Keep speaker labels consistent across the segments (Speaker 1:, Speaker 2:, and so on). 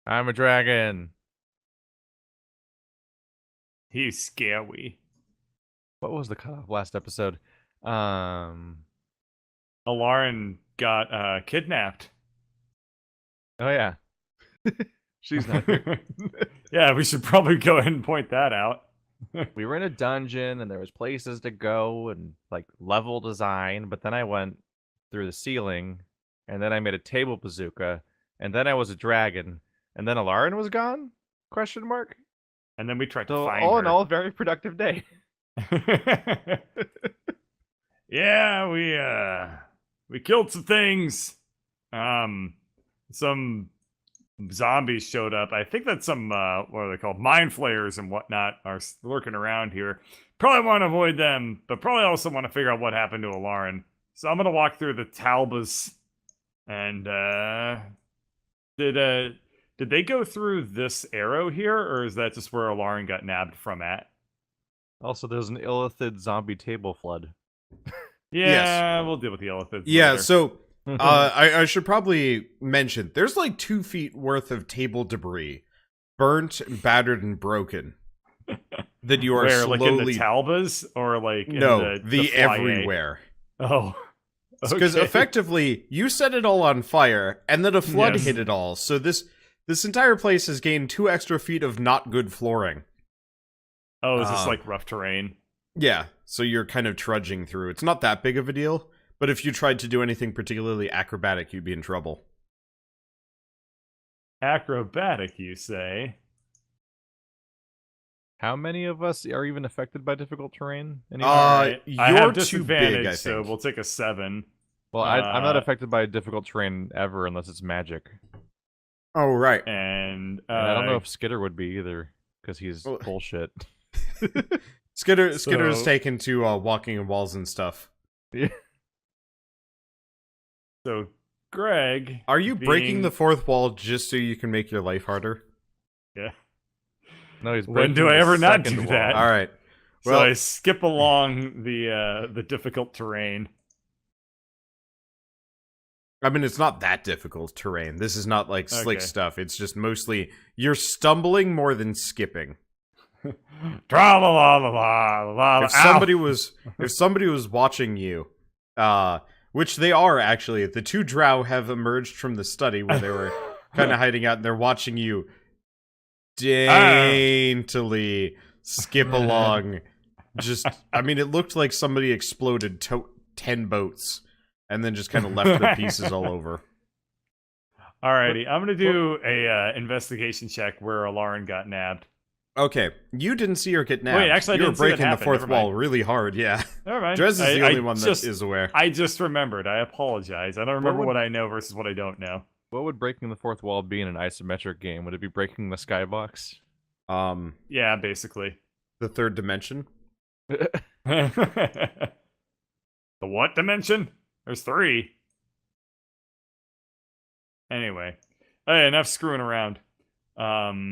Speaker 1: I'm a dragon.
Speaker 2: He's scary.
Speaker 1: What was the cutoff last episode? Um.
Speaker 2: Alarin got kidnapped.
Speaker 1: Oh yeah, she's not here.
Speaker 2: Yeah, we should probably go ahead and point that out.
Speaker 1: We were in a dungeon and there was places to go and like level design, but then I went through the ceiling, and then I made a table bazooka, and then I was a dragon, and then Alarin was gone? Question mark.
Speaker 2: And then we tried to
Speaker 1: So
Speaker 2: find
Speaker 1: all
Speaker 2: her.
Speaker 1: in all, very productive day.
Speaker 2: Yeah, we killed some things. Some zombies showed up. I think that some what are they called? Mind flayers and whatnot are lurking around here. Probably want to avoid them, but probably also want to figure out what happened to Alarin. So I'm gonna walk through the Talbas and did they go through this arrow here, or is that just where Alarin got nabbed from at?
Speaker 1: Also, there's an illithid zombie table flood.
Speaker 2: Yeah,
Speaker 3: Yes.
Speaker 2: we'll deal with the elephants
Speaker 3: Yeah,
Speaker 2: later.
Speaker 3: so I should probably mention there's like 2 feet worth of table debris, burnt, battered, and broken. That you are
Speaker 2: Where,
Speaker 3: slowly
Speaker 2: like in the Talbas, or like
Speaker 3: no,
Speaker 2: in
Speaker 3: the
Speaker 2: Flyer?
Speaker 3: everywhere.
Speaker 2: Oh,
Speaker 3: Because
Speaker 2: okay.
Speaker 3: effectively you set it all on fire, and then a flood
Speaker 2: Yes.
Speaker 3: hit it all. So this entire place has gained 2 extra feet of not good flooring.
Speaker 2: Oh, is this like rough terrain?
Speaker 3: Yeah, so you're kind of trudging through. It's not that big of a deal, but if you tried to do anything particularly acrobatic, you'd be in trouble.
Speaker 2: Acrobatic, you say?
Speaker 1: How many of us are even affected by difficult terrain? Anymore?
Speaker 2: Alright. I
Speaker 3: You're
Speaker 2: have
Speaker 3: too big, I
Speaker 2: disadvantage, so
Speaker 3: think.
Speaker 2: we'll take a 7.
Speaker 1: Well, I'm not
Speaker 2: uh,
Speaker 1: affected by difficult terrain ever unless it's magic.
Speaker 3: Oh, right.
Speaker 2: And
Speaker 1: And I don't know if Skitter would be either, because he's
Speaker 3: Well-
Speaker 1: bullshit.
Speaker 3: Skitter's
Speaker 2: So-
Speaker 3: taken to walking on walls and stuff.
Speaker 2: so Greg.
Speaker 3: Are you breaking
Speaker 2: being-
Speaker 3: the fourth wall just so you can make your life harder?
Speaker 2: Yeah.
Speaker 1: No, he's
Speaker 2: When
Speaker 1: breaking
Speaker 2: do I
Speaker 1: the
Speaker 2: ever not
Speaker 1: second
Speaker 2: do
Speaker 1: wall.
Speaker 2: that?
Speaker 3: All right.
Speaker 2: So
Speaker 3: Well-
Speaker 2: I skip along the difficult terrain.
Speaker 3: I mean, it's not that difficult terrain. This is not like slick
Speaker 2: Okay.
Speaker 3: stuff. It's just mostly you're stumbling more than skipping.
Speaker 2: Tra la la la la la.
Speaker 3: If somebody was watching you, which they are actually, the 2 Drow have emerged from the study where they were kind of hiding out, and they're watching you daintily skip along. Just, I mean, it looked like somebody exploded 10 boats and then just kind of left the pieces all over.
Speaker 2: Alrighty, I'm gonna do a investigation check where Alarin got nabbed.
Speaker 3: Okay, you didn't see her get nabbed.
Speaker 2: Wait, actually, I
Speaker 3: you were
Speaker 2: didn't see that
Speaker 3: breaking the
Speaker 2: happen.
Speaker 3: fourth
Speaker 2: Never
Speaker 3: wall
Speaker 2: mind.
Speaker 3: really hard. Yeah,
Speaker 2: Never mind.
Speaker 3: Drez is the only one that
Speaker 2: just,
Speaker 3: is aware.
Speaker 2: I just remembered. I apologize. I don't remember
Speaker 1: would-
Speaker 2: what I know versus what I don't know.
Speaker 1: What would breaking the fourth wall be in an isometric game? Would it be breaking the skybox?
Speaker 2: Yeah, basically.
Speaker 3: The third dimension.
Speaker 2: The what dimension? There's 3. Anyway, hey, enough screwing around. I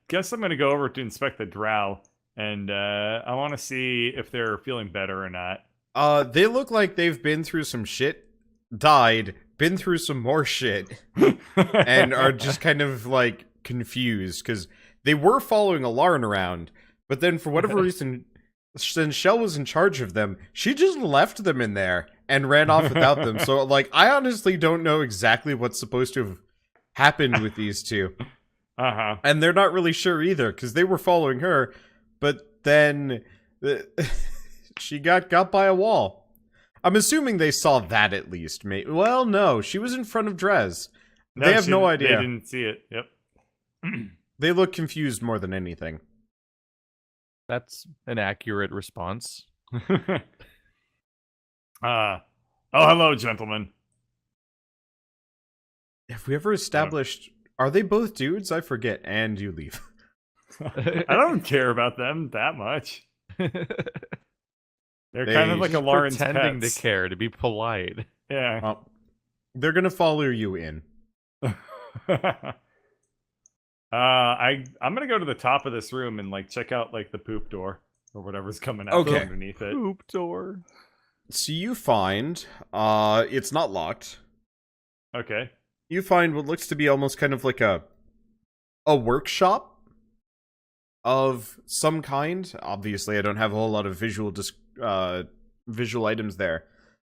Speaker 2: guess I'm gonna go over to inspect the Drow, and I want to see if they're feeling better or not.
Speaker 3: They look like they've been through some shit, died, been through some more shit, and are just kind of like confused because they were following Alarin around, but then for whatever reason, since Shell was in charge of them, she just left them in there and ran off without them. So, like, I honestly don't know exactly what's supposed to have happened with these 2.
Speaker 2: Uh-huh.
Speaker 3: And they're not really sure either, because they were following her, but then she got by a wall. I'm assuming they saw that at least. Well, no, she was in front of Drez. They have no idea.
Speaker 2: They didn't see it. Yep.
Speaker 3: They look confused more than anything.
Speaker 1: That's an accurate response.
Speaker 2: Oh, hello, gentlemen.
Speaker 3: Have we ever established... Are they both dudes? I forget. And you leave.
Speaker 2: I don't care about them that much. They're
Speaker 3: They
Speaker 2: kind of like
Speaker 1: Just
Speaker 2: Alarin's
Speaker 1: pretending
Speaker 2: pets.
Speaker 1: to care, to be polite.
Speaker 2: Yeah.
Speaker 3: Oh, they're gonna follow you in.
Speaker 2: I'm gonna go to the top of this room and like check out like the poop door or whatever's coming out from
Speaker 3: Okay.
Speaker 2: underneath it.
Speaker 1: Poop door.
Speaker 3: So you find... it's not locked.
Speaker 2: Okay.
Speaker 3: you find what looks to be almost kind of like a workshop of some kind. Obviously, I don't have a whole lot of visual items there,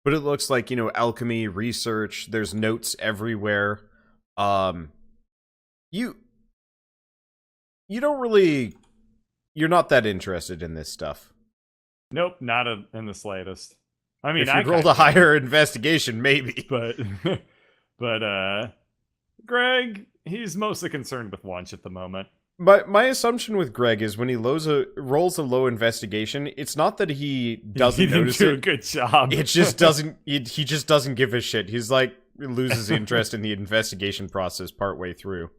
Speaker 3: but it looks like, alchemy, research. There's notes everywhere. You don't really, you're not that interested in this stuff.
Speaker 2: Nope, not in the slightest. I mean,
Speaker 3: If you rolled a higher investigation, maybe.
Speaker 2: but Greg, he's mostly concerned with lunch at the moment.
Speaker 3: But my assumption with Greg is when he rolls a low investigation, it's not that he doesn't notice
Speaker 2: do
Speaker 3: it.
Speaker 2: a good job.
Speaker 3: It just doesn't. He just doesn't give a shit. He's like loses interest in the investigation process partway through.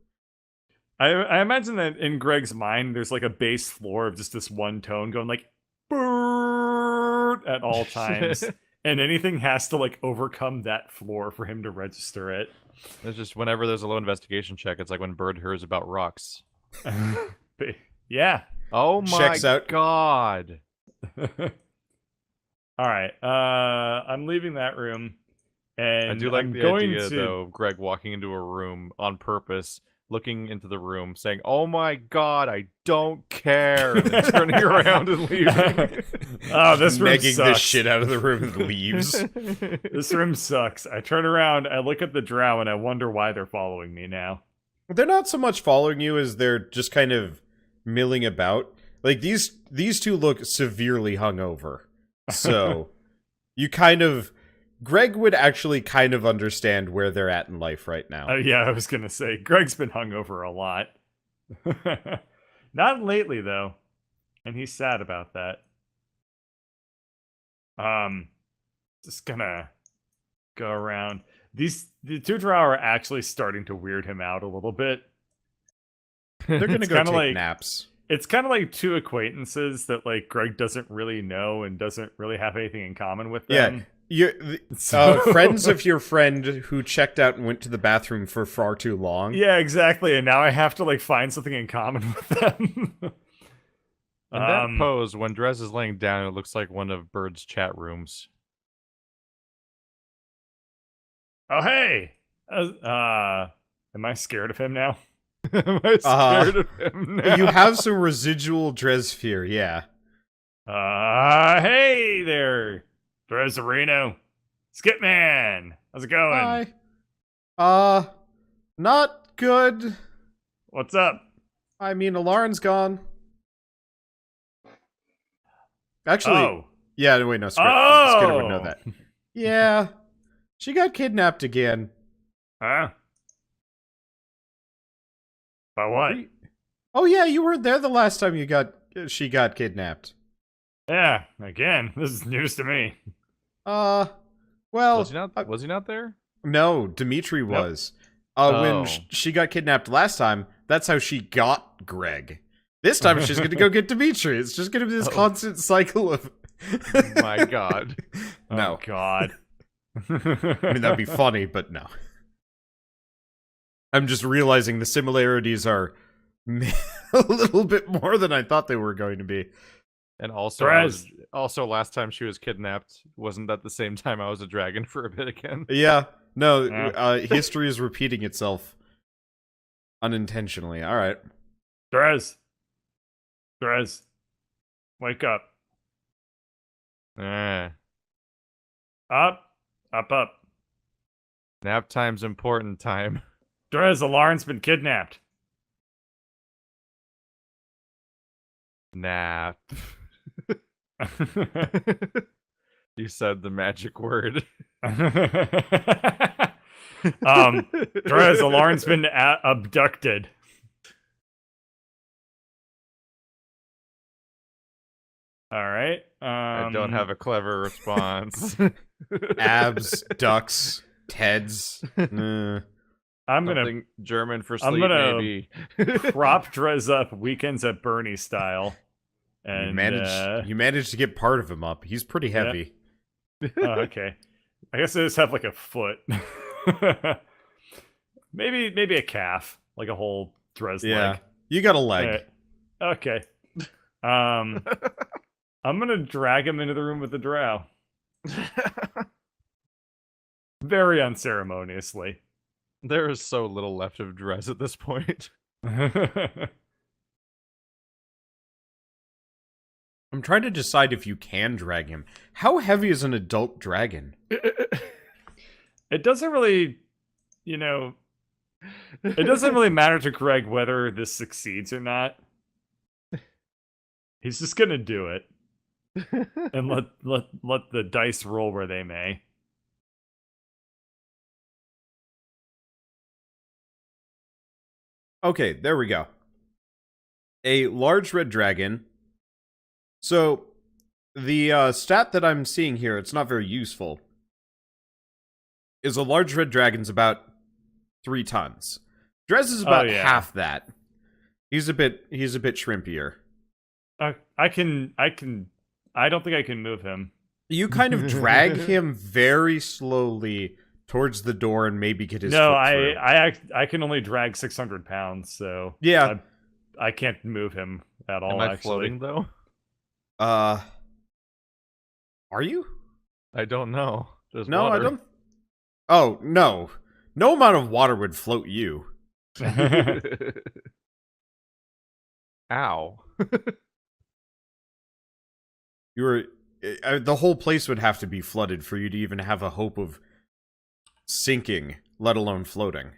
Speaker 2: I imagine that in Greg's mind, there's like a bass floor of just this one tone going like "Bird" at all times, and anything has to like overcome that floor for him to register it.
Speaker 1: It's just whenever there's a low investigation check, it's like when Bird hears about rocks.
Speaker 2: Yeah.
Speaker 1: Oh my
Speaker 3: Checks out.
Speaker 1: god.
Speaker 2: All right. I'm leaving that room, and
Speaker 1: I do like
Speaker 2: I'm
Speaker 1: the
Speaker 2: going
Speaker 1: idea,
Speaker 2: to...
Speaker 1: though, of Greg walking into a room on purpose, looking into the room, saying, "Oh my god, I don't care," and then turning around and leaving.
Speaker 2: Oh, this room
Speaker 3: Negging
Speaker 2: sucks.
Speaker 3: the shit out of the room and leaves.
Speaker 2: This room sucks. I turn around, I look at the Drow, and I wonder why they're following me now.
Speaker 3: They're not so much following you as they're just kind of milling about. Like these two look severely hungover. So you kind of Greg would actually kind of understand where they're at in life right now.
Speaker 2: Yeah, I was gonna say Greg's been hungover a lot. Not lately though, and he's sad about that. Just gonna go around. The two Drow are actually starting to weird him out a little bit.
Speaker 3: They're gonna
Speaker 2: It's
Speaker 3: go
Speaker 2: kinda
Speaker 3: take
Speaker 2: like-
Speaker 3: naps.
Speaker 2: It's kind of like two acquaintances that like Greg doesn't really know and doesn't really have anything in common with them.
Speaker 3: Friends of your friend who checked out and went to the bathroom for far too long.
Speaker 2: Yeah, exactly. And now I have to like find something in common with them.
Speaker 1: In that pose, when Drez is laying down, it looks like one of Bird's chat rooms.
Speaker 2: Oh, hey! Am I scared of him now?
Speaker 1: Am I scared of him now?
Speaker 3: You have some residual Drez fear, yeah.
Speaker 2: Hey there, Drezarino. Skipman! How's it going?
Speaker 3: Hi. Not good.
Speaker 2: What's up?
Speaker 3: I mean, Alarin's gone. Actually, yeah, wait, no, Skinner would know that. Yeah, she got kidnapped again.
Speaker 2: Huh? By what?
Speaker 3: Oh yeah, you weren't there the last time she got kidnapped.
Speaker 2: Yeah, again, this is news to me.
Speaker 3: Well,
Speaker 1: was he not there?
Speaker 3: No, Dimitri was. When she got kidnapped last time, that's how she got Greg. This time she's going to go get Dimitri. It's just going to be this constant cycle of...
Speaker 1: My god.
Speaker 3: No.
Speaker 2: Oh, God.
Speaker 3: I mean, that'd be funny, but no. I'm just realizing the similarities are a little bit more than I thought they were going to be.
Speaker 1: And also, last time she was kidnapped, wasn't that the same time I was a dragon for a bit again?
Speaker 3: Yeah. No, history is repeating itself unintentionally. All right.
Speaker 2: Drez, wake up. Up.
Speaker 1: Nap time's important time.
Speaker 2: Drez, Alarin's been kidnapped.
Speaker 1: Nap. You said the magic word.
Speaker 2: Drez, Alarin's been abducted. All right.
Speaker 1: I don't have a clever response.
Speaker 3: Abs, ducks, Teds.
Speaker 2: I'm gonna
Speaker 1: Something German for sleep, maybe.
Speaker 2: prop Drez up weekends at Bernie style. And
Speaker 3: you managed to get part of him up. He's pretty heavy.
Speaker 2: Oh, okay. I guess I just have like a foot. maybe a calf, like a whole Drez leg.
Speaker 3: You got a leg.
Speaker 2: Right. Okay. I'm gonna drag him into the room with the Drow. Very unceremoniously.
Speaker 1: There is so little left of Drez at this point.
Speaker 3: I'm trying to decide if you can drag him. How heavy is an adult dragon?
Speaker 2: It doesn't really, you know, it doesn't really matter to Greg whether this succeeds or not. He's just gonna do it and let the dice roll where they may.
Speaker 3: Okay, there we go. A large red dragon. So, the stat that I'm seeing here, it's not very useful, is a large red dragon's about 3 tons. Drez is about half that. He's a bit shrimpier.
Speaker 2: I don't think I can move him.
Speaker 3: You kind of drag him very slowly towards the door and maybe get his foot through.
Speaker 2: I can only drag 600 pounds, so
Speaker 3: yeah,
Speaker 2: I can't move him at all.
Speaker 1: Am I floating though?
Speaker 3: Are you?
Speaker 1: I don't know. There's
Speaker 3: no,
Speaker 1: water.
Speaker 3: I don't. Oh no, no amount of water would float you.
Speaker 1: Ow.
Speaker 3: You were. The whole place would have to be flooded for you to even have a hope of sinking, let alone floating.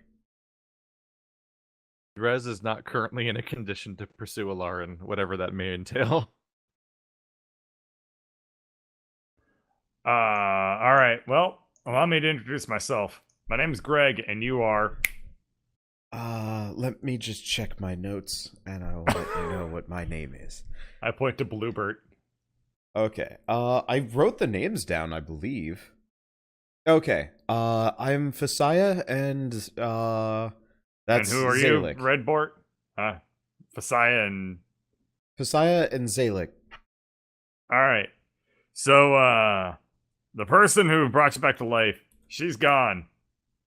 Speaker 1: Drez is not currently in a condition to pursue Alarin, whatever that may entail.
Speaker 2: All right. Well, allow me to introduce myself. My name is Greg, and you are...
Speaker 3: Let me just check my notes, and I'll let you know what my name is.
Speaker 2: I point to Bluebert.
Speaker 3: Okay. I wrote the names down, I believe. Okay. I'm Fasaya, and, that's
Speaker 2: And who are
Speaker 3: Zalik.
Speaker 2: you, Redbort? Fasaya and...
Speaker 3: Fasaya and Zalik.
Speaker 2: All right. So, the person who brought you back to life, she's gone.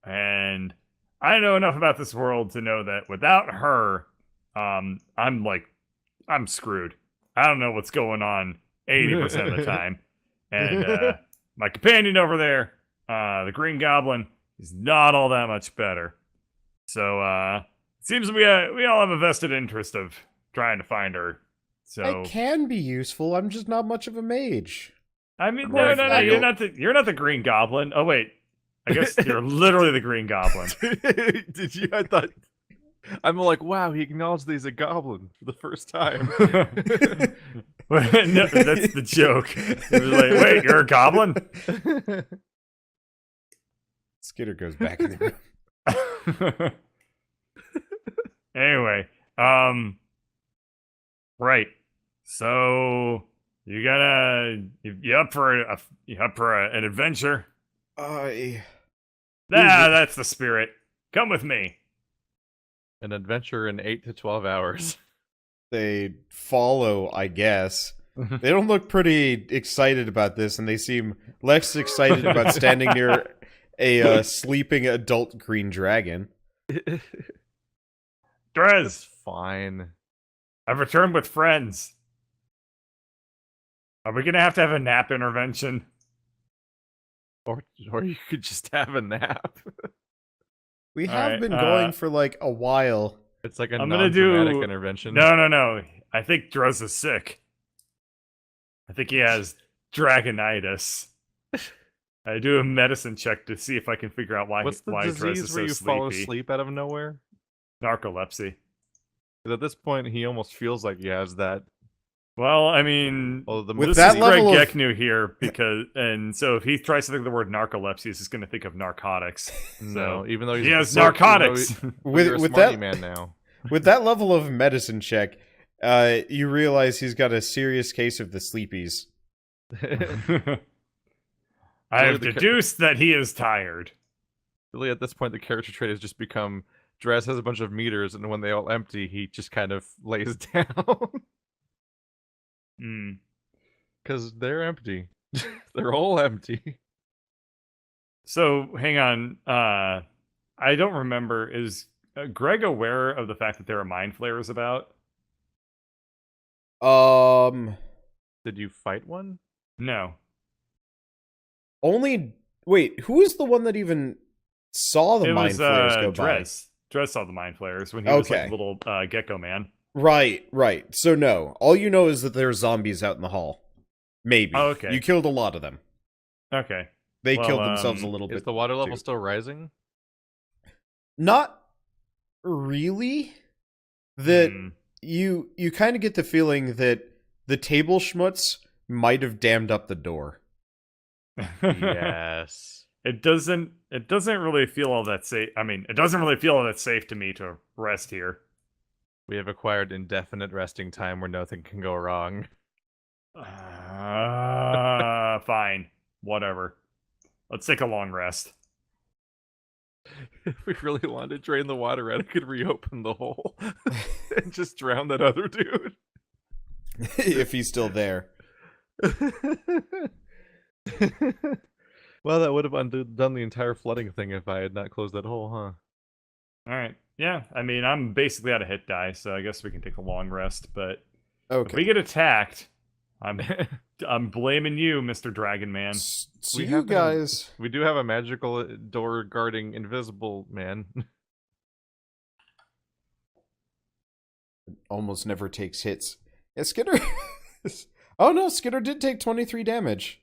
Speaker 2: And I know enough about this world to know that without her, I'm screwed. I don't know what's going on 80% of the time. And my companion over there, the Green Goblin, is not all that much better. So, it seems we all have a vested interest of trying to find her. So
Speaker 3: I can be useful, I'm just not much of a mage.
Speaker 2: I mean,
Speaker 3: Well,
Speaker 2: no, you're not the Green Goblin. Oh wait, I guess you're literally the Green Goblin.
Speaker 1: Did you? I thought. I'm like, wow, he acknowledged that he's a goblin for the first time.
Speaker 2: No, that's the joke. He was like, wait, you're a goblin?
Speaker 3: Skitter goes back in the room.
Speaker 2: Anyway, right. So you up for an adventure? That's the spirit. Come with me.
Speaker 1: An adventure in 8 to 12 hours.
Speaker 3: They follow, I guess. They don't look pretty excited about this, and they seem less excited about standing near a sleeping adult green dragon.
Speaker 2: Drez,
Speaker 1: Fine.
Speaker 2: I've returned with friends. Are we gonna have to have a nap intervention?
Speaker 1: Or you could just have a nap.
Speaker 3: We
Speaker 2: All
Speaker 3: have
Speaker 2: right,
Speaker 3: been going for like a while.
Speaker 1: It's like a
Speaker 2: I'm gonna
Speaker 1: non-dramatic
Speaker 2: do
Speaker 1: intervention.
Speaker 2: No. I think Drez is sick. I think he has dragonitis. I do a medicine check to see if I can figure out why
Speaker 1: What's the
Speaker 2: Drez
Speaker 1: disease
Speaker 2: is
Speaker 1: where
Speaker 2: so
Speaker 1: you fall
Speaker 2: sleepy.
Speaker 1: asleep out of nowhere?
Speaker 2: Narcolepsy.
Speaker 1: 'Cause at this point, he almost feels like he has that.
Speaker 2: Well, I mean,
Speaker 1: Well, the
Speaker 3: With
Speaker 2: this
Speaker 3: that
Speaker 2: is Greg
Speaker 3: level of-
Speaker 2: Geknu here and so if he tries to think of the word narcolepsy, he's just going to think of narcotics.
Speaker 1: No, even though
Speaker 2: He has narcotics.
Speaker 1: You're a
Speaker 3: With
Speaker 1: smarty
Speaker 3: that-
Speaker 1: man now.
Speaker 3: With that level of medicine check, you realize he's got a serious case of the sleepies.
Speaker 2: I have deduced that he is tired.
Speaker 1: Really, at this point, the character trait has just become Drez has a bunch of meters, and when they all empty, he just kind of lays down. Because they're empty. They're all empty.
Speaker 2: So, hang on. I don't remember. Is Greg aware of the fact that there are mind flayers about?
Speaker 1: Did you fight one?
Speaker 2: No.
Speaker 3: Only... Wait, who is the one that even saw the
Speaker 2: It
Speaker 3: mind
Speaker 2: was
Speaker 3: flayers go by.
Speaker 2: Dress. Dress saw the mind flayers when he was like
Speaker 3: Okay.
Speaker 2: a little gecko man.
Speaker 3: Right, right. So no, all you know is that there's zombies out in the hall. Maybe.
Speaker 2: Oh, okay.
Speaker 3: You killed a lot of them.
Speaker 2: Okay.
Speaker 3: They
Speaker 2: Well,
Speaker 3: killed themselves a little bit.
Speaker 1: Is the water level
Speaker 3: too.
Speaker 1: still rising?
Speaker 3: Not really. That
Speaker 2: Hmm.
Speaker 3: you kind of get the feeling that the table schmutz might have dammed up the door.
Speaker 1: Yes.
Speaker 2: It doesn't really feel all that safe. I mean, it doesn't really feel all that safe to me to rest here.
Speaker 1: We have acquired indefinite resting time where nothing can go wrong.
Speaker 2: Fine. Whatever. Let's take a long rest.
Speaker 1: If we really wanted to drain the water out, I could reopen the hole and just drown that other dude.
Speaker 3: If he's still there.
Speaker 1: Well, that would have undone the entire flooding thing if I had not closed that hole, huh?
Speaker 2: All right. Yeah. I mean, I'm basically out of hit die, so I guess we can take a long rest. But if
Speaker 3: Okay.
Speaker 2: we get attacked, I'm blaming you, Mr. Dragon Man.
Speaker 3: So
Speaker 1: We
Speaker 3: you
Speaker 1: have been-
Speaker 3: guys...
Speaker 1: We do have a magical door guarding invisible man.
Speaker 3: almost never takes hits. Yeah, Skitter... oh no, Skitter did take 23 damage.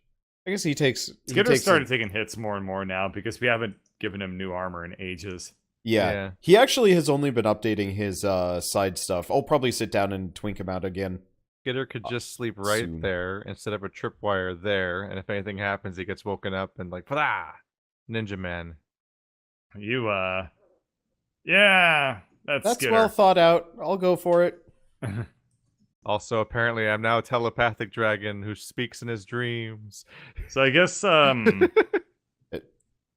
Speaker 3: I guess he takes...
Speaker 2: Skitter started taking hits more and more now because we haven't given him new armor in ages.
Speaker 3: Yeah. He actually has only been updating his side stuff. I'll probably sit down and twink him out again.
Speaker 1: Skitter could just sleep right
Speaker 3: soon.
Speaker 1: there and set up a tripwire there, and if anything happens, he gets woken up and like, "Pah!" Ninja Man.
Speaker 2: You, yeah, that's Skitter.
Speaker 3: well thought out. I'll go for it.
Speaker 1: Also, apparently, I'm now a telepathic dragon who speaks in his dreams.
Speaker 2: So I guess,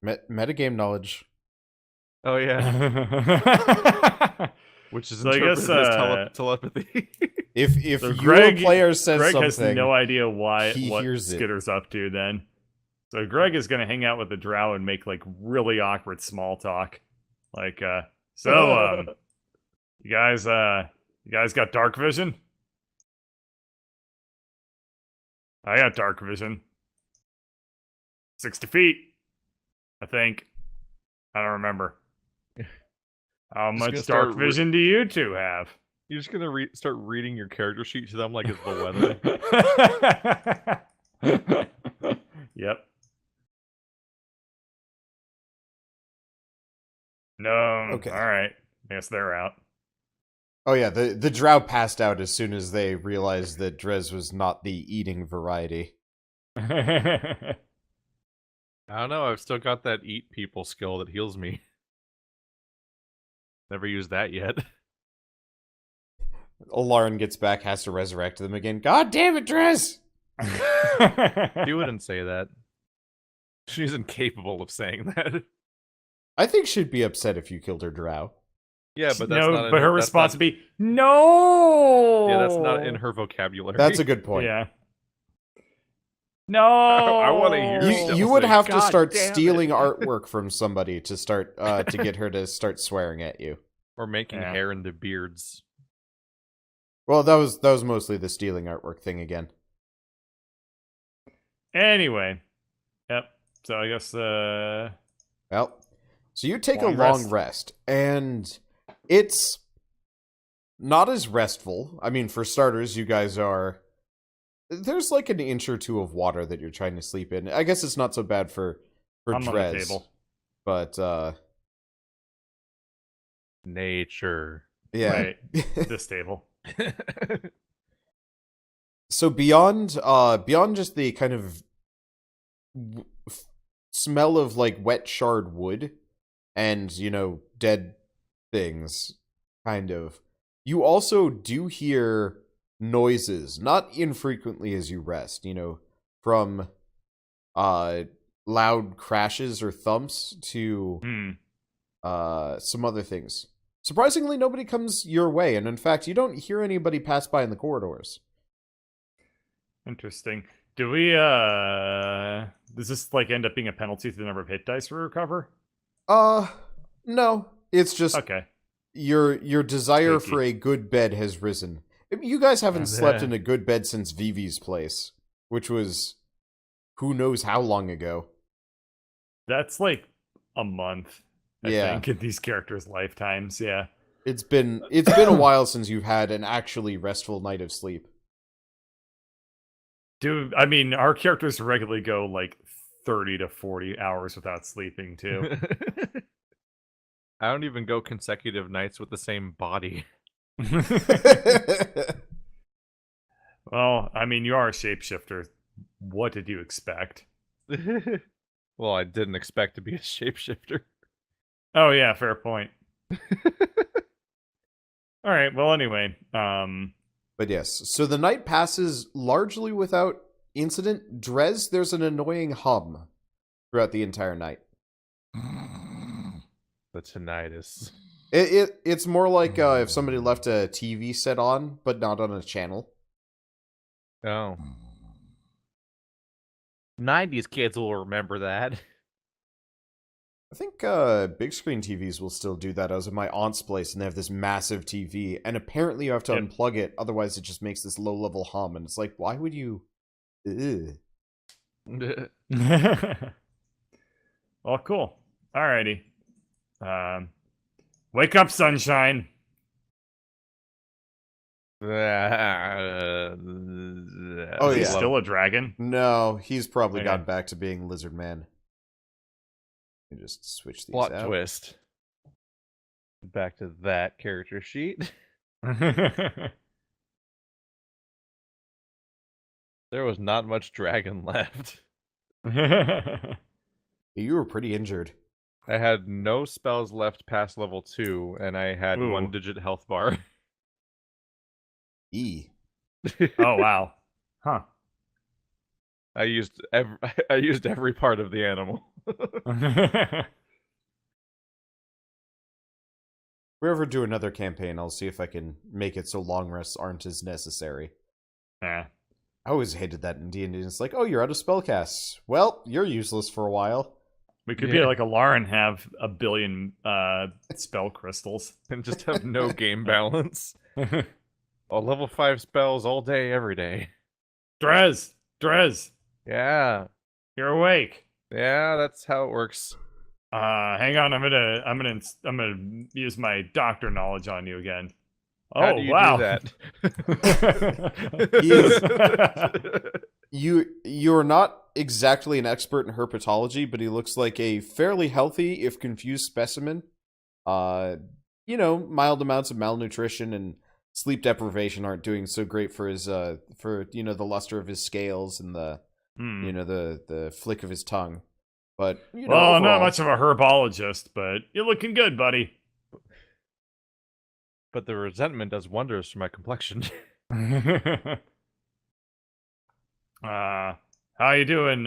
Speaker 3: Metagame knowledge.
Speaker 1: Oh yeah, which is
Speaker 2: So I guess,
Speaker 1: interpreted as telepathy.
Speaker 3: If
Speaker 2: So
Speaker 3: your player says
Speaker 2: Greg
Speaker 3: something,
Speaker 2: has no idea what
Speaker 3: he hears it.
Speaker 2: Skitter's up to then. So Greg is gonna hang out with the Drow and make like really awkward small talk. Like, you guys got dark vision? I got dark vision. 60 feet, I think. I don't remember. How
Speaker 1: Just gonna
Speaker 2: much
Speaker 1: start
Speaker 2: dark vision do you two have?
Speaker 1: You're just gonna start reading your character sheet to them like it's the weather.
Speaker 2: Yep. No.
Speaker 3: Okay.
Speaker 2: All right. I guess they're out.
Speaker 3: Oh yeah, the Drow passed out as soon as they realized that Drez was not the eating variety.
Speaker 1: I don't know. I've still got that eat people skill that heals me. Never used that yet.
Speaker 3: Alarn gets back, has to resurrect them again. God damn it, Drez!
Speaker 1: You wouldn't say that. She's incapable of saying that.
Speaker 3: I think she'd be upset if you killed her Drow.
Speaker 1: Yeah, but that's
Speaker 2: no,
Speaker 1: not.
Speaker 2: but her response would be no.
Speaker 1: Yeah, that's not in her vocabulary.
Speaker 3: That's a good point.
Speaker 2: Yeah. No.
Speaker 1: I wanna hear
Speaker 3: You would have to
Speaker 1: God
Speaker 3: start
Speaker 1: damn it.
Speaker 3: stealing artwork from somebody to start to get her to start swearing at you.
Speaker 1: Or making
Speaker 2: Yeah.
Speaker 1: hair into beards.
Speaker 3: Well, that was mostly the stealing artwork thing again.
Speaker 2: Anyway. Yep. So I guess
Speaker 3: Well, so you take
Speaker 2: Long
Speaker 3: a long
Speaker 2: rest.
Speaker 3: rest, and it's not as restful. I mean, for starters, you guys are... There's like an inch or two of water that you're trying to sleep in. I guess it's not so bad for
Speaker 2: I'm on the
Speaker 3: Drez,
Speaker 2: table.
Speaker 3: but
Speaker 1: Nature.
Speaker 3: yeah.
Speaker 2: Right. This table.
Speaker 3: So beyond just the kind of smell of like wet charred wood and, you know, dead things, kind of, you also do hear noises, not infrequently as you rest, you know, from loud crashes or thumps to some other things. Surprisingly, nobody comes your way, and in fact, you don't hear anybody pass by in the corridors.
Speaker 2: Interesting. Do we does this like end up being a penalty to the number of hit dice we recover?
Speaker 3: No. It's just
Speaker 2: Okay.
Speaker 3: your desire
Speaker 2: Sneaky.
Speaker 3: for a good bed has risen. I mean, you guys haven't slept
Speaker 1: Yeah.
Speaker 3: in a good bed since Vivi's place, which was who knows how long ago.
Speaker 2: That's like a month. I
Speaker 3: Yeah.
Speaker 2: think in these characters' lifetimes. Yeah.
Speaker 3: It's been a while since you've had an actually restful night of sleep.
Speaker 2: Dude, I mean, our characters regularly go like 30 to 40 hours without sleeping too.
Speaker 1: I don't even go consecutive nights with the same body.
Speaker 2: Well, I mean, you are a shapeshifter. What did you expect?
Speaker 1: Well, I didn't expect to be a shapeshifter.
Speaker 2: Oh yeah, fair point. All right. Well, anyway,
Speaker 3: But yes, so the night passes largely without incident. Drez, there's an annoying hum throughout the entire night.
Speaker 1: The tinnitus.
Speaker 3: It's more like if somebody left a TV set on, but not on a channel.
Speaker 1: Oh. 90s kids will remember that.
Speaker 3: I think big screen TVs will still do that. I was at my aunt's place and they have this massive TV, and apparently you have to unplug it, otherwise it just makes this low-level hum, and it's like, why would you... Ugh.
Speaker 2: Well, cool. Alrighty. Wake up, sunshine.
Speaker 3: Oh,
Speaker 2: Is he
Speaker 3: yeah.
Speaker 2: still a dragon?
Speaker 3: No, he's probably
Speaker 2: Okay.
Speaker 3: gone back to being Lizard Man. Let me just switch these
Speaker 1: Plot
Speaker 3: out.
Speaker 1: twist. Back to that character sheet. There was not much dragon left.
Speaker 3: You were pretty injured.
Speaker 1: I had no spells left past level 2, and I had
Speaker 2: Ooh.
Speaker 1: 1-digit health bar.
Speaker 3: E.
Speaker 2: Oh wow. Huh.
Speaker 1: I used every part of the animal.
Speaker 3: If we ever do another campaign, I'll see if I can make it so long rests aren't as necessary.
Speaker 2: Yeah.
Speaker 3: I always hated that in D&D. It's like, oh, you're out of spellcasts. Well, you're useless for a while.
Speaker 2: We could be like a Lauren, have a billion spell crystals.
Speaker 1: And just have no game balance. All level 5 spells all day, every day.
Speaker 2: Drez,
Speaker 1: Yeah.
Speaker 2: you're awake.
Speaker 1: Yeah, that's how it works.
Speaker 2: Hang on, I'm gonna use my doctor knowledge on you again.
Speaker 1: How
Speaker 2: Oh
Speaker 1: do you
Speaker 2: wow.
Speaker 1: do that?
Speaker 3: You're not exactly an expert in herpetology, but he looks like a fairly healthy, if confused, specimen. Mild amounts of malnutrition and sleep deprivation aren't doing so great for his the luster of his scales and the the flick of his tongue. But
Speaker 2: well, I'm not much of a herbologist, but you're looking good, buddy.
Speaker 1: But the resentment does wonders for my complexion.
Speaker 2: How you doing?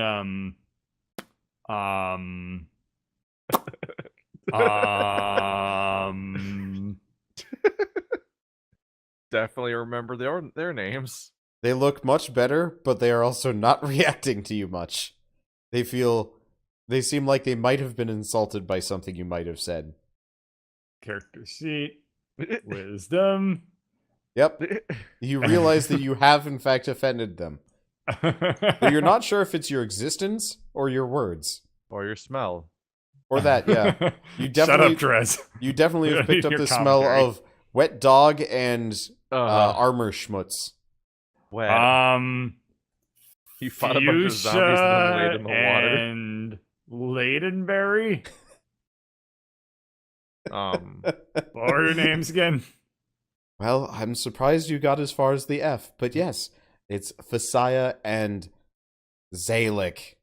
Speaker 3: Definitely
Speaker 1: remember their names.
Speaker 3: They look much better, but they are also not reacting to you much. They seem like they might have been insulted by something you might have said.
Speaker 2: Character sheet. Wisdom.
Speaker 3: Yep. You realize that you have in fact offended them. But you're not sure if it's your existence or your words.
Speaker 1: Or your smell.
Speaker 3: Or that, yeah. You
Speaker 2: Shut
Speaker 3: definitely
Speaker 2: up, Drez.
Speaker 3: You definitely have picked up
Speaker 2: Your
Speaker 3: the smell
Speaker 2: commentary.
Speaker 3: of wet dog and armor schmutz.
Speaker 1: Wet. He fought a bunch of zombies and then laid in the water.
Speaker 2: And Ladenberry? What were your names again?
Speaker 3: Well, I'm surprised you got as far as the F, but yes, it's Fasaya and Zalik.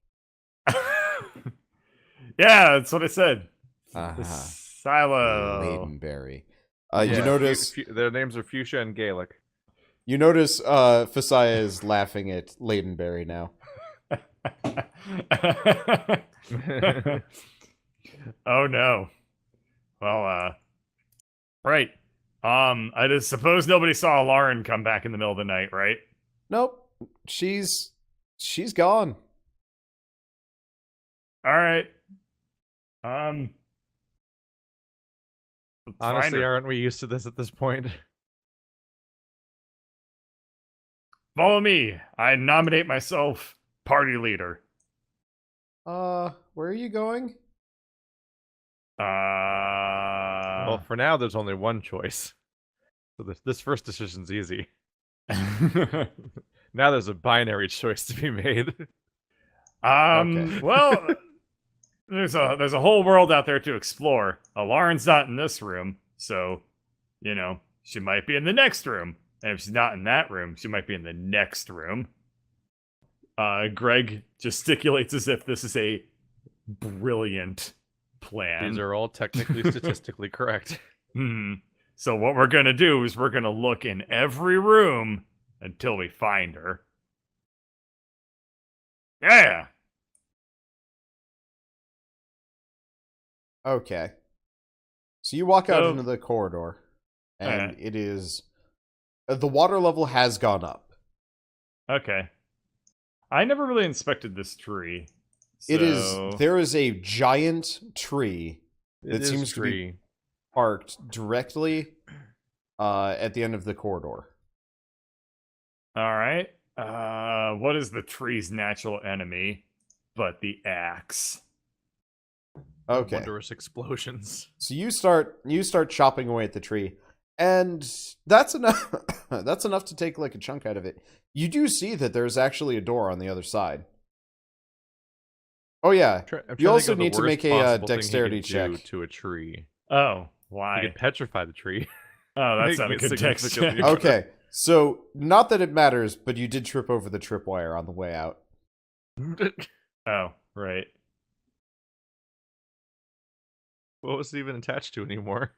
Speaker 2: Yeah, that's what I said.
Speaker 3: Uh-huh.
Speaker 2: Silo.
Speaker 3: Ladenberry. You notice
Speaker 1: their names are Fuchsia and Gaelic.
Speaker 3: You notice Fasaya is laughing at Ladenberry now.
Speaker 2: Oh no. Well, right. I just suppose nobody saw Lauren come back in the middle of the night, right?
Speaker 3: Nope. She's gone.
Speaker 2: All right. let's find
Speaker 1: Honestly,
Speaker 2: her.
Speaker 1: aren't we used to this at this point?
Speaker 2: Follow me. I nominate myself party leader.
Speaker 3: Where are you going?
Speaker 1: Well, for now, there's only one choice. So this first decision's easy. Now there's a binary choice to be made.
Speaker 3: Okay.
Speaker 2: Well, there's a whole world out there to explore. Lauren's not in this room, so she might be in the next room. And if she's not in that room, she might be in the next room. Greg gesticulates as if this is a brilliant plan.
Speaker 1: These are all technically statistically correct.
Speaker 2: So what we're gonna do is we're gonna look in every room until we find her. Yeah.
Speaker 3: Okay. So you walk out into the corridor, and it is... the water level has gone up.
Speaker 2: Okay. I never really inspected this tree. So...
Speaker 3: There is a giant tree that seems to be parked directly at the end of the corridor.
Speaker 2: Alright. What is the tree's natural enemy but the axe?
Speaker 3: Okay.
Speaker 1: Wondrous explosions.
Speaker 3: So you start chopping away at the tree, and that's enough. That's enough to take like a chunk out of it. You do see that there's actually a door on the other side. Oh yeah. You also need to make a dexterity check
Speaker 1: to a tree.
Speaker 2: Oh, why?
Speaker 1: You could petrify the tree.
Speaker 2: Oh, that's not a good dex check.
Speaker 3: Okay, so not that it matters, but you did trip over the tripwire on the way out.
Speaker 2: Oh, right.
Speaker 1: What was it even attached to anymore?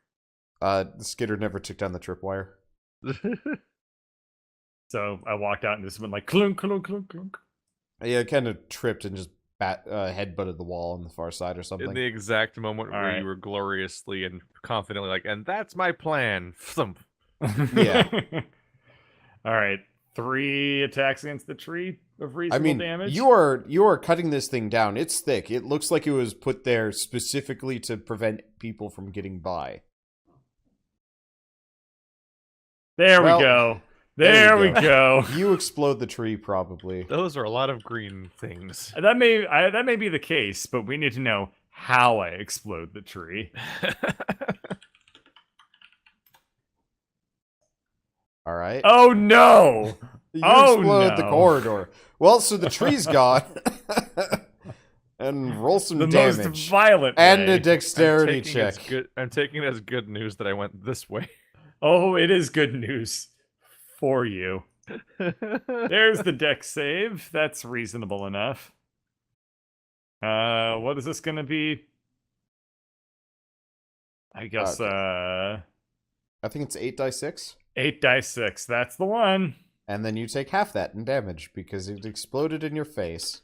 Speaker 3: The skidder never took down the tripwire.
Speaker 2: So I walked out and just went like clunk, clunk, clunk, clunk.
Speaker 3: Yeah, it kind of tripped and just headbutted the wall on the far side or something.
Speaker 1: In the exact moment where
Speaker 2: right.
Speaker 1: you were gloriously and confidently like, and that's my plan. Thump.
Speaker 3: Yeah.
Speaker 2: All right. 3 attacks against the tree of reasonable damage.
Speaker 3: you are cutting this thing down. It's thick. It looks like it was put there specifically to prevent people from getting by.
Speaker 2: There we go. There we go.
Speaker 3: You explode the tree, probably.
Speaker 1: Those are a lot of green things.
Speaker 2: That may be the case, but we need to know how I explode the tree.
Speaker 3: All right.
Speaker 2: Oh no!
Speaker 3: You
Speaker 2: Oh,
Speaker 3: explode the
Speaker 2: no.
Speaker 3: corridor. Well, so the tree's gone. And roll some
Speaker 2: The
Speaker 3: damage.
Speaker 2: most violent
Speaker 3: and
Speaker 2: way.
Speaker 3: a dexterity check.
Speaker 1: I'm taking it as good news that I went this way.
Speaker 2: Oh, it is good news for you. There's the dex save. That's reasonable enough. What is this gonna be? I guess
Speaker 3: I think it's 8 dice 6.
Speaker 2: 8 dice 6. That's the one.
Speaker 3: And then you take half that in damage because it exploded in your face.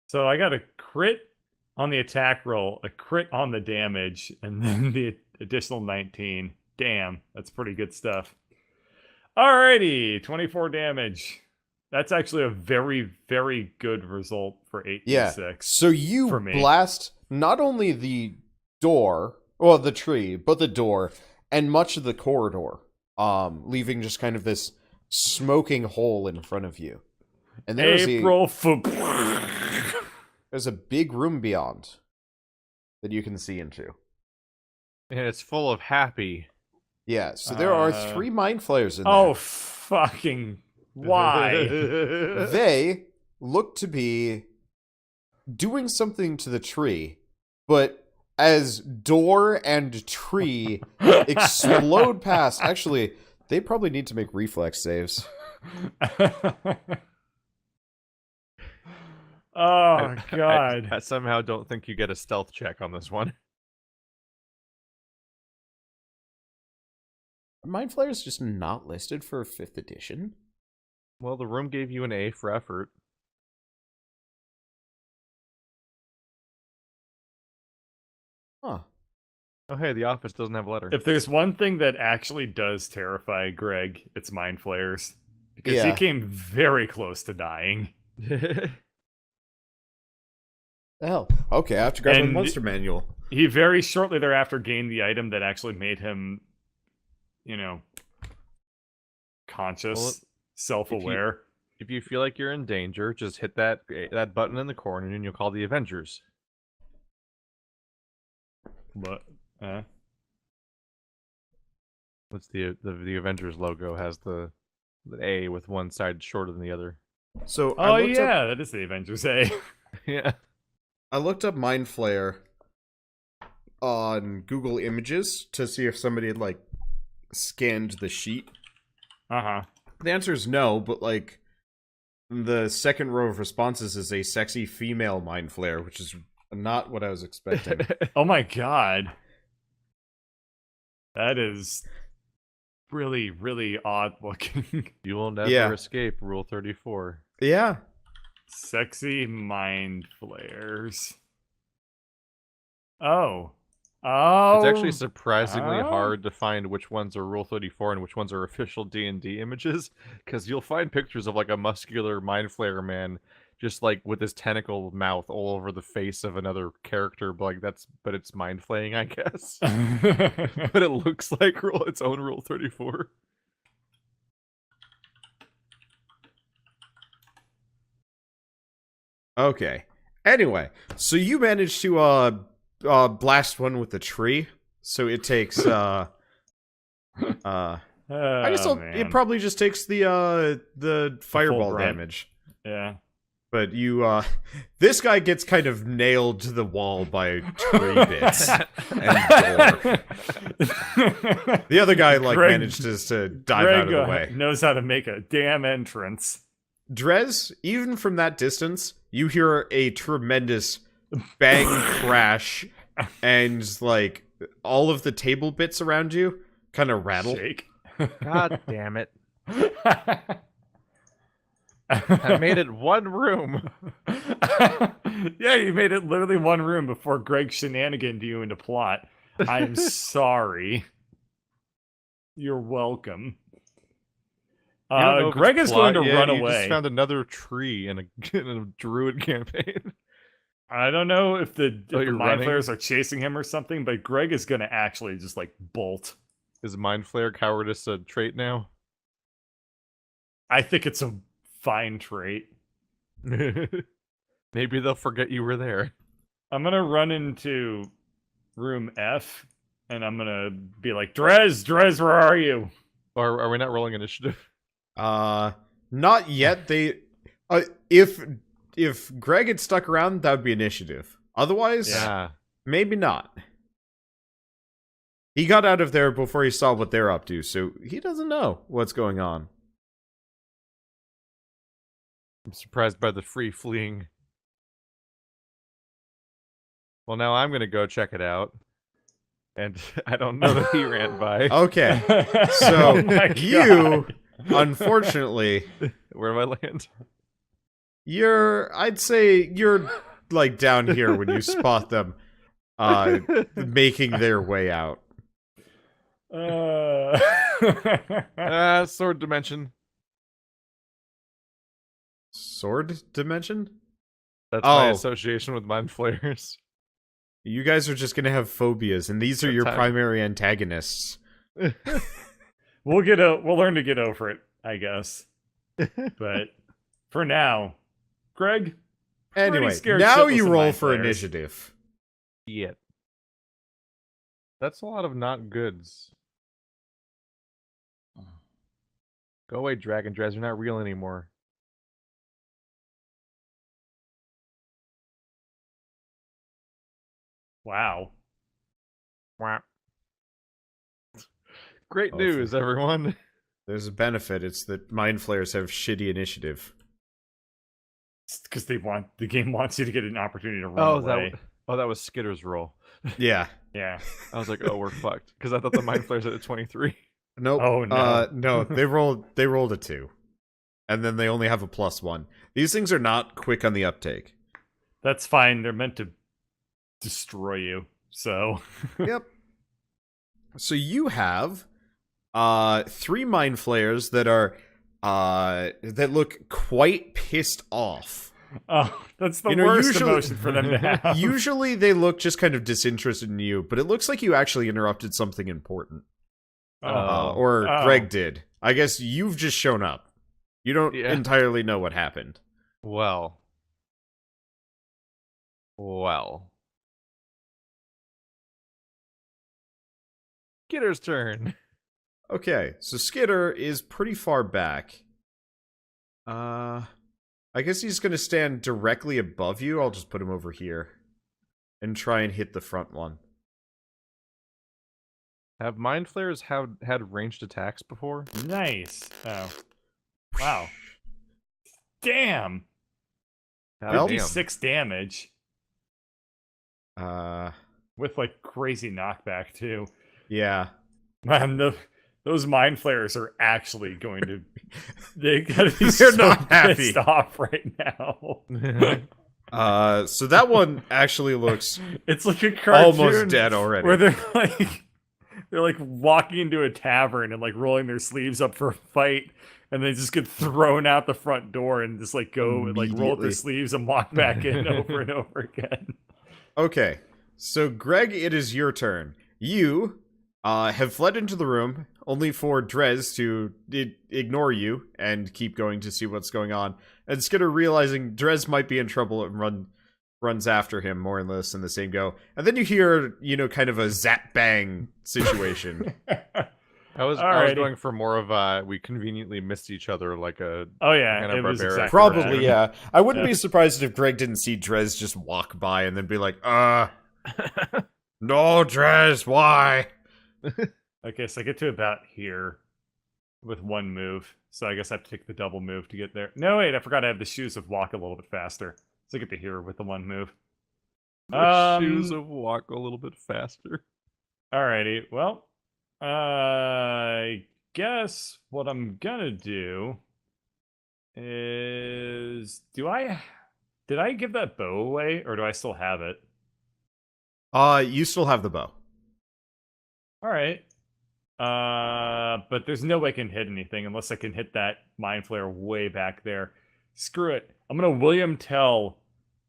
Speaker 2: So I got a crit on the attack roll, a crit on the damage, and then the additional 19. Damn, that's pretty good stuff. Alrighty, 24 damage. That's actually a very, very good result for 8d6.
Speaker 3: Yeah. So you
Speaker 2: for me.
Speaker 3: blast not only the door, well, the tree, but the door, and much of the corridor, leaving just kind of this smoking hole in front of you. And there's a big room beyond that you can see into.
Speaker 1: And it's full of happy.
Speaker 3: Yeah, so there are 3 mind flayers in there.
Speaker 2: Oh, fucking why?
Speaker 3: They look to be doing something to the tree, but as door and tree explode past, actually, they probably need to make reflex saves.
Speaker 2: Oh, God.
Speaker 1: I somehow don't think you get a stealth check on this one.
Speaker 3: Are mind flayers just not listed for 5th edition?
Speaker 1: Well, the room gave you an A for effort.
Speaker 3: Huh.
Speaker 1: Oh, hey, the office doesn't have a letter.
Speaker 2: If there's one thing that actually does terrify Greg, it's mind flayers. Because
Speaker 3: Yeah.
Speaker 2: he came very close to dying.
Speaker 3: Hell. Okay, I have to grab my
Speaker 2: And-
Speaker 3: monster manual.
Speaker 2: He very shortly thereafter gained the item that actually made him, conscious,
Speaker 1: Well,
Speaker 2: self-aware.
Speaker 1: If you feel like you're in danger, just hit that button in the corner and you'll call the Avengers.
Speaker 2: But
Speaker 1: What's the Avengers logo has the A with one side shorter than the other.
Speaker 3: So
Speaker 2: oh yeah, that is the Avengers A.
Speaker 1: Yeah.
Speaker 3: I looked up Mind Flayer on Google Images to see if somebody had like scanned the sheet.
Speaker 2: Uh-huh.
Speaker 3: The answer is no, but like the second row of responses is a sexy female Mind Flayer, which is not what I was expecting.
Speaker 2: Oh my god. That is really, really odd looking.
Speaker 1: You will never escape Rule 34.
Speaker 3: Yeah.
Speaker 2: Sexy mind flares. Oh. Oh.
Speaker 1: It's actually surprisingly hard to find which ones are Rule 34 and which ones are official D&D images, because you'll find pictures of like a muscular Mind Flayer man just like with his tentacle mouth all over the face of another character, but like but it's mind flaying, I guess. But it looks like its own Rule 34.
Speaker 3: Okay. Anyway, so you managed to blast one with a tree. So it takes I guess it probably just takes the fireball damage.
Speaker 2: Yeah.
Speaker 3: But you this guy gets kind of nailed to the wall by tree bits and door. The other guy like managed to dive out of the way.
Speaker 2: Knows how to make a damn entrance.
Speaker 3: Drez, even from that distance, you hear a tremendous bang crash, and like all of the table bits around you kind of rattle.
Speaker 2: Shake.
Speaker 1: God damn it. I made it one room.
Speaker 2: Yeah, you made it literally one room before Greg shenaniganed you into plot. I'm sorry. You're welcome. Greg is going to run away.
Speaker 1: You just found another tree in a druid campaign.
Speaker 2: I don't know if the mind
Speaker 1: running?
Speaker 2: flayers are chasing him or something, but Greg is going to actually just like bolt.
Speaker 1: Is Mind Flayer cowardice a trait now?
Speaker 2: I think it's a fine trait.
Speaker 1: Maybe they'll forget you were there.
Speaker 2: I'm gonna run into room F, and I'm gonna be like, Drez, where are you?
Speaker 1: Or are we not rolling initiative?
Speaker 3: Not yet. They, if Greg had stuck around, that would be initiative. Otherwise,
Speaker 1: yeah,
Speaker 3: maybe not. He got out of there before he saw what they're up to, so he doesn't know what's going on.
Speaker 1: I'm surprised by the free fleeing. Well, now I'm gonna go check it out. And I don't know that he ran by.
Speaker 3: Okay. So you, unfortunately...
Speaker 1: Where do I land?
Speaker 3: I'd say you're like down here when you spot them making their way out.
Speaker 1: Sword dimension.
Speaker 3: Sword dimension?
Speaker 1: That's my association with mind flayers.
Speaker 3: You guys are just gonna have phobias, and these are your primary antagonists.
Speaker 2: We'll learn to get over it, I guess. But for now, Greg.
Speaker 3: Anyway, now you roll for initiative.
Speaker 1: Yeah. That's a lot of not goods. Go away, Dragon Drez. You're not real anymore.
Speaker 2: Wow.
Speaker 1: Wow. Great news, everyone.
Speaker 3: There's a benefit. It's that mind flayers have shitty initiative.
Speaker 2: Because the game wants you to get an opportunity to run away.
Speaker 1: That was Skitter's roll.
Speaker 3: Yeah.
Speaker 2: Yeah.
Speaker 1: I was like, oh, we're fucked. Because I thought the mind flayers at a 23.
Speaker 3: Nope.
Speaker 2: Oh, no.
Speaker 3: No, they rolled a 2. And then they only have a +1. These things are not quick on the uptake.
Speaker 2: That's fine. They're meant to destroy you. So.
Speaker 3: Yep. So you have 3 mind flayers that are that look quite pissed off.
Speaker 2: Oh, that's the worst emotion for them to have.
Speaker 3: Usually they look just kind of disinterested in you, but it looks like you actually interrupted something important. Or Greg did. I guess you've just shown up. You don't entirely know what happened.
Speaker 1: Well. Skitter's turn.
Speaker 3: Okay, so Skitter is pretty far back. I guess he's gonna stand directly above you. I'll just put him over here. And try and hit the front one.
Speaker 1: Have Mind Flayers had ranged attacks before?
Speaker 2: Nice. Oh. Wow. Damn.
Speaker 1: God damn.
Speaker 2: 56 damage.
Speaker 3: Uh,
Speaker 2: With, like, crazy knockback, too.
Speaker 3: yeah.
Speaker 2: Man, those Mind Flayers are actually going to... They gotta be
Speaker 3: They're
Speaker 2: so
Speaker 3: not happy.
Speaker 2: pissed off right now.
Speaker 3: So that one actually looks
Speaker 2: It's like a cartoon
Speaker 3: almost dead already.
Speaker 2: where they're like walking into a tavern and like rolling their sleeves up for a fight, and they just get thrown out the front door and just like go and like roll up their
Speaker 3: Immediately.
Speaker 2: sleeves and walk back in over and over again.
Speaker 3: Okay, so Greg, it is your turn. You have fled into the room, only for Drez to ignore you and keep going to see what's going on. And Skitter, realizing Drez might be in trouble, and runs after him more or less in the same go. And then you hear, kind of a zap bang situation.
Speaker 1: I was
Speaker 2: Alrighty.
Speaker 1: going for more of we conveniently missed each other like a
Speaker 2: Oh yeah,
Speaker 1: Kind of
Speaker 2: it was
Speaker 1: barbaric.
Speaker 2: exactly
Speaker 3: Probably,
Speaker 2: that.
Speaker 3: yeah. I wouldn't
Speaker 2: Yeah.
Speaker 3: be surprised if Greg didn't see Drez just walk by and then be like, no, Drez, why?
Speaker 2: Okay, so I get to about here with one move. So I guess I have to take the double move to get there. No, wait, I forgot I have the shoes of walk a little bit faster. So I get to here with the one move.
Speaker 1: shoes of walk a little bit faster.
Speaker 2: Alrighty, well, I guess what I'm gonna do is... Did I give that bow away, or do I still have it?
Speaker 3: You still have the bow.
Speaker 2: Alright. But there's no way I can hit anything unless I can hit that Mind Flare way back there. Screw it. I'm gonna William Tell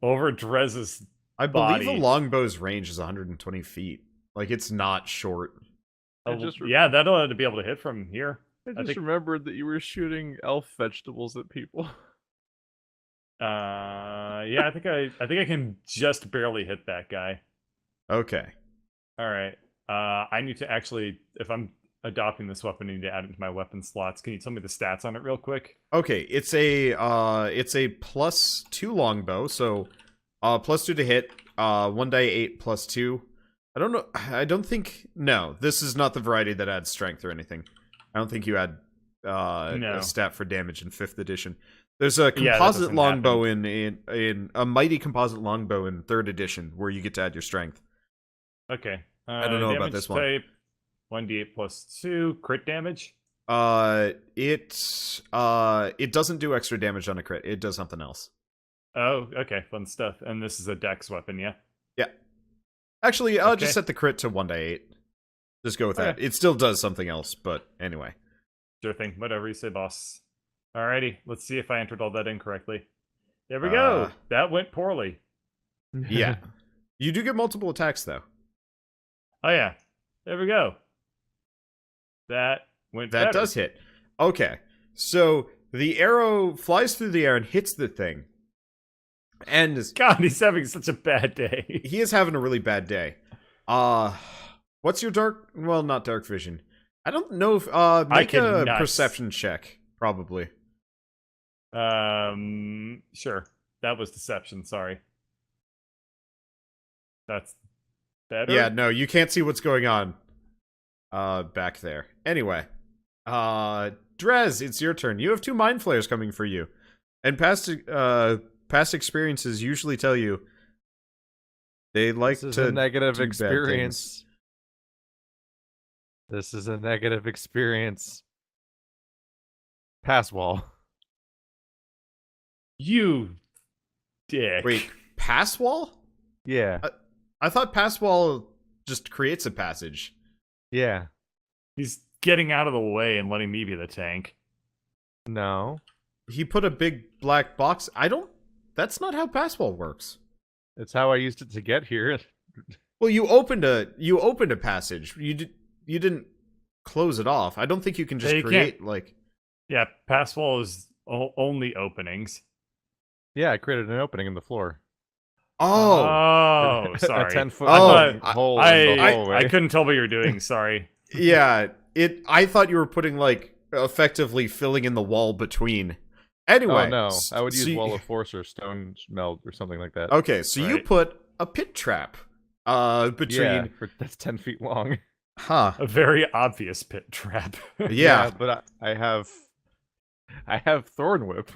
Speaker 2: over Drez's
Speaker 3: I believe
Speaker 2: body.
Speaker 3: a longbow's range is 120 feet. Like, it's not short.
Speaker 1: I just
Speaker 2: Yeah, that'll to be able to hit from here.
Speaker 1: I
Speaker 2: I
Speaker 1: just
Speaker 2: think-
Speaker 1: remembered that you were shooting elf vegetables at people.
Speaker 2: Yeah, I think I can just barely hit that guy.
Speaker 3: Okay.
Speaker 2: Alright. I need to actually, if I'm adopting this weapon, I need to add it to my weapon slots. Can you tell me the stats on it real quick?
Speaker 3: Okay, it's a +2 longbow, so +2 to hit, 1d8 +2. I don't think, no, this is not the variety that adds strength or anything. I don't think you add
Speaker 2: No.
Speaker 3: a stat for damage in 5th edition. There's a
Speaker 2: Yeah, that
Speaker 3: composite
Speaker 2: doesn't
Speaker 3: longbow in a mighty composite longbow in 3rd edition where you get to add your strength.
Speaker 2: Okay.
Speaker 3: I don't know about
Speaker 2: damage
Speaker 3: this one.
Speaker 2: type, 1d8 +2, crit damage.
Speaker 3: It doesn't do extra damage on a crit. It does something else.
Speaker 2: Oh, okay, fun stuff. And this is a dex weapon, yeah?
Speaker 3: Yeah. Actually, I'll
Speaker 2: Okay.
Speaker 3: just set the crit to 1d8. Just go with that.
Speaker 2: Okay.
Speaker 3: It still does something else, but anyway.
Speaker 2: Sure thing. Whatever you say, boss. Alrighty, let's see if I entered all that incorrectly. There we go. That went poorly.
Speaker 3: Yeah. You do get multiple attacks, though.
Speaker 2: Oh yeah. There we go. That went
Speaker 3: That
Speaker 2: better.
Speaker 3: does hit. Okay. So the arrow flies through the air and hits the thing. And
Speaker 2: God, he's having such a bad day.
Speaker 3: he is having a really bad day. What's your dark... Well, not dark vision. I don't know if... make a
Speaker 2: cannot.
Speaker 3: perception check, probably.
Speaker 2: Sure. That was deception, sorry. That's better?
Speaker 3: Yeah, no, you can't see what's going on back there. Anyway, Drez, it's your turn. You have 2 mind flayers coming for you. And past experiences usually tell you they like
Speaker 1: This is
Speaker 3: to
Speaker 1: a negative
Speaker 3: do bad
Speaker 1: experience. This is a negative experience. Pass wall.
Speaker 2: You dick.
Speaker 3: Wait, pass wall?
Speaker 1: Yeah.
Speaker 3: I thought pass wall just creates a passage.
Speaker 1: Yeah.
Speaker 2: He's getting out of the way and letting me be the tank.
Speaker 1: No.
Speaker 3: He put a big black box. That's not how pass wall works.
Speaker 1: It's how I used it to get here.
Speaker 3: Well, you opened a passage. You didn't close it off. I don't think you can just
Speaker 2: Yeah, you
Speaker 3: create like...
Speaker 2: Yeah, pass wall is only openings.
Speaker 1: Yeah, I created an opening in the floor.
Speaker 3: Oh,
Speaker 2: Oh, sorry.
Speaker 1: A 10-foot
Speaker 3: Oh,
Speaker 1: hole in the hallway.
Speaker 2: I couldn't tell what you were doing, sorry.
Speaker 3: Yeah, I thought you were putting, like, effectively filling in the wall between. Anyway.
Speaker 1: Oh no, I would use
Speaker 3: so
Speaker 1: Wall of Force or Stone Melt or something like that.
Speaker 3: Okay, so you
Speaker 2: Right.
Speaker 3: put a pit trap between...
Speaker 1: Yeah, that's 10 feet long.
Speaker 3: Huh.
Speaker 2: A very obvious pit trap.
Speaker 3: Yeah,
Speaker 1: but I have Thorn Whip.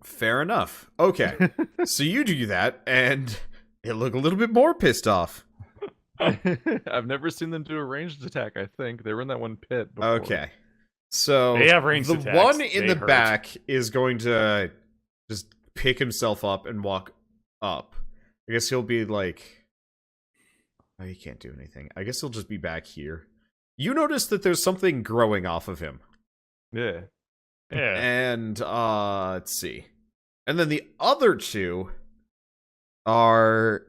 Speaker 3: fair enough. Okay, so you do that, and they look a little bit more pissed off.
Speaker 1: I've never seen them do a ranged attack. I think they were in that one pit before.
Speaker 3: Okay, so
Speaker 2: They have ranged
Speaker 3: the
Speaker 2: attacks.
Speaker 3: one in
Speaker 2: They
Speaker 3: the
Speaker 2: hurt.
Speaker 3: back is going to just pick himself up and walk up. I guess he'll be like... Oh, he can't do anything. I guess he'll just be back here. You notice that there's something growing off of him.
Speaker 1: Yeah.
Speaker 2: Yeah.
Speaker 3: And, let's see. And then the other two are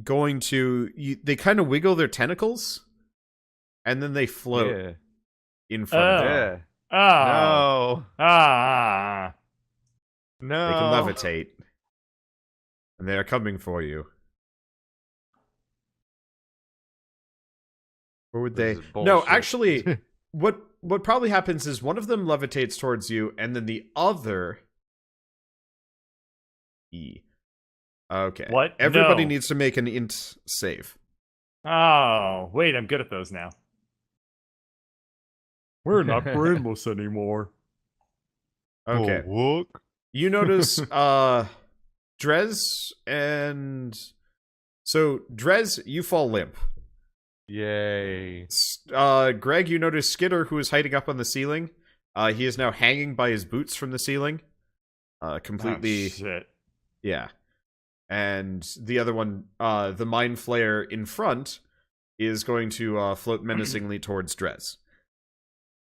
Speaker 3: going to... they kind of wiggle their tentacles, and then they float
Speaker 1: Yeah.
Speaker 3: in front of him.
Speaker 1: Yeah.
Speaker 2: Oh.
Speaker 1: No.
Speaker 2: Ah.
Speaker 1: No.
Speaker 3: They can levitate. And they are coming for you. Or would they...
Speaker 1: This is
Speaker 3: No,
Speaker 1: bullshit.
Speaker 3: actually, what probably happens is one of them levitates towards you, and then the other... Okay.
Speaker 2: What?
Speaker 3: Everybody
Speaker 2: No.
Speaker 3: needs to make an int save.
Speaker 2: Oh, wait, I'm good at those now. We're not brainless anymore.
Speaker 3: Okay.
Speaker 1: Oh, look.
Speaker 3: You notice, Drez and... So, Drez, you fall limp.
Speaker 1: Yay.
Speaker 3: Greg, you notice Skitter, who is hiding up on the ceiling. He is now hanging by his boots from the ceiling. Completely...
Speaker 2: Oh, shit.
Speaker 3: Yeah. And the other one, the Mind Flayer in front, is going to float menacingly towards Drez.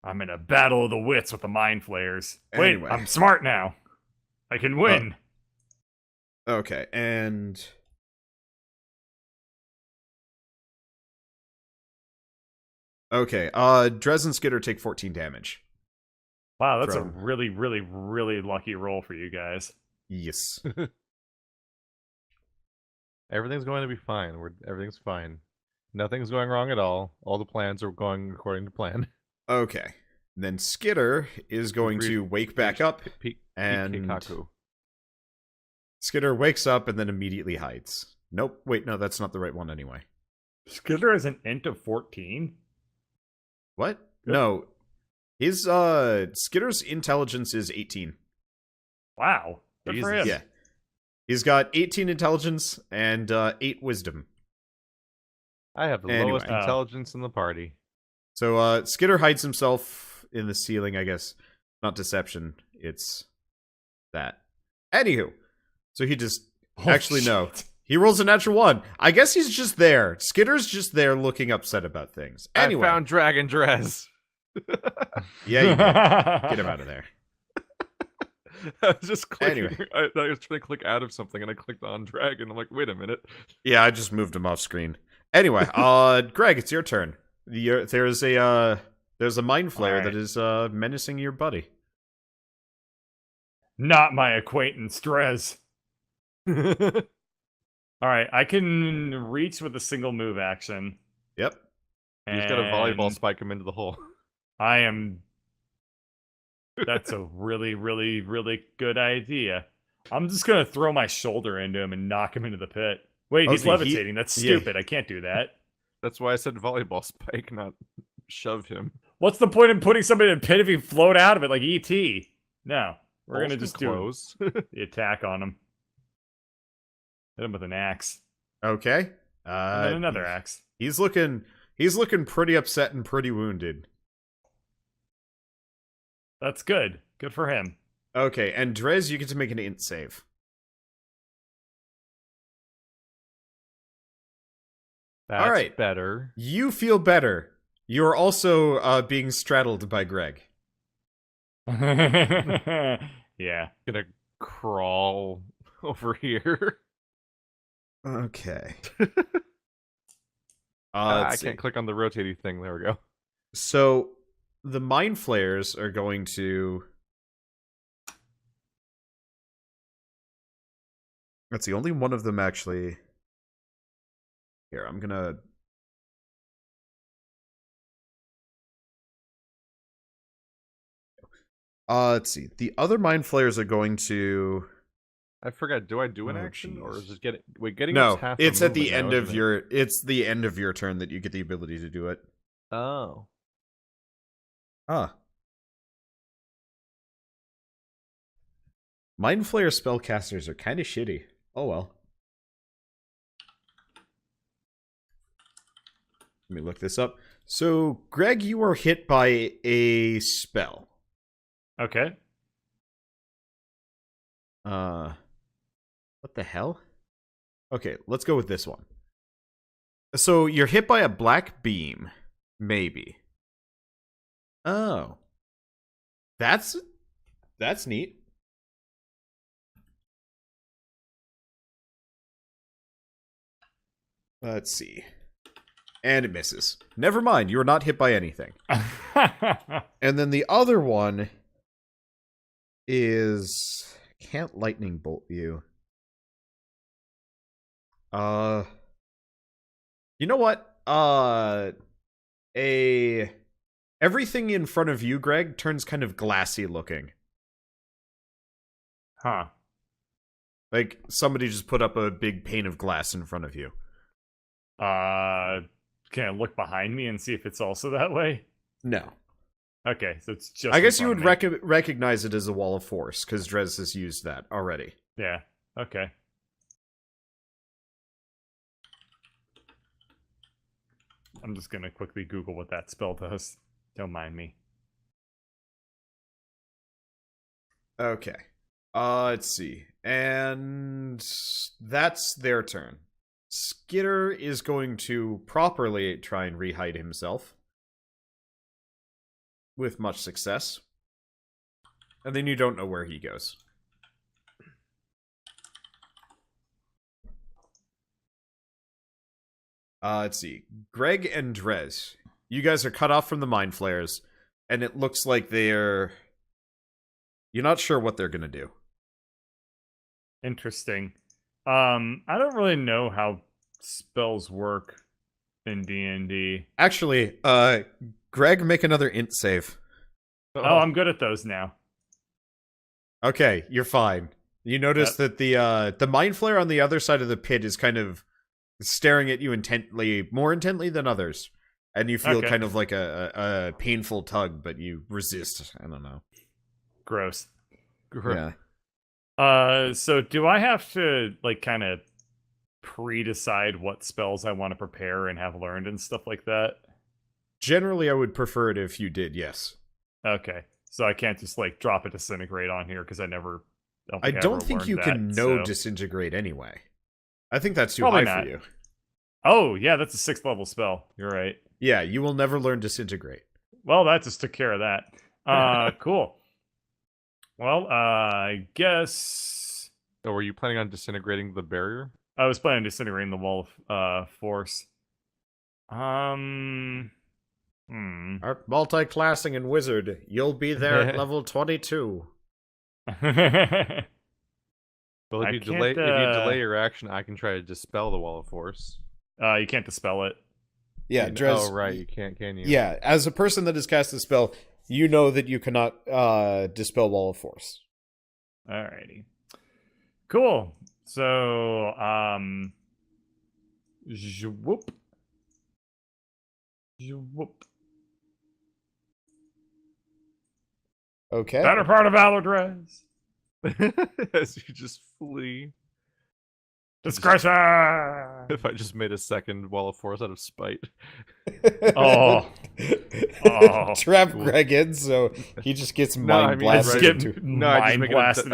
Speaker 2: I'm in a battle of the wits with the mind flayers. Wait,
Speaker 3: Anyway.
Speaker 2: I'm smart now. I can win.
Speaker 3: Okay, and... Okay, Drez and Skitter take 14 damage.
Speaker 2: Wow, that's
Speaker 3: from-
Speaker 2: a really, really, really lucky roll for you guys.
Speaker 3: Yes.
Speaker 1: Everything's going to be fine. Everything's fine. Nothing's going wrong at all. All the plans are going according to plan.
Speaker 3: Okay. Then Skitter is going to wake back up, and
Speaker 1: Kikaku.
Speaker 3: Skitter wakes up and then immediately hides. Nope, wait, no, that's not the right one anyway.
Speaker 2: Skitter has an int of 14?
Speaker 3: What?
Speaker 2: Good.
Speaker 3: No. His, Skitter's intelligence is 18.
Speaker 2: Wow. Good for him.
Speaker 1: Jesus.
Speaker 3: Yeah. He's got 18 intelligence and 8 wisdom.
Speaker 1: I have the
Speaker 3: Anyway.
Speaker 1: lowest intelligence in the party.
Speaker 3: So Skitter hides himself in the ceiling, I guess. Not deception, it's that. Anywho. So he just...
Speaker 2: Oh,
Speaker 3: actually, no.
Speaker 2: shit.
Speaker 3: He rolls a natural 1. I guess he's just there. Skitter's just there looking upset about things. Anyway.
Speaker 1: I found Dragon Dress.
Speaker 3: Yeah, you did. Get him out of there.
Speaker 1: I was just clicking.
Speaker 3: Anyway.
Speaker 1: I was trying to click out of something and I clicked on Dragon. I'm like, wait a minute.
Speaker 3: Yeah, I just moved him off screen. Anyway, Greg, it's your turn. There's a mind flayer
Speaker 2: Alright.
Speaker 3: that is menacing your buddy.
Speaker 2: Not my acquaintance, Drez. Alright, I can reach with a single move action.
Speaker 3: Yep.
Speaker 1: You just got a volleyball
Speaker 2: and
Speaker 1: spike him into the hole.
Speaker 2: I am... That's a really, really, really good idea. I'm just gonna throw my shoulder into him and knock him into the pit. Wait, he's
Speaker 3: Okay,
Speaker 2: levitating. That's
Speaker 3: yeah.
Speaker 2: stupid. I can't do that.
Speaker 1: That's why I said volleyball spike, not shove him.
Speaker 2: What's the point in putting somebody in a pit if you float out of it like E.T.? No. We're gonna
Speaker 1: Alston
Speaker 2: just do
Speaker 1: close.
Speaker 2: the attack on him. Hit him with an axe.
Speaker 3: Okay.
Speaker 2: And then another axe.
Speaker 3: He's looking pretty upset and pretty wounded.
Speaker 2: That's good. Good for him.
Speaker 3: Okay, and Drez, you get to make an int save.
Speaker 1: That's
Speaker 3: All right.
Speaker 1: better.
Speaker 3: You feel better. You're also being straddled by Greg.
Speaker 2: Yeah.
Speaker 1: Gonna crawl over here.
Speaker 3: Okay.
Speaker 1: I
Speaker 3: let's see.
Speaker 1: can't click on the rotating thing. There we go.
Speaker 3: So the mind flayers are going to... Let's see, only one of them actually... Here, I'm gonna Let's see. The other mind flayers are going to.
Speaker 1: I forgot. Do I do an
Speaker 3: Oh,
Speaker 1: action, or
Speaker 3: jeez.
Speaker 1: is it getting? Wait, getting
Speaker 3: No,
Speaker 1: up's half.
Speaker 3: it's
Speaker 1: a
Speaker 3: at the
Speaker 1: movement
Speaker 3: end
Speaker 1: now,
Speaker 3: of
Speaker 1: isn't it?
Speaker 3: your. It's the end of your turn that you get the ability to do it.
Speaker 1: Oh.
Speaker 3: Ah. Mind flayer spellcasters are kind of shitty. Oh well. Let me look this up. So, Greg, you were hit by a spell.
Speaker 2: Okay.
Speaker 3: What the hell? Okay, let's go with this one. So, you're hit by a black beam. Maybe. Oh. That's neat. Let's see. And it misses. Never mind, you are not hit by anything. And then the other one is... Can't lightning bolt you. You know what? Everything in front of you, Greg, turns kind of glassy looking.
Speaker 2: Huh.
Speaker 3: Like somebody just put up a big pane of glass in front of you.
Speaker 2: Can I look behind me and see if it's also that way?
Speaker 3: No.
Speaker 2: Okay, so it's just.
Speaker 3: I guess
Speaker 2: in
Speaker 3: you
Speaker 2: front
Speaker 3: would
Speaker 2: of me.
Speaker 3: recognize it as a wall of force, because Drez has used that already.
Speaker 2: Yeah. Okay. I'm just gonna quickly Google what that spell does. Don't mind me.
Speaker 3: Okay. Let's see. And that's their turn. Skitter is going to properly try and rehide himself. With much success. And then you don't know where he goes. Let's see. Greg and Drez. You guys are cut off from the mind flares. And it looks like they're... You're not sure what they're gonna do.
Speaker 2: Interesting. I don't really know how spells work in D&D.
Speaker 3: Actually, Greg, make another int save.
Speaker 2: Oh, I'm good at those now.
Speaker 3: Okay, you're fine. You notice that the mind flare on the other side of the pit is kind of staring at you intently, more intently than others. And you feel kind of like a painful tug, but you resist. I don't know.
Speaker 2: Gross.
Speaker 3: Yeah.
Speaker 2: So do I have to, like, kind of pre-decide what spells I want to prepare and have learned and stuff like that?
Speaker 3: Generally, I would prefer it if you did, yes.
Speaker 2: Okay. So I can't just, like, drop a disintegrate on here because I
Speaker 3: I don't think you can know disintegrate anyway. I think that's too
Speaker 2: Probably
Speaker 3: high
Speaker 2: not.
Speaker 3: for you.
Speaker 2: Oh, yeah, that's a 6th level spell. You're right.
Speaker 3: Yeah, you will never learn disintegrate.
Speaker 2: Well, that just took care of that. Cool. Well, I guess...
Speaker 1: Oh, were you planning on disintegrating the barrier?
Speaker 2: I was planning on disintegrating the wall of force.
Speaker 3: Art multi-classing and wizard. You'll be there at level 22.
Speaker 1: Well, if you delay your action, I can try to dispel the wall of force.
Speaker 2: You can't dispel it.
Speaker 3: Yeah, Drez.
Speaker 1: Oh, right, you can't, can you?
Speaker 3: Yeah, as a person that has cast a spell, you know that you cannot dispel wall of force.
Speaker 2: Alrighty. Cool. So, whoop. Whoop.
Speaker 3: Okay.
Speaker 2: Better part of Aladrez.
Speaker 1: As you just flee.
Speaker 2: Discretion!
Speaker 1: If I just made a second wall of force out of spite.
Speaker 2: Oh.
Speaker 3: Trap Greg in, so he just gets mind blasted.
Speaker 1: I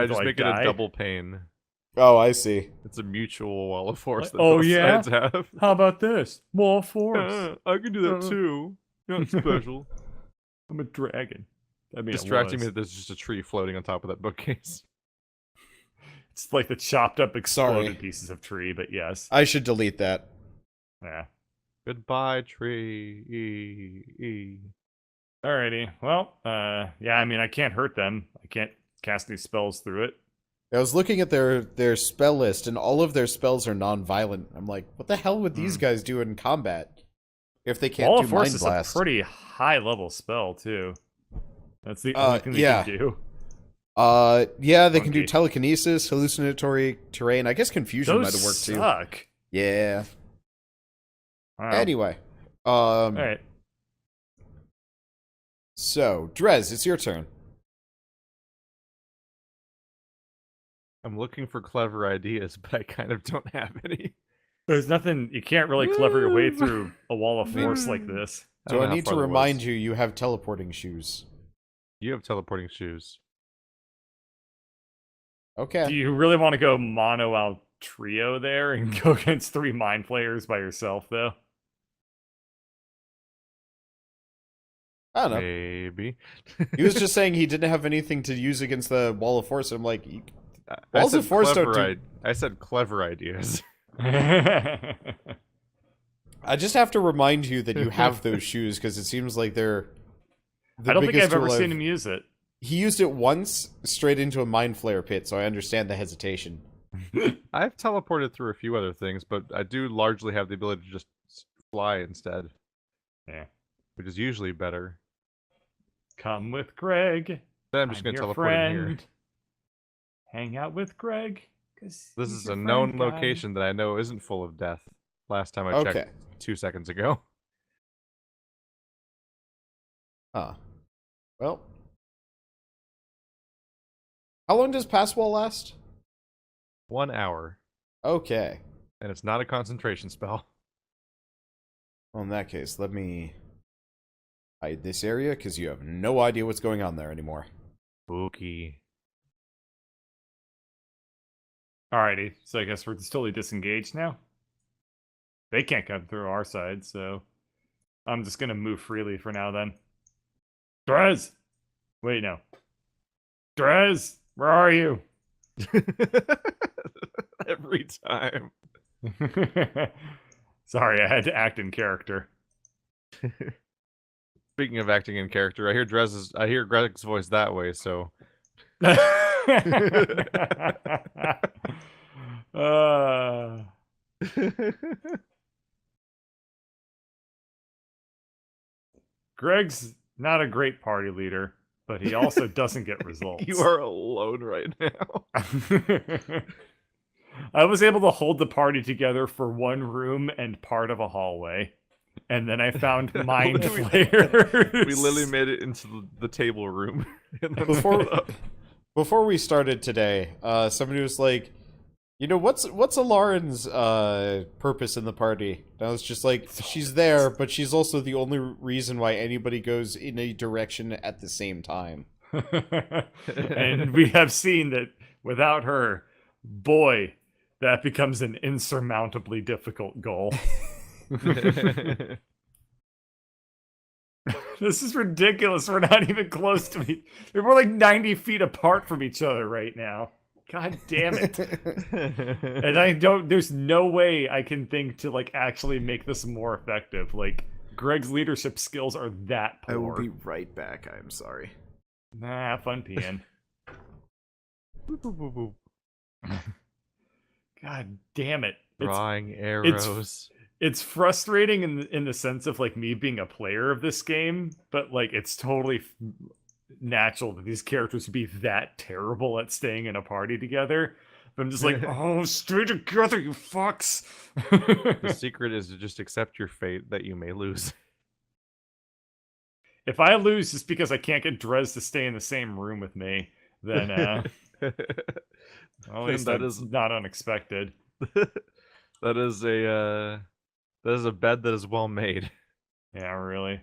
Speaker 1: just make it a double pane.
Speaker 3: Oh, I see.
Speaker 1: It's a mutual wall of force that
Speaker 2: both
Speaker 1: sides have.
Speaker 2: How about this? More force.
Speaker 1: I can do that too. You're not special.
Speaker 2: I'm a dragon. I mean,
Speaker 1: distracting me that there's just a tree floating on top of that bookcase.
Speaker 2: It's like the chopped up exploded pieces of tree, but yes.
Speaker 3: I should delete that.
Speaker 2: Yeah.
Speaker 1: Goodbye, tree.
Speaker 2: Alrighty. Well, yeah, I mean, I can't hurt them. I can't cast any spells through it.
Speaker 3: I was looking at their spell list, and all of their spells are non-violent. I'm like, what the hell would these guys do in combat if they can't do Mind Blast?
Speaker 2: Is a pretty high level spell too. That's the only thing they
Speaker 3: yeah.
Speaker 2: can do.
Speaker 3: Yeah, they can do
Speaker 2: Funky.
Speaker 3: telekinesis, hallucinatory terrain. I guess confusion might have worked too.
Speaker 2: Suck.
Speaker 3: Yeah.
Speaker 2: Wow.
Speaker 3: Anyway,
Speaker 2: All right.
Speaker 3: So Drez, it's your turn.
Speaker 1: I'm looking for clever ideas, but I kind of don't have any.
Speaker 2: There's nothing. You can't really clever your way through a wall of force like this.
Speaker 3: Do
Speaker 1: don't
Speaker 3: I
Speaker 1: know how
Speaker 3: need to
Speaker 1: far that
Speaker 3: remind
Speaker 1: was.
Speaker 3: you have teleporting shoes?
Speaker 1: You have teleporting shoes.
Speaker 3: Okay.
Speaker 2: Do you really want to go mono al trio there and go against 3 mind flayers by yourself, though?
Speaker 3: I don't know.
Speaker 1: Maybe.
Speaker 3: He was just saying he didn't have anything to use against the wall of force. I'm like,
Speaker 1: I
Speaker 3: walls of
Speaker 1: said
Speaker 3: force don't
Speaker 1: clever
Speaker 3: do.
Speaker 1: I said clever ideas.
Speaker 3: I just have to remind you that you have those shoes because it seems like they're.
Speaker 2: I don't think I've ever seen him use it.
Speaker 3: He used it once straight into a mind flare pit, so I understand the hesitation.
Speaker 1: I've teleported through a few other things, but I do largely have the ability to just fly instead.
Speaker 2: Yeah.
Speaker 1: Which is usually better.
Speaker 2: Come with Greg.
Speaker 1: Then I'm just going to
Speaker 2: your
Speaker 1: teleport in here.
Speaker 2: friend. Hang out with Greg.
Speaker 1: This is a known location that I know isn't full of death. Last time I checked 2 seconds ago.
Speaker 3: Huh. Well. How long does pass wall last?
Speaker 1: 1 hour.
Speaker 3: Okay.
Speaker 1: And it's not a concentration spell.
Speaker 3: Well, in that case, let me hide this area, because you have no idea what's going on there anymore.
Speaker 1: Spooky.
Speaker 2: Alrighty, so I guess we're just totally disengaged now. They can't come through our side, so I'm just gonna move freely for now then. Drez! Wait, no. Drez! Where are you?
Speaker 1: Every time.
Speaker 2: Sorry, I had to act in character.
Speaker 1: Speaking of acting in character, I hear Greg's voice that way, so
Speaker 2: Greg's not a great party leader, but he also doesn't get results.
Speaker 1: You are alone right now.
Speaker 2: I was able to hold the party together for one room and part of a hallway. And then I found mind flayers.
Speaker 1: We literally made it into the table room. And then
Speaker 3: Before we started today, somebody was like, you know, what's Alarin's purpose in the party? And I was just like, she's there, but she's also the only reason why anybody goes in a direction at the same time.
Speaker 2: And we have seen that without her, boy, that becomes an insurmountably difficult goal. This is ridiculous. We're not even close to me. We're like 90 feet apart from each other right now. God damn it. And there's no way I can think to like actually make this more effective. Like, Greg's leadership skills are that poor.
Speaker 3: I will be right back. I'm sorry.
Speaker 2: Nah, fun peeing. God damn it.
Speaker 1: Drawing arrows.
Speaker 2: It's frustrating in the sense of like me being a player of this game, but like it's totally natural that these characters would be that terrible at staying in a party together. But I'm just like, oh, stay together, you fucks.
Speaker 1: The secret is to just accept your fate that you may lose.
Speaker 2: If I lose just because I can't get Drez to stay in the same room with me, then at least that is not unexpected.
Speaker 1: That is a bed that is well made.
Speaker 2: Yeah, really.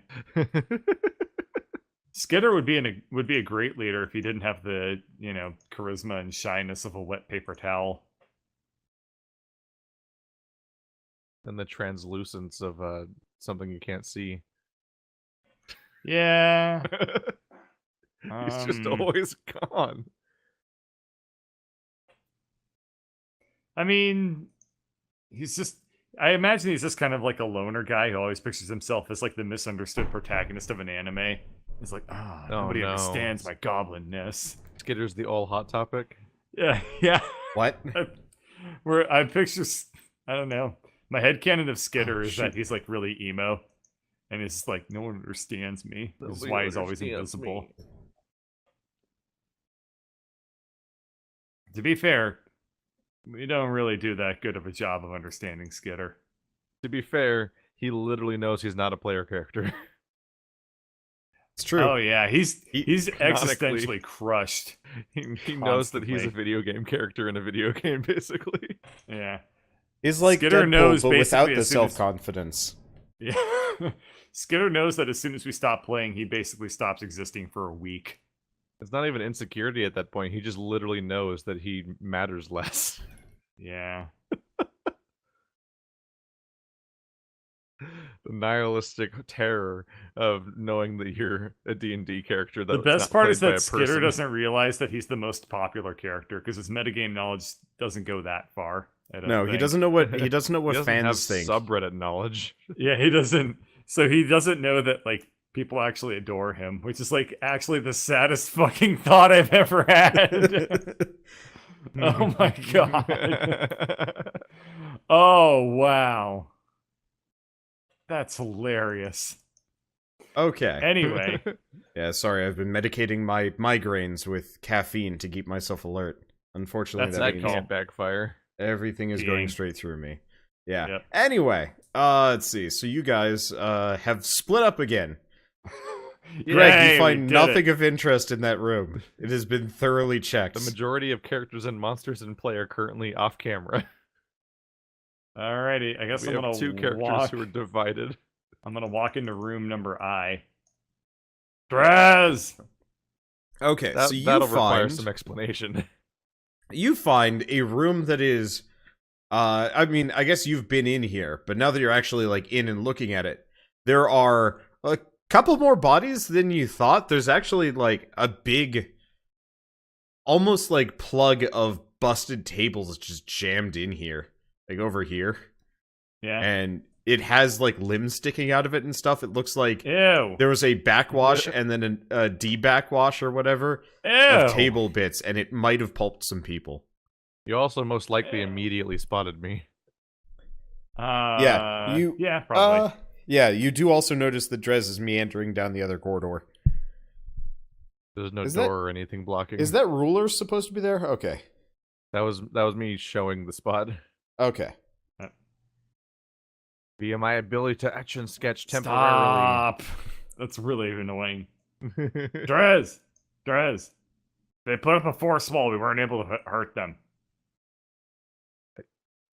Speaker 2: Skidder would be a great leader if he didn't have the, charisma and shyness of a wet paper towel.
Speaker 1: And the translucence of something you can't see.
Speaker 2: Yeah.
Speaker 1: He's just always gone.
Speaker 2: I mean, I imagine he's just kind of like a loner guy who always pictures himself as like the misunderstood protagonist of an anime. He's like, nobody understands my goblinness.
Speaker 1: Skitter's the all hot topic.
Speaker 2: Yeah.
Speaker 3: What?
Speaker 2: Where I picture, I don't know. My headcanon of Skitter is that he's like really emo. And it's like, no one understands me. This is why he's always invisible. To be fair, we don't really do that good of a job of understanding Skitter.
Speaker 1: To be fair, he literally knows he's not a player character.
Speaker 3: It's true.
Speaker 2: Oh yeah, he's
Speaker 1: Canonically.
Speaker 2: existentially crushed.
Speaker 1: He knows that he's a
Speaker 2: Constantly.
Speaker 1: video game character in a video game, basically.
Speaker 2: Yeah.
Speaker 3: He's like
Speaker 2: Skitter
Speaker 3: Deadpool,
Speaker 2: knows
Speaker 3: but without
Speaker 2: basically
Speaker 3: the
Speaker 2: as soon as-
Speaker 3: self-confidence.
Speaker 2: Yeah. Skitter knows that as soon as we stop playing, he basically stops existing for a week.
Speaker 1: It's not even insecurity at that point. He just literally knows that he matters less.
Speaker 2: Yeah.
Speaker 1: The nihilistic terror of knowing that you're a D&D character.
Speaker 2: The
Speaker 1: That's
Speaker 2: best
Speaker 1: not
Speaker 2: part
Speaker 1: played
Speaker 2: is
Speaker 1: by a
Speaker 2: that Skitter
Speaker 1: person.
Speaker 2: doesn't realize that he's the most popular character because his metagame knowledge doesn't go that far. I don't
Speaker 3: No, he
Speaker 2: think.
Speaker 3: doesn't know what
Speaker 1: He doesn't have
Speaker 3: fans think.
Speaker 1: subreddit knowledge.
Speaker 2: Yeah, he doesn't. So he doesn't know that like people actually adore him, which is like actually the saddest fucking thought I've ever had. Oh my god. Oh wow. That's hilarious.
Speaker 3: Okay.
Speaker 2: Anyway,
Speaker 3: Yeah, sorry, I've been medicating my migraines with caffeine to keep myself alert. Unfortunately,
Speaker 2: That's
Speaker 3: that
Speaker 1: that
Speaker 3: means
Speaker 2: call.
Speaker 1: can't backfire.
Speaker 3: everything is going
Speaker 2: Peeing.
Speaker 3: straight through me. Yeah.
Speaker 2: Yep.
Speaker 3: Anyway, let's see. So you guys have split up again.
Speaker 2: Yay,
Speaker 3: Greg, you
Speaker 2: we
Speaker 3: find
Speaker 2: did
Speaker 3: nothing
Speaker 2: it.
Speaker 3: of interest in that room. It has been thoroughly checked.
Speaker 1: The majority of characters and monsters in play are currently off camera.
Speaker 2: Alrighty, I guess
Speaker 1: We
Speaker 2: I'm
Speaker 1: have
Speaker 2: gonna
Speaker 1: two characters
Speaker 2: walk.
Speaker 1: who are divided.
Speaker 2: I'm gonna walk into room number I. Draz!
Speaker 3: Okay, so you
Speaker 1: That'll require
Speaker 3: find
Speaker 1: some explanation.
Speaker 3: you find a room that is I mean, I guess you've been in here, but now that you're actually like in and looking at it, there are a couple more bodies than you thought. There's actually like a big almost like plug of busted tables just jammed in here. Like over here.
Speaker 2: Yeah.
Speaker 3: And it has like limbs sticking out of it and stuff. It looks like
Speaker 2: Ew.
Speaker 3: there was a backwash and then a de-backwash or whatever
Speaker 2: Ew.
Speaker 3: of table bits, and it might have pulped some people.
Speaker 1: You also most likely immediately spotted me.
Speaker 3: Yeah, you-
Speaker 2: Yeah, probably.
Speaker 3: Yeah, you do also notice that Drez is meandering down the other corridor.
Speaker 1: There's no
Speaker 3: Is
Speaker 1: door
Speaker 3: that-
Speaker 1: or anything blocking.
Speaker 3: Is that ruler supposed to be there? Okay.
Speaker 1: That was me showing the spot
Speaker 3: Okay.
Speaker 1: via my ability to etch and sketch temporarily.
Speaker 2: Stop. That's really annoying. Drez! Drez! They put up a force wall. We weren't able to hurt them.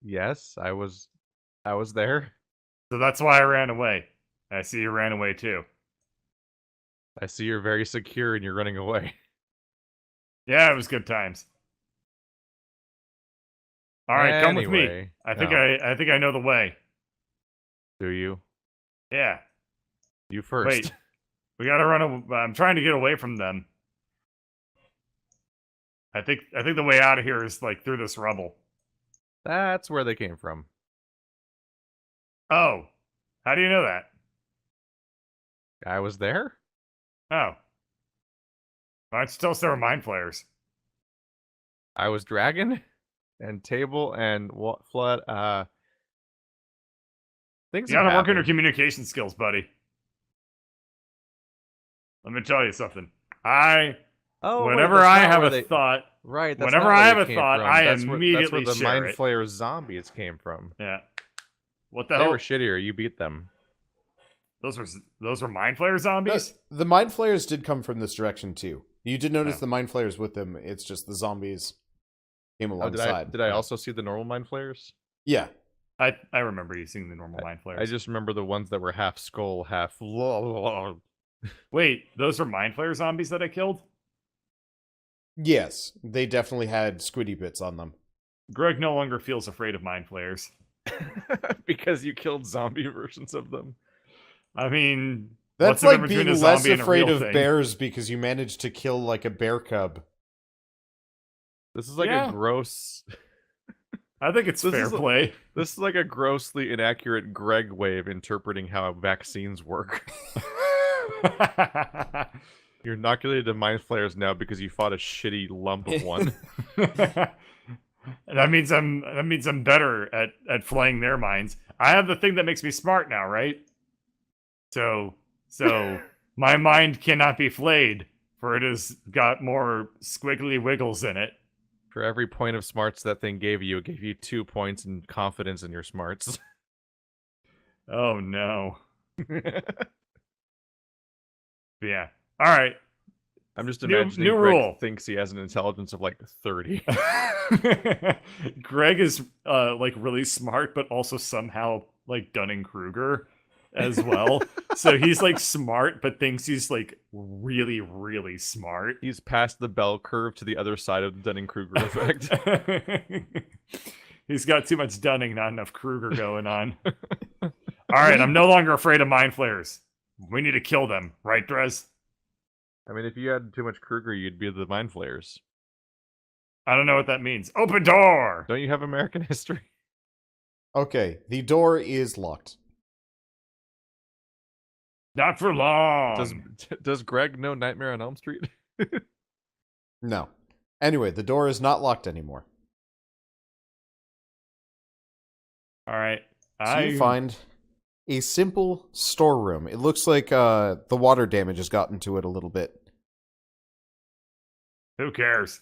Speaker 1: Yes, I was there.
Speaker 2: So that's why I ran away. I see you ran away too.
Speaker 1: I see you're very secure and you're running away.
Speaker 2: Yeah, it was good times. All right, come with me.
Speaker 1: Anyway,
Speaker 2: I think
Speaker 1: no.
Speaker 2: I think I know the way.
Speaker 1: Do you?
Speaker 2: Yeah.
Speaker 1: You first.
Speaker 2: Wait. We gotta run. I'm trying to get away from them. I think the way out of here is like through this rubble.
Speaker 1: That's where they came from.
Speaker 2: Oh, how do you know that?
Speaker 1: I was there?
Speaker 2: Oh, I'd still say we're mind flayers.
Speaker 1: I was dragon and table and flood. Things
Speaker 2: You
Speaker 1: have
Speaker 2: gotta work on your
Speaker 1: happened.
Speaker 2: communication skills, buddy. Let me tell you something. Whenever
Speaker 1: that's
Speaker 2: I
Speaker 1: not
Speaker 2: have
Speaker 1: where
Speaker 2: a
Speaker 1: they-
Speaker 2: thought,
Speaker 1: Right. That's
Speaker 2: whenever
Speaker 1: not where
Speaker 2: I
Speaker 1: they
Speaker 2: have a
Speaker 1: came
Speaker 2: thought,
Speaker 1: from.
Speaker 2: I
Speaker 1: that's where
Speaker 2: immediately
Speaker 1: the
Speaker 2: share
Speaker 1: Mind
Speaker 2: it.
Speaker 1: Flayer zombies came from.
Speaker 2: yeah. What the
Speaker 1: They
Speaker 2: hell?
Speaker 1: were shittier. You beat them.
Speaker 2: Those were mind flayer zombies.
Speaker 3: The mind flayers did come from this direction too. You did notice
Speaker 2: Oh.
Speaker 3: the mind flayers with them. It's just the zombies came
Speaker 1: Oh,
Speaker 3: alongside.
Speaker 1: did I also see the normal Mind Flayers?
Speaker 3: Yeah.
Speaker 2: I remember you seeing the normal mind flayers.
Speaker 1: I just remember the ones that were half skull, half.
Speaker 2: Wait, those are mind flayer zombies that I killed?
Speaker 3: Yes, they definitely had squiddy bits on them.
Speaker 2: Greg no longer feels afraid of mind flayers.
Speaker 1: Because you killed zombie versions of them.
Speaker 2: I mean,
Speaker 3: That's
Speaker 2: what's the
Speaker 3: like
Speaker 2: difference between
Speaker 3: being
Speaker 2: a
Speaker 3: less
Speaker 2: zombie and a
Speaker 3: afraid
Speaker 2: real
Speaker 3: of
Speaker 2: thing?
Speaker 3: bears because you managed to kill like a bear cub.
Speaker 1: This is like
Speaker 2: Yeah.
Speaker 1: a gross.
Speaker 2: I think it's
Speaker 1: This
Speaker 2: fair
Speaker 1: is a-
Speaker 2: play.
Speaker 1: This is like a grossly inaccurate Greg way of interpreting how vaccines work. You're inoculated to mind flayers now because you fought a shitty lump of one.
Speaker 2: That means I'm better at flaying their minds. I have the thing that makes me smart now, right? So my mind cannot be flayed, for it has got more squiggly wiggles in it.
Speaker 1: For every point of smarts that thing gave you, it gave you 2 points in confidence in your smarts.
Speaker 2: Oh no. Yeah. All right.
Speaker 1: I'm just
Speaker 2: New
Speaker 1: imagining Greg
Speaker 2: rule.
Speaker 1: thinks he has an intelligence of like 30.
Speaker 2: Greg is like really smart, but also somehow like Dunning-Kruger as well. So he's like smart, but thinks he's like really, really smart.
Speaker 1: He's past the bell curve to the other side of the Dunning-Kruger effect.
Speaker 2: He's got too much Dunning, not enough Kruger going on. All right, I'm no longer afraid of mind flayers. We need to kill them, right, Drez?
Speaker 1: I mean, if you had too much Kruger, you'd be the mind flayers.
Speaker 2: I don't know what that means. Open door!
Speaker 1: Don't you have American history?
Speaker 3: Okay, the door is locked.
Speaker 2: Not for long.
Speaker 1: Does Greg know Nightmare on Elm Street?
Speaker 3: No. Anyway, the door is not locked anymore.
Speaker 2: All right.
Speaker 3: So you find a simple storeroom. It looks like the water damage has gotten to it a little bit.
Speaker 2: Who cares?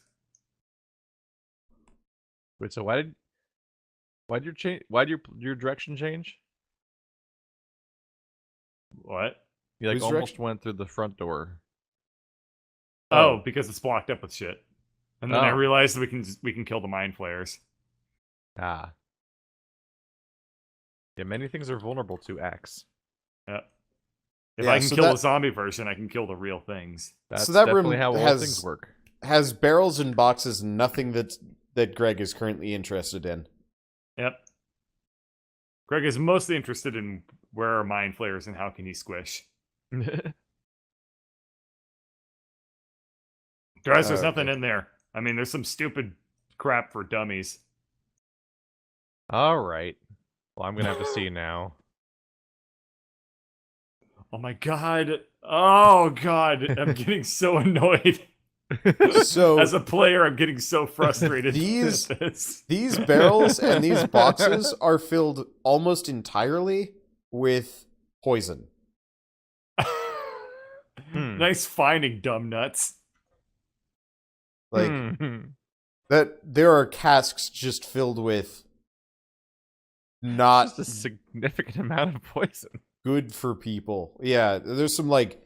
Speaker 1: Wait, so why'd your direction change?
Speaker 2: What?
Speaker 1: You like
Speaker 3: Whose
Speaker 1: almost
Speaker 3: direction?
Speaker 1: went through the front door.
Speaker 2: Oh, because it's blocked up with shit. And then I
Speaker 1: Oh.
Speaker 2: realized we can kill the mind flayers.
Speaker 1: Ah. Yeah, many things are vulnerable to axe.
Speaker 2: Yeah. If
Speaker 3: Yeah,
Speaker 2: I can
Speaker 3: so
Speaker 2: kill the
Speaker 3: that-
Speaker 2: zombie version, I can kill the real things.
Speaker 1: That's
Speaker 3: So that room
Speaker 1: definitely how all
Speaker 3: has-
Speaker 1: things work.
Speaker 3: Has barrels and boxes and nothing that Greg is currently interested in.
Speaker 2: Yep. Greg is mostly interested in where are mind flayers and how can he squish. Guys, there's
Speaker 3: Okay.
Speaker 2: nothing in there. I mean, there's some stupid crap for dummies.
Speaker 1: All right. Well, I'm gonna have to see now.
Speaker 2: Oh my god. Oh god. I'm getting so annoyed.
Speaker 3: So
Speaker 2: As a player, I'm getting so frustrated.
Speaker 3: These-
Speaker 2: with this.
Speaker 3: these barrels and these boxes are filled almost entirely with poison.
Speaker 2: Nice finding, dumb nuts.
Speaker 3: Like
Speaker 1: Hmm.
Speaker 3: that there are casks just filled with not
Speaker 1: Just a significant amount of poison.
Speaker 3: good for people. Yeah, there's some like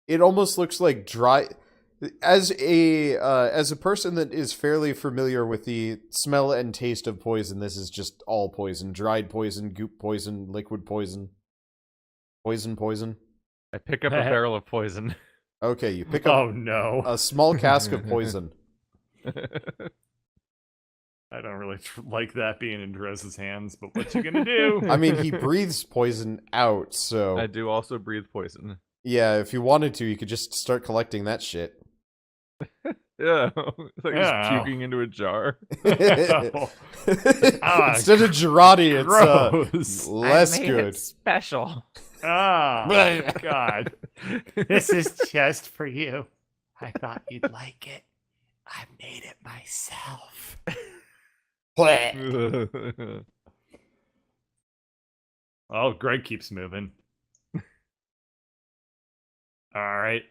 Speaker 3: it almost looks like dry as a person that is fairly familiar with the smell and taste of poison. This is just all poison: dried poison, goop poison, liquid poison, poison.
Speaker 1: I pick up a barrel of poison.
Speaker 3: Okay, you pick up
Speaker 2: Oh no.
Speaker 3: a small cask of poison.
Speaker 2: I don't really like that being in Drez's hands, but what you gonna do?
Speaker 3: I mean, he breathes poison out, so
Speaker 1: I do also breathe poison.
Speaker 3: yeah, if you wanted to, you could just start collecting that shit.
Speaker 1: Yeah, like
Speaker 2: Yeah.
Speaker 1: just puking into a jar.
Speaker 2: Oh, Ah,
Speaker 3: Instead of Girardi,
Speaker 2: gross.
Speaker 3: it's less good.
Speaker 1: special.
Speaker 2: Ah, God. This is just for you. I thought you'd like it. I made it myself. Oh, Greg keeps moving. All right.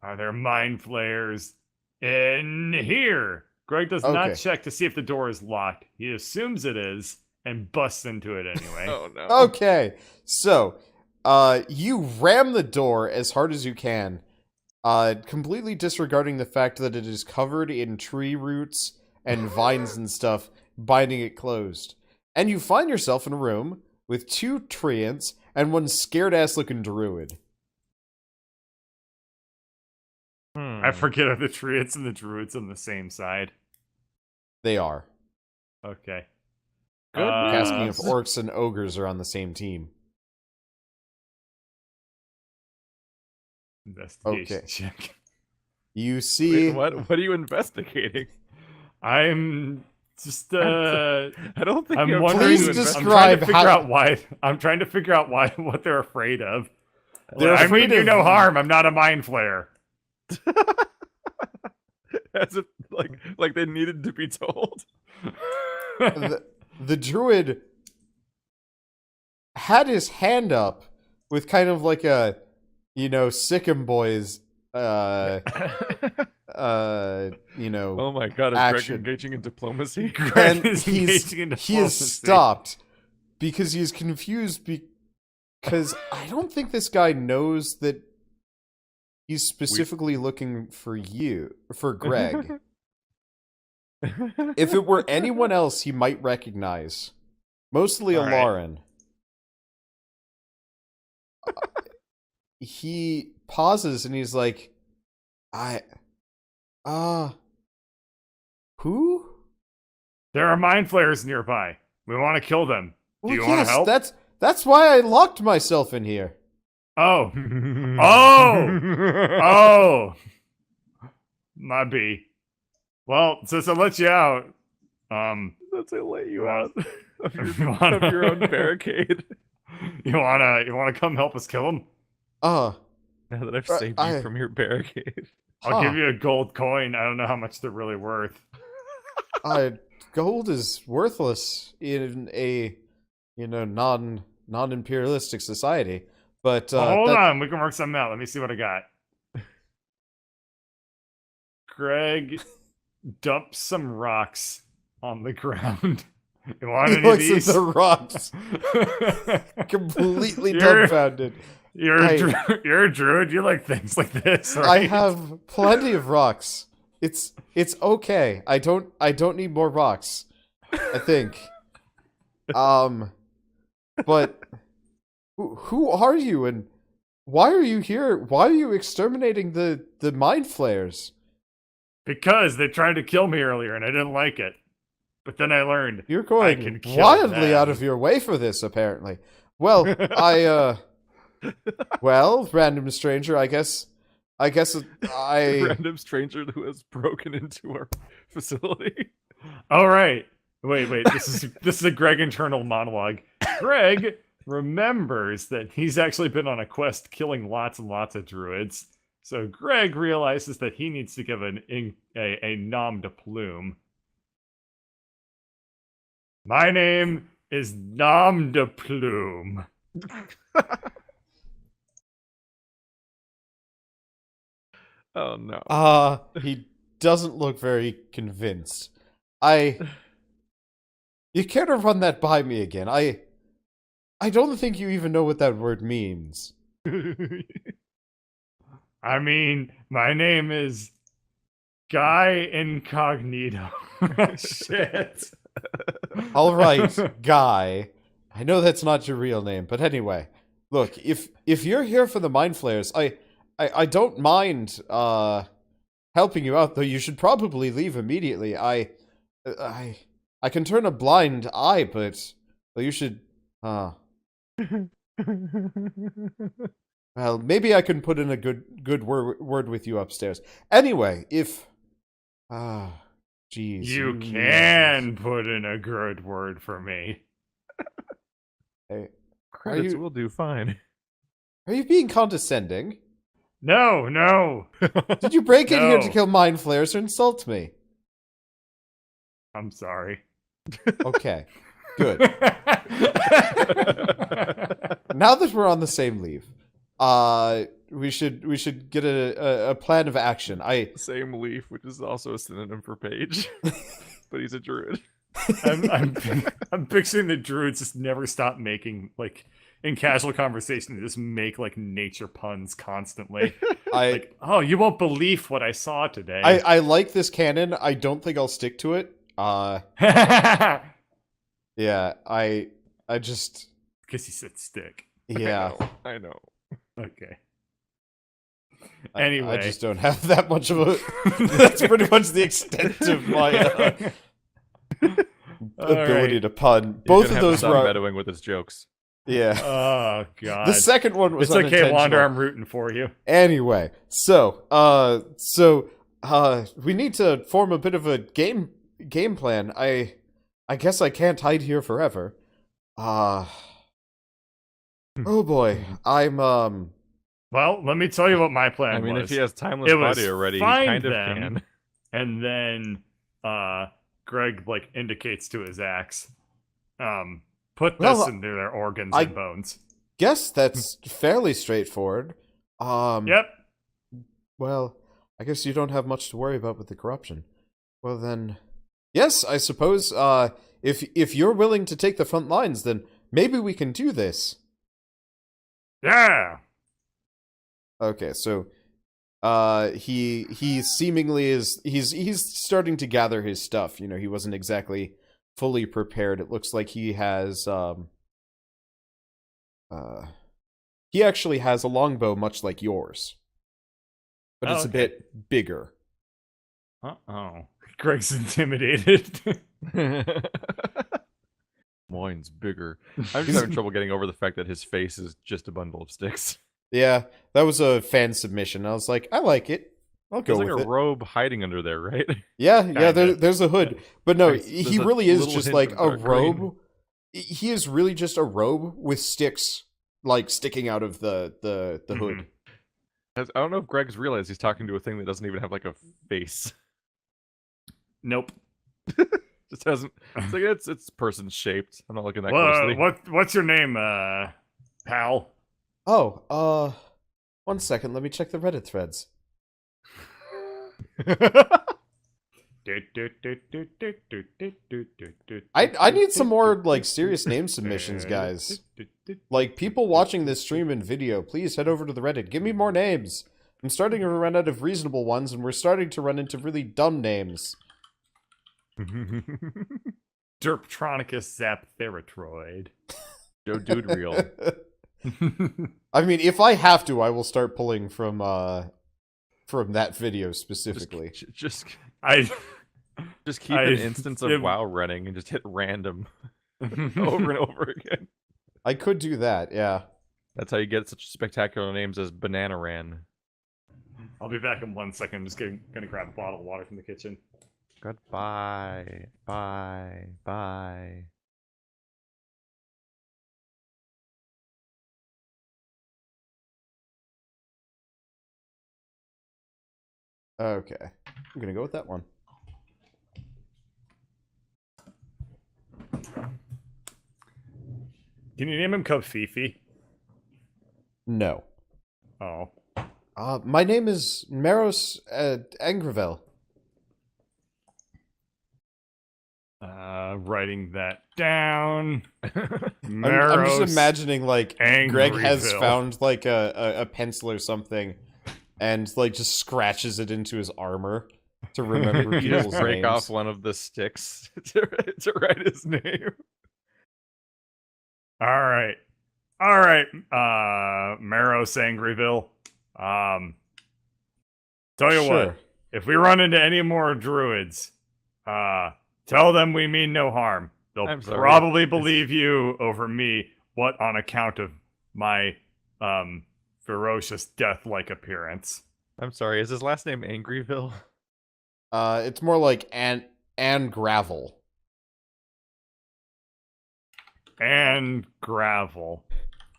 Speaker 2: Are there mind flayers in here? Greg does
Speaker 3: Okay.
Speaker 2: not check to see if the door is locked. He assumes it is and busts into it anyway.
Speaker 1: Oh no.
Speaker 3: Okay, so you ram the door as hard as you can, completely disregarding the fact that it is covered in tree roots and vines and stuff, binding it closed. And you find yourself in a room with 2 treants and one scared-ass looking druid.
Speaker 1: Hmm.
Speaker 2: I forget if the Treants and the Druids on the same side.
Speaker 3: They are.
Speaker 2: Okay.
Speaker 1: Good
Speaker 3: Asking if
Speaker 1: Yes.
Speaker 3: orcs and ogres are on the same team.
Speaker 2: Investigation
Speaker 3: Okay.
Speaker 2: check.
Speaker 3: You see...
Speaker 1: Wait, what are you investigating?
Speaker 2: I'm just
Speaker 1: I don't think
Speaker 2: I'm
Speaker 1: you have
Speaker 2: wondering.
Speaker 3: Please
Speaker 1: to invest-
Speaker 2: I'm trying to
Speaker 3: describe
Speaker 2: figure
Speaker 3: how-
Speaker 2: out why. I'm trying to figure out why what they're afraid of.
Speaker 3: They're
Speaker 2: I
Speaker 3: afraid
Speaker 2: mean you
Speaker 3: of-
Speaker 2: no harm. I'm not a mind flayer.
Speaker 1: As if like they needed to be told.
Speaker 3: the druid had his hand up with kind of like a, you know, sick 'em boys you know,
Speaker 1: Oh my god, is
Speaker 3: action.
Speaker 1: Greg engaging in diplomacy?
Speaker 2: Greg
Speaker 3: And
Speaker 2: is engaging in
Speaker 3: he is
Speaker 2: diplomacy.
Speaker 3: stopped because he's confused because I don't think this guy knows that he's specifically looking for Greg. If it were anyone else he might recognize. Mostly
Speaker 2: All
Speaker 3: a
Speaker 2: right.
Speaker 3: Lauren. He pauses and he's like, who?
Speaker 2: There are mind flayers nearby. We want to kill them. Do you want to help?
Speaker 3: That's why I locked myself in here.
Speaker 2: Oh. Oh. My B. Well, since I let you out,
Speaker 1: That's I let you out of
Speaker 2: if
Speaker 1: your,
Speaker 2: you wanna-
Speaker 1: of your own barricade.
Speaker 2: you wanna come help us kill him?
Speaker 1: Now that I've saved you
Speaker 3: I-
Speaker 1: from your barricade.
Speaker 2: I'll
Speaker 3: Huh.
Speaker 2: give you a gold coin. I don't know how much they're really worth.
Speaker 3: Gold is worthless in a, non-imperialistic society. But
Speaker 2: Well, hold on, we can work something out. Let me see what I got. Greg dumps some rocks on the ground. You want
Speaker 3: he
Speaker 2: any of
Speaker 3: looks at
Speaker 2: these?
Speaker 3: the rocks, completely
Speaker 2: You're-
Speaker 3: dumbfounded.
Speaker 2: You're a druid. You like things like this, right?
Speaker 3: I have plenty of rocks. It's okay. I don't need more rocks. I think. But who are you and why are you here? Why are you exterminating the mind flayers?
Speaker 2: Because they tried to kill me earlier and I didn't like it. But then I learned
Speaker 3: You're
Speaker 2: I
Speaker 3: going
Speaker 2: can kill
Speaker 3: wildly
Speaker 2: them.
Speaker 3: out of your way for this, apparently. Well, well, random stranger, I guess I
Speaker 1: Random stranger who has broken into our facility.
Speaker 2: All right. Wait. This is a Greg internal monologue. Greg remembers that he's actually been on a quest killing lots and lots of druids. So Greg realizes that he needs to give a nom de plume. My name is Nom de Plume.
Speaker 1: Oh no.
Speaker 3: He doesn't look very convinced. You care to run that by me again? I don't think you even know what that word means.
Speaker 2: I mean, my name is Guy Incognito. Shit.
Speaker 3: All right, guy. I know that's not your real name, but anyway, look, if you're here for the mind flayers, I don't mind helping you out, though you should probably leave immediately. I can turn a blind eye, but you should well, maybe I can put in a good word with you upstairs. Anyway, if jeez.
Speaker 2: You can put in a good word for me.
Speaker 3: Hey,
Speaker 1: Credits
Speaker 3: you-
Speaker 1: will do fine.
Speaker 3: are you being condescending?
Speaker 2: No.
Speaker 3: Did you break in here to
Speaker 2: No.
Speaker 3: kill mind flayers or insult me?
Speaker 2: I'm sorry.
Speaker 3: Okay, good. Now that we're on the same leave, we should get a plan of action.
Speaker 1: Same leaf, which is also a synonym for page. But he's a druid.
Speaker 2: I'm picturing the druids just never stop making, like, in casual conversation, they just make, like, nature puns constantly. Like, oh, you won't believe what I saw today.
Speaker 3: I like this canon. I don't think I'll stick to it. Yeah, I just
Speaker 2: Because he said stick.
Speaker 3: yeah.
Speaker 1: I know.
Speaker 2: Okay.
Speaker 3: I
Speaker 2: Anyway.
Speaker 3: just don't have that much of a. That's pretty much the extent of my ability to pun. Both of those were
Speaker 1: meddling with his jokes.
Speaker 3: yeah.
Speaker 2: Oh, God.
Speaker 3: The second one was
Speaker 2: It's okay,
Speaker 3: unintentional.
Speaker 2: Wander. I'm rooting for you.
Speaker 3: Anyway, so we need to form a bit of a game plan. I guess I can't hide here forever. Oh boy, I'm
Speaker 2: Well, let me tell you what my plan
Speaker 1: I mean,
Speaker 2: was.
Speaker 1: if he has timeless
Speaker 2: It was
Speaker 1: body already, he
Speaker 2: find
Speaker 1: kind of
Speaker 2: them.
Speaker 1: can.
Speaker 2: And then Greg, like, indicates to his axe. Put this
Speaker 3: Well,
Speaker 2: into their organs
Speaker 3: I-
Speaker 2: and bones.
Speaker 3: guess that's fairly straightforward.
Speaker 2: Yep.
Speaker 3: Well, I guess you don't have much to worry about with the corruption. Well then, yes, I suppose, if you're willing to take the front lines, then maybe we can do this.
Speaker 2: Yeah.
Speaker 3: Okay, so, he seemingly he's starting to gather his stuff. You know, he wasn't exactly fully prepared. It looks like he has, he actually has a longbow much like yours. But it's a bit bigger.
Speaker 2: Uh-oh. Greg's intimidated.
Speaker 1: Mine's bigger. I'm just having trouble getting over the fact that his face is just a bundle of sticks.
Speaker 3: Yeah, that was a fan submission. I was like, I like it. I'll go
Speaker 1: There's
Speaker 3: with
Speaker 1: like
Speaker 3: it.
Speaker 1: a robe hiding under there, right?
Speaker 3: Yeah,
Speaker 2: Kinda.
Speaker 3: there's a hood. But no,
Speaker 1: There's
Speaker 3: he
Speaker 1: a
Speaker 3: really is
Speaker 1: little
Speaker 3: just
Speaker 1: hint
Speaker 3: like
Speaker 1: of
Speaker 3: a
Speaker 1: dark green.
Speaker 3: robe. He is really just a robe with sticks, like, sticking out of the hood.
Speaker 1: I don't know if Greg's realized he's talking to a thing that doesn't even have like a face.
Speaker 2: Nope.
Speaker 1: Just hasn't. It's like it's person shaped. I'm not looking that
Speaker 2: Well,
Speaker 1: closely.
Speaker 2: what's your name, pal?
Speaker 3: Oh, 1 second, let me check the Reddit threads. I need some more, like, serious name submissions, guys. Like, people watching this stream and video, please head over to the Reddit. Give me more names. I'm starting to run out of reasonable ones, and we're starting to run into really dumb names.
Speaker 2: Derptronicus Zaptheratroid.
Speaker 1: Joe Dude Real.
Speaker 3: I mean, if I have to, I will start pulling from that video specifically.
Speaker 1: Just
Speaker 2: I
Speaker 1: keep an instance of WoW running and just hit random over and over again.
Speaker 3: I could do that, yeah.
Speaker 1: That's how you get such spectacular names as Banana Ran.
Speaker 2: I'll be back in 1 second. I'm just gonna grab a bottle of water from the kitchen.
Speaker 1: Goodbye. Bye. Bye.
Speaker 3: Okay. I'm gonna go with that one.
Speaker 2: Can you name him Kofifi?
Speaker 3: No.
Speaker 2: Oh.
Speaker 3: My name is Maros Angrevel.
Speaker 2: Writing that down.
Speaker 3: I'm just imagining, like, Greg has
Speaker 2: Angryville.
Speaker 3: found, like, a pencil or something, and, like, just scratches it into his armor to remember
Speaker 1: You just
Speaker 3: people's
Speaker 1: break
Speaker 3: names.
Speaker 1: off one of the sticks to write his name.
Speaker 2: All right, Maros Angryville. Tell you
Speaker 3: Sure.
Speaker 2: what, if we run into any more druids, tell them we mean no harm. They'll
Speaker 1: I'm sorry.
Speaker 2: probably believe you over me. What on account of my ferocious death-like appearance?
Speaker 1: I'm sorry, is his last name Angryville?
Speaker 3: It's more like and gravel.
Speaker 2: And gravel.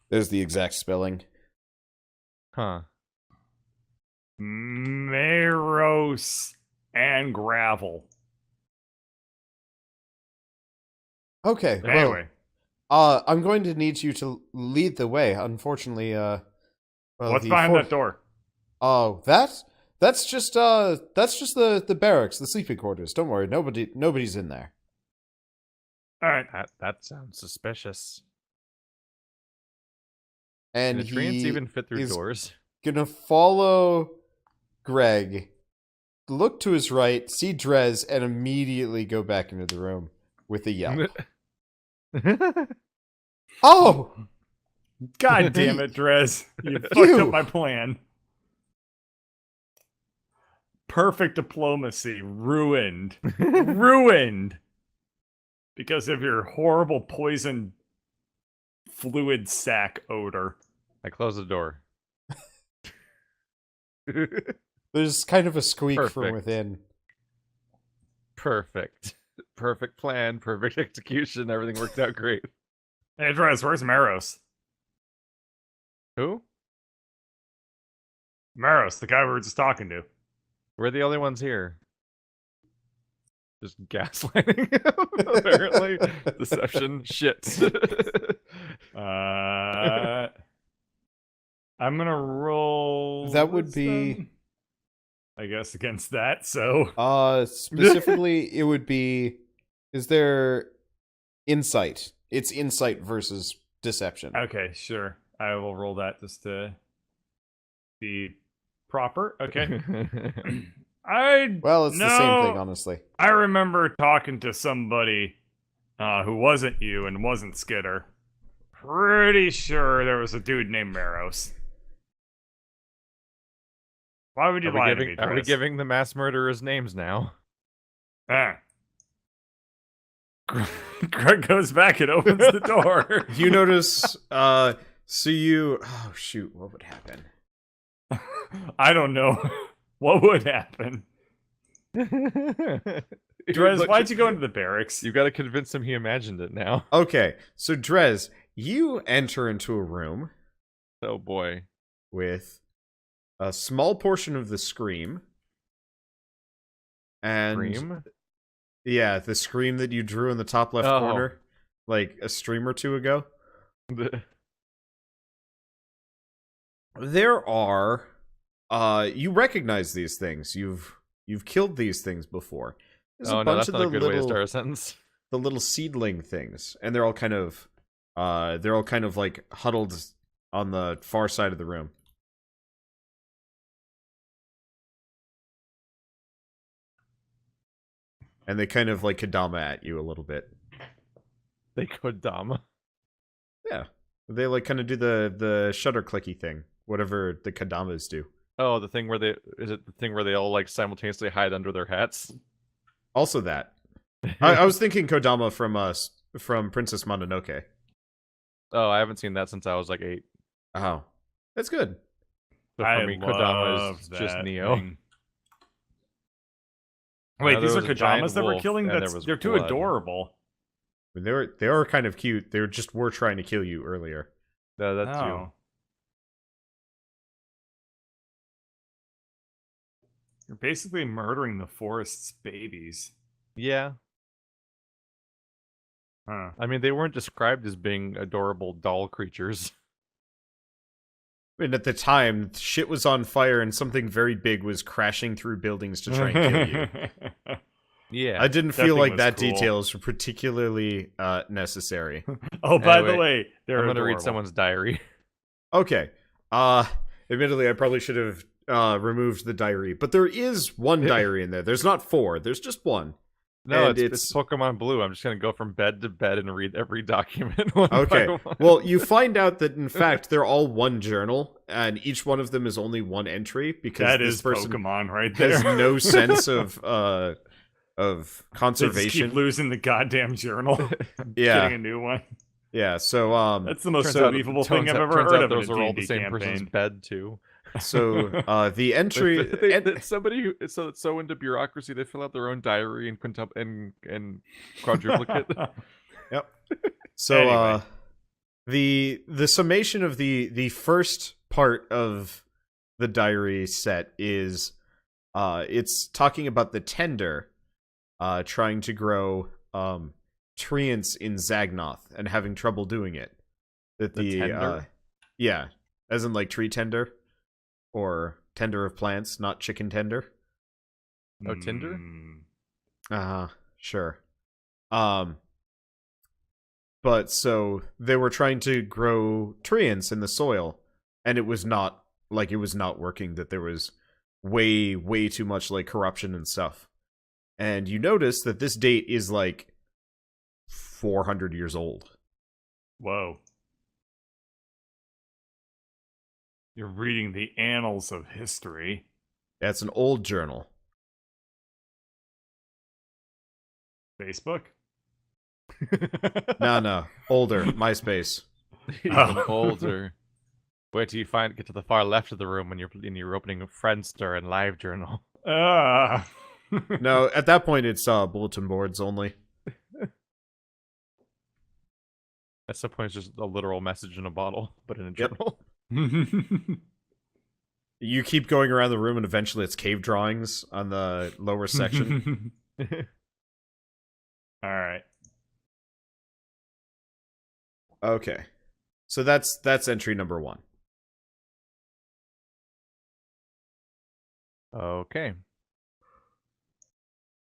Speaker 3: There's the exact spelling.
Speaker 1: Huh.
Speaker 2: Maros and gravel.
Speaker 3: Okay,
Speaker 2: Anyway,
Speaker 3: well, I'm going to need you to lead the way. Unfortunately, well,
Speaker 2: what's
Speaker 3: the
Speaker 2: behind
Speaker 3: fourth-
Speaker 2: that door?
Speaker 3: Oh, that's just the barracks, the sleeping quarters. Don't worry, nobody's in there.
Speaker 2: All right.
Speaker 1: That sounds suspicious.
Speaker 3: And
Speaker 1: Can the treants
Speaker 3: he
Speaker 1: even fit through
Speaker 3: is
Speaker 1: doors?
Speaker 3: gonna follow Greg, look to his right, see Drez, and immediately go back into the room with a yelp. Oh!
Speaker 2: God damn it, Drez. You fucked
Speaker 3: You.
Speaker 2: up my plan. Perfect diplomacy ruined. Ruined. Because of your horrible poison fluid sac odor.
Speaker 1: I close the door.
Speaker 3: There's kind of a squeak from
Speaker 1: Perfect.
Speaker 3: within.
Speaker 1: Perfect. Perfect plan, perfect execution, everything worked out great.
Speaker 2: Hey, Drez, where's Maros?
Speaker 1: Who?
Speaker 2: Maros, the guy we were just talking to.
Speaker 1: We're the only ones here. Just gaslighting, apparently. Deception. Shit.
Speaker 2: I'm gonna roll.
Speaker 3: That would
Speaker 2: what's
Speaker 3: be-
Speaker 2: the- I guess, against that. So
Speaker 3: Specifically, it would be. Is there insight? It's insight versus deception.
Speaker 2: okay, sure. I will roll that just to be proper. Okay. I
Speaker 3: Well, it's the same thing,
Speaker 2: no.
Speaker 3: honestly.
Speaker 2: I remember talking to somebody who wasn't you and wasn't Skitter. Pretty sure there was a dude named Maros. Why would you lie to me,
Speaker 1: Are we
Speaker 2: Chris?
Speaker 1: giving the mass murderers names now?
Speaker 2: Ah. Greg goes back and opens the door.
Speaker 3: You notice, so you. Oh, shoot, what would happen?
Speaker 2: I don't know. What would happen? Drez, why'd you go into the barracks?
Speaker 1: You gotta convince him he imagined it now.
Speaker 3: Okay, so Drez, you enter into a room
Speaker 1: Oh boy.
Speaker 3: with a small portion of the scream. And
Speaker 1: Scream?
Speaker 3: yeah, the scream that you drew in the top left
Speaker 1: Oh.
Speaker 3: corner, like a stream or two ago. There are, you recognize these things. You've killed these things before. There's
Speaker 1: Oh
Speaker 3: a
Speaker 1: no,
Speaker 3: bunch
Speaker 1: that's
Speaker 3: of
Speaker 1: not a
Speaker 3: the
Speaker 1: good way to
Speaker 3: little,
Speaker 1: start a sentence.
Speaker 3: the little seedling things, and they're all kind of like huddled on the far side of the room. And they kind of like Kadama at you a little bit.
Speaker 1: They could dumb.
Speaker 3: Yeah. They like kind of do the shutter clicky thing, whatever the Kadamas do.
Speaker 1: Oh, the thing where they all like simultaneously hide under their hats?
Speaker 3: Also that. I was thinking Kodama from Princess Mononoke.
Speaker 1: Oh, I haven't seen that since I was like 8.
Speaker 3: Oh. That's good.
Speaker 1: So for
Speaker 2: I
Speaker 1: me, Kodama
Speaker 2: love
Speaker 1: is just
Speaker 2: that
Speaker 1: Neo.
Speaker 2: thing. Wait,
Speaker 1: Now,
Speaker 2: these
Speaker 1: there
Speaker 2: are
Speaker 1: was a giant
Speaker 2: Kodamas that we're
Speaker 1: wolf,
Speaker 2: killing?
Speaker 1: and there was
Speaker 2: They're too
Speaker 1: blood.
Speaker 2: adorable.
Speaker 3: I mean, they were kind of cute. They were trying to kill you earlier.
Speaker 1: That too.
Speaker 2: Oh. You're basically murdering the forest's babies.
Speaker 1: Yeah.
Speaker 2: Huh.
Speaker 1: I mean, they weren't described as being adorable doll creatures.
Speaker 3: And at the time, shit was on fire and something very big was crashing through buildings to try and kill you.
Speaker 1: Yeah.
Speaker 3: I didn't
Speaker 2: That
Speaker 3: feel
Speaker 2: thing
Speaker 3: like
Speaker 2: was
Speaker 3: that
Speaker 2: cool.
Speaker 3: details were particularly necessary.
Speaker 2: Oh, by
Speaker 1: Anyway,
Speaker 2: the way, they're
Speaker 1: I'm gonna read
Speaker 2: adorable.
Speaker 1: someone's diary.
Speaker 3: Okay. Admittedly, I probably should have removed the diary, but there is one diary in there. There's not 4. There's just one.
Speaker 1: No,
Speaker 3: And
Speaker 1: it's Pokemon Blue. I'm just gonna go from bed to bed and read every document one
Speaker 3: Okay.
Speaker 1: by one.
Speaker 3: Well, you find out that in fact they're all one journal, and each one of them is only one entry because
Speaker 2: That
Speaker 3: this
Speaker 2: is
Speaker 3: person
Speaker 2: Pokemon right there.
Speaker 3: has no sense of
Speaker 2: They just
Speaker 3: conservation.
Speaker 2: keep losing the goddamn journal. Getting
Speaker 3: Yeah,
Speaker 2: a new one.
Speaker 3: yeah. So
Speaker 2: That's the most
Speaker 1: Turns out-
Speaker 2: unbelievable thing I've ever
Speaker 1: turns
Speaker 2: heard
Speaker 1: out
Speaker 2: of
Speaker 1: those
Speaker 2: in
Speaker 1: are
Speaker 2: a
Speaker 1: all the
Speaker 2: D&D
Speaker 1: same person's
Speaker 2: campaign.
Speaker 1: bed too.
Speaker 3: the entry.
Speaker 1: Somebody who is so into bureaucracy, they fill out their own diary in and quadruplicate.
Speaker 3: Yep. So
Speaker 2: Anyway.
Speaker 3: the summation of the first part of the diary set is it's talking about the tender trying to grow treants in Zagnoth and having trouble doing it. That
Speaker 1: The tender?
Speaker 3: Yeah, as in like tree tender or tender of plants, not chicken tender.
Speaker 1: Oh, Tinder?
Speaker 3: Sure. But so they were trying to grow treants in the soil, and it was not working, that there was way too much like corruption and stuff. And you notice that this date is like 400 years old.
Speaker 2: Whoa. You're reading the annals of history.
Speaker 3: That's an old journal.
Speaker 2: Facebook?
Speaker 3: No, older. MySpace.
Speaker 1: Even older. Wait till you get to the far left of the room when you're opening a Friendster and LiveJournal.
Speaker 3: No, at that point it's bulletin boards only.
Speaker 1: At some point, it's just a literal message in a bottle, but in a
Speaker 3: Yep.
Speaker 1: journal.
Speaker 3: You keep going around the room and eventually it's cave drawings on the lower section.
Speaker 2: Alright.
Speaker 3: Okay. So that's entry number 1.
Speaker 1: Okay.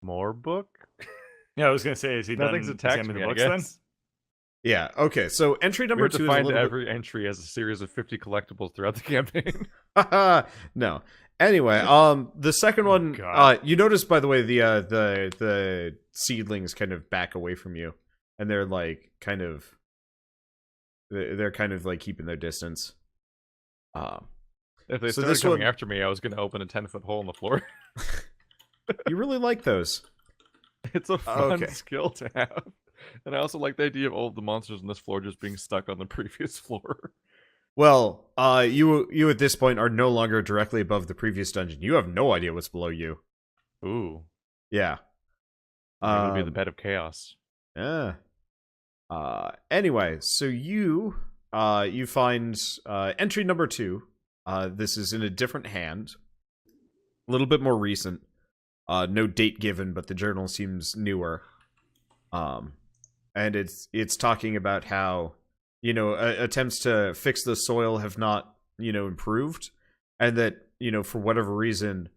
Speaker 1: More book?
Speaker 2: Yeah, I was gonna say, is he
Speaker 1: Nothing's
Speaker 2: done
Speaker 1: attacked
Speaker 2: examining
Speaker 1: me,
Speaker 2: the
Speaker 1: I
Speaker 2: books then?
Speaker 1: guess.
Speaker 3: Yeah. Okay. So entry
Speaker 1: We
Speaker 3: number
Speaker 1: have to
Speaker 3: 2 is a
Speaker 1: find
Speaker 3: little
Speaker 1: every entry as a series of 50 collectibles throughout the campaign.
Speaker 3: bit. No. Anyway, the second one,
Speaker 2: God.
Speaker 3: you notice, by the way, the seedlings kind of back away from you, and they're like they're kind of like keeping their distance.
Speaker 1: If they
Speaker 3: So
Speaker 1: started
Speaker 3: this
Speaker 1: coming
Speaker 3: one,
Speaker 1: after me, I was going to open a 10-foot hole in the floor.
Speaker 3: you really like those.
Speaker 1: It's a fun
Speaker 3: Okay.
Speaker 1: skill to have. And I also like the idea of all of the monsters on this floor just being stuck on the previous floor.
Speaker 3: Well, you at this point are no longer directly above the previous dungeon. You have no idea what's below you.
Speaker 1: Ooh.
Speaker 3: Yeah.
Speaker 1: Maybe it'll be the bed of chaos.
Speaker 3: Yeah. Anyway, so you find entry number 2. This is in a different hand, a little bit more recent. No date given, but the journal seems newer. And it's talking about how, attempts to fix the soil have not, improved, and that, for whatever reason,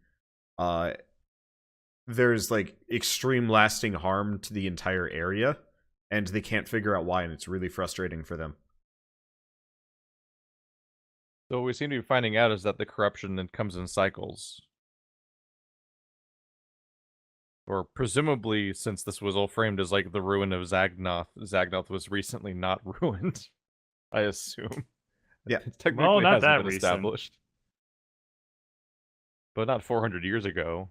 Speaker 3: there's like extreme lasting harm to the entire area, and they can't figure out why, and it's really frustrating for them.
Speaker 1: So what we seem to be finding out is that the corruption that comes in cycles. Or presumably, since this was all framed as like the ruin of Zagnoth was recently not ruined. I assume.
Speaker 3: Yeah.
Speaker 1: It technically
Speaker 2: Well, not
Speaker 1: hasn't
Speaker 2: that
Speaker 1: been
Speaker 2: recent.
Speaker 1: established. But not 400 years ago.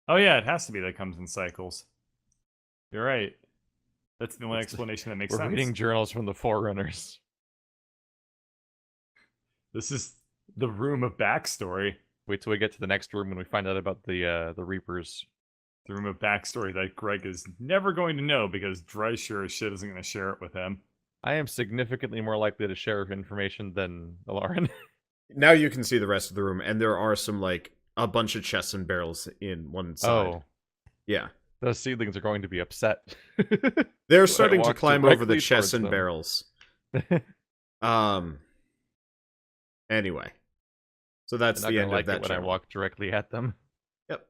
Speaker 2: Oh yeah, it has to be that comes in cycles. You're right. That's the only explanation that makes
Speaker 1: We're
Speaker 2: sense.
Speaker 1: reading journals from the Forerunners.
Speaker 2: This is the room of backstory.
Speaker 1: Wait till we get to the next room when we find out about the Reapers.
Speaker 2: The room of backstory that Greg is never going to know because Drez sure as shit isn't going to share it with him.
Speaker 1: I am significantly more likely to share information than Alarin.
Speaker 3: Now you can see the rest of the room, and there are some like a bunch of chests and barrels in one side.
Speaker 1: Oh.
Speaker 3: Yeah.
Speaker 1: Those seedlings are going to be upset.
Speaker 3: They're
Speaker 1: So I
Speaker 3: starting to
Speaker 1: walk
Speaker 3: climb over the
Speaker 1: directly
Speaker 3: chests
Speaker 1: towards
Speaker 3: and
Speaker 1: them.
Speaker 3: barrels. Anyway. So that's
Speaker 1: They're not
Speaker 3: the
Speaker 1: gonna
Speaker 3: end
Speaker 1: like
Speaker 3: of that
Speaker 1: it when I
Speaker 3: journal.
Speaker 1: walk directly at them.
Speaker 3: Yep.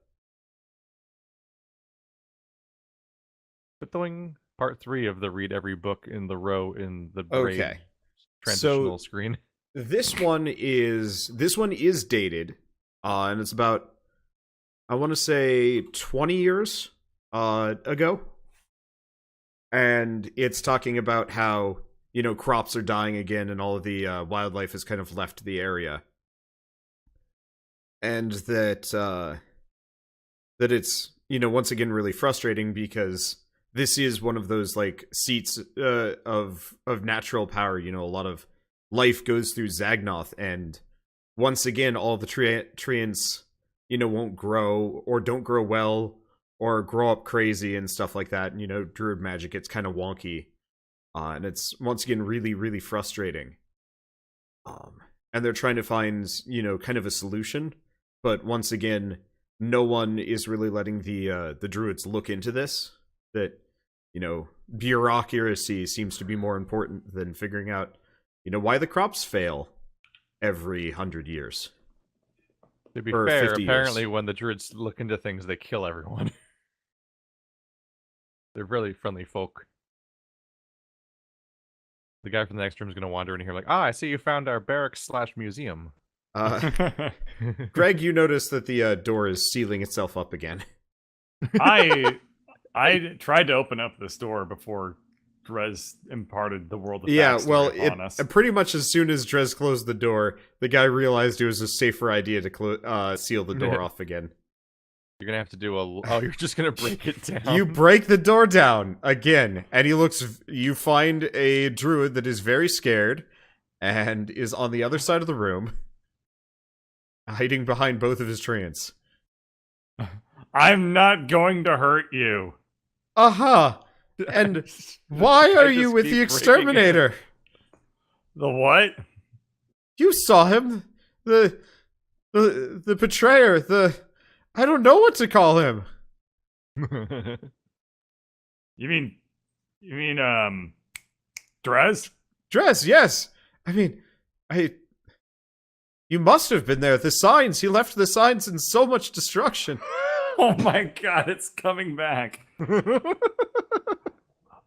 Speaker 1: But part 3 of the read every book in the row in the braid
Speaker 3: Okay.
Speaker 1: transitional screen.
Speaker 3: This one is dated, and it's about, I want to say, 20 years ago, and it's talking about how crops are dying again, and all of the wildlife has kind of left the area, and that it's once again really frustrating because this is one of those like seats of natural power. A lot of life goes through Zagnoth, and once again, all the treants, won't grow or don't grow well or grow up crazy and stuff like that. And, druid magic, it's kind of wonky. And it's, once again, really, really frustrating. And they're trying to find, kind of a solution. But once again, no one is really letting the druids look into this. That, bureaucracy seems to be more important than figuring out why the crops fail every 100 years.
Speaker 1: To be
Speaker 3: or
Speaker 1: fair,
Speaker 3: 50
Speaker 1: apparently
Speaker 3: years.
Speaker 1: when the druids look into things, they kill everyone. They're really friendly folk. The guy from the next room is going to wander in here like, I see you found our barracks/museum.
Speaker 3: Greg, you notice that the door is sealing itself up again.
Speaker 2: I tried to open up this door before Drez imparted the world of backstory upon us.
Speaker 3: Pretty much as soon as Drez closed the door, the guy realized it was a safer idea to seal the door off again.
Speaker 1: You're going to have to do you're just going to break it down.
Speaker 3: You break the door down again, and you find a druid that is very scared and is on the other side of the room, hiding behind both of his treants.
Speaker 2: I'm not going to hurt you.
Speaker 3: Uh-huh. And why are you
Speaker 1: just
Speaker 3: with
Speaker 1: keep
Speaker 3: the
Speaker 1: breaking
Speaker 3: exterminator?
Speaker 2: The what?
Speaker 3: You saw him. The betrayer. I don't know what to call him.
Speaker 2: You mean, Drez?
Speaker 3: Dress, yes. I mean, You must have been there. The signs. He left the signs in so much destruction.
Speaker 2: Oh my god, it's coming back.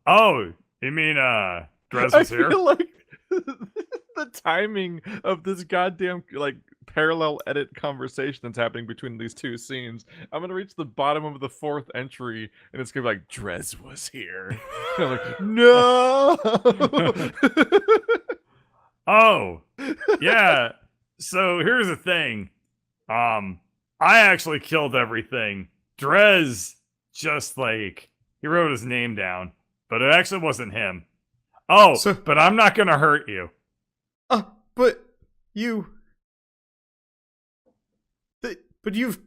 Speaker 2: Oh, you mean, Drez was here?
Speaker 1: I feel like the timing of this goddamn, like, parallel edit conversation that's happening between these two scenes. I'm gonna reach the bottom of the 4th entry, and it's gonna be like, Drez was here. And I'm like, no!
Speaker 2: Oh, yeah. So here's the thing. I actually killed everything. Drez just, like, he wrote his name down, but it actually wasn't him. Oh, but I'm not gonna hurt you.
Speaker 3: But you... But you've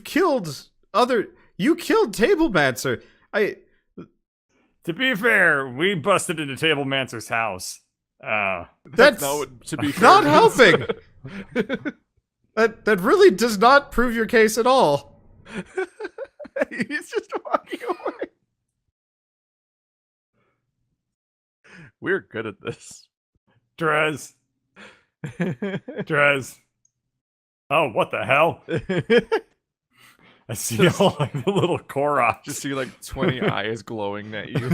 Speaker 3: killed other... You killed Tablemancer.
Speaker 2: To be fair, we busted into Tablemancer's house.
Speaker 3: That's
Speaker 1: not what, to be fair,
Speaker 3: not helping. That really does not prove your case at all.
Speaker 1: He's just walking away. We're good at this.
Speaker 2: Drez. Drez. Oh, what the hell? I see all like the little Koroks.
Speaker 1: Just see like 20 eyes glowing at you.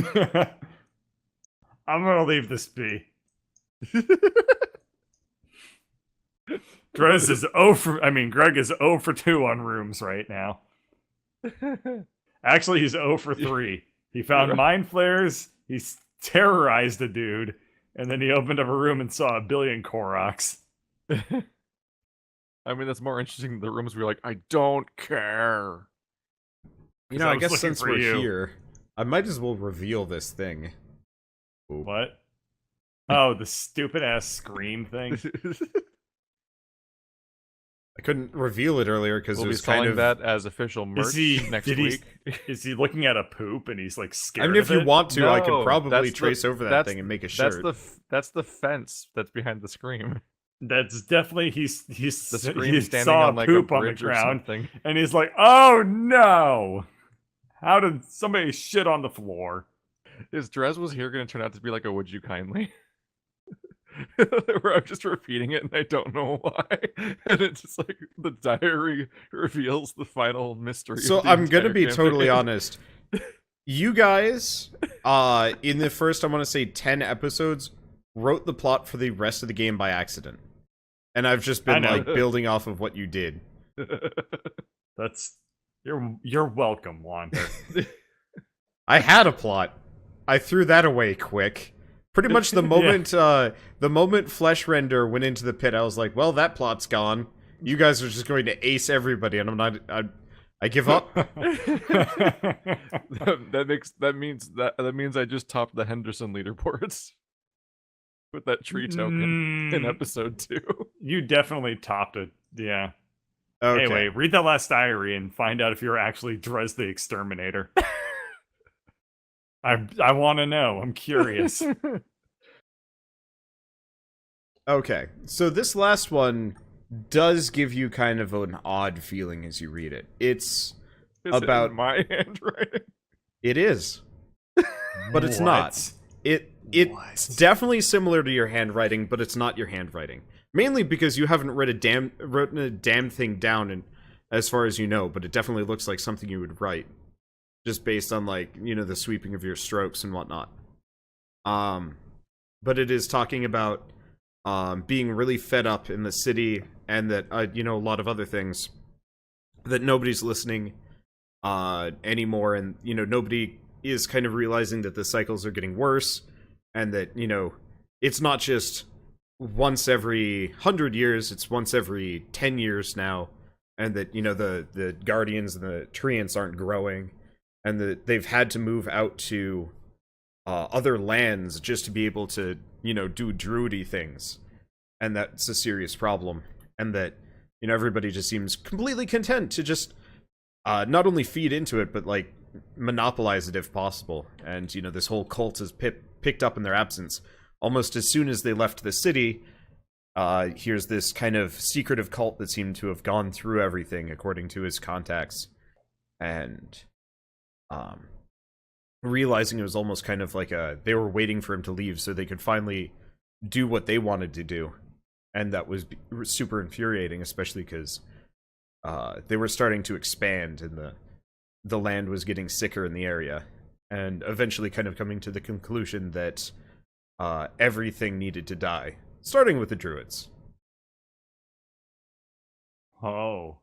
Speaker 2: I'm gonna leave this be. Greg is 0 for 2 on rooms right now. Actually, he's 0 for 3. He found mind flares, he terrorized a dude, and then he opened up a room and saw a billion Koroks.
Speaker 1: I mean, that's more interesting than the rooms where you're like, I don't care.
Speaker 3: You know, I guess
Speaker 2: looking
Speaker 3: since
Speaker 2: for
Speaker 3: we're
Speaker 2: you.
Speaker 3: here, I might as well reveal this thing. Ooh.
Speaker 2: What? Oh, the stupid ass scream thing.
Speaker 3: I couldn't reveal it earlier because
Speaker 1: We'll
Speaker 3: it
Speaker 1: be
Speaker 3: was kind
Speaker 1: selling
Speaker 3: of
Speaker 1: that as official merch next week.
Speaker 2: Is he looking at a poop and he's like scared?
Speaker 3: I mean, if
Speaker 2: of
Speaker 3: you
Speaker 2: it?
Speaker 3: want to, I
Speaker 1: No,
Speaker 3: could probably
Speaker 1: that's
Speaker 3: trace over that
Speaker 1: that's-
Speaker 3: thing and make a shirt.
Speaker 1: That's the fence that's behind the scream.
Speaker 2: That's definitely he's
Speaker 1: The scream
Speaker 2: he
Speaker 1: standing
Speaker 2: saw
Speaker 1: on like
Speaker 2: poop
Speaker 1: a
Speaker 2: on the
Speaker 1: bridge or
Speaker 2: ground
Speaker 1: something.
Speaker 2: and he's like, "Oh no! How did somebody shit on the floor?"
Speaker 1: Is Drez was here going to turn out to be like a would you kindly? Where I'm just repeating it and I don't know why. And it's just like the diary reveals the final mystery.
Speaker 3: So
Speaker 1: of the
Speaker 3: I'm gonna
Speaker 1: entire
Speaker 3: be totally
Speaker 1: campaign.
Speaker 3: honest. You guys, in the first, I want to say 10 episodes, wrote the plot for the rest of the game by accident, and I've just been like building off of what you did.
Speaker 2: That's you're welcome, Wander.
Speaker 3: I had a plot. I threw that away quick. Pretty much the moment the moment Flesh Render went into the pit, I was like, well, that plot's gone. You guys are just going to ace everybody, and I give up.
Speaker 1: that means I just topped the Henderson leaderboards with that tree token in episode 2.
Speaker 2: You definitely topped it. Yeah.
Speaker 3: Okay.
Speaker 2: Anyway, read that last diary and find out if you're actually Drez the Exterminator. I want to know. I'm curious.
Speaker 3: Okay, so this last one does give you kind of an odd feeling as you read it. It's
Speaker 1: Is
Speaker 3: about
Speaker 1: it in my handwriting.
Speaker 3: It is, but it's
Speaker 2: What?
Speaker 3: not. It's definitely similar to your handwriting, but it's not your handwriting. Mainly because you haven't written a damn thing down, and as far as you know. But it definitely looks like something you would write, just based on like the sweeping of your strokes and whatnot. But it is talking about being really fed up in the city, and that a lot of other things, that nobody's listening anymore, and nobody is kind of realizing that the cycles are getting worse, and that it's not just once every 100 years, it's once every 10 years now, and that the Guardians and the Treants aren't growing, and that they've had to move out to other lands just to be able to do druidy things, and that's a serious problem, and that everybody just seems completely content to just not only feed into it, but like monopolize it if possible. And this whole cult is picked up in their absence. Almost as soon as they left the city, here's this kind of secretive cult that seemed to have gone through everything according to his contacts, and realizing it was almost kind of like they were waiting for him to leave so they could finally do what they wanted to do. and that was super infuriating, especially because they were starting to expand, and the land was getting sicker in the area, and eventually kind of coming to the conclusion that everything needed to die, starting with the druids.
Speaker 2: Oh.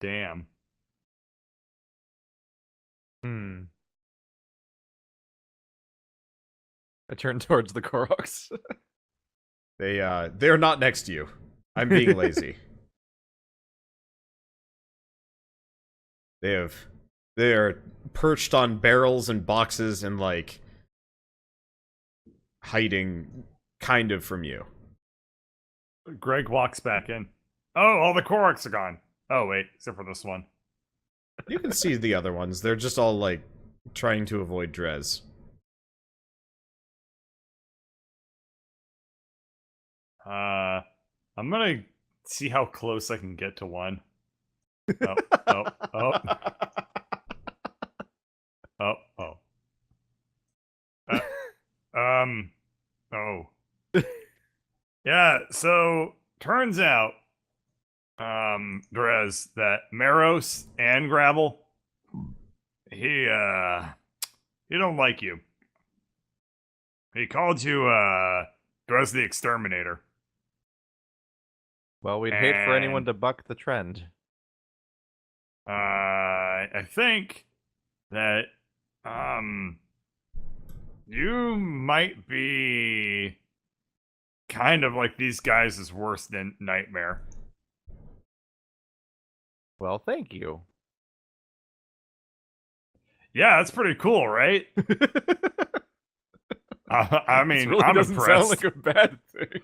Speaker 2: Damn.
Speaker 1: I turn towards the Koroks.
Speaker 3: They're not next to you. I'm being lazy. They are perched on barrels and boxes and like hiding kind of from you.
Speaker 2: Greg walks back in. Oh, all the Koroks are gone. Oh, wait, except for this one.
Speaker 3: You can see the other ones. They're just all like trying to avoid Drez.
Speaker 2: I'm gonna see how close I can get to one. Oh, oh, oh. Oh, oh. Oh. Yeah, so turns out, Drez, that Maros and Gravel, he don't like you. He called you, Drez the Exterminator.
Speaker 1: Well, we'd hate for anyone
Speaker 2: And-
Speaker 1: to buck the trend.
Speaker 2: I think that, you might be kind of like these guys is worse than Nightmare.
Speaker 1: Well, thank you.
Speaker 2: Yeah, that's pretty cool, right? I mean,
Speaker 1: This really
Speaker 2: I'm
Speaker 1: doesn't
Speaker 2: impressed.
Speaker 1: sound like a bad thing.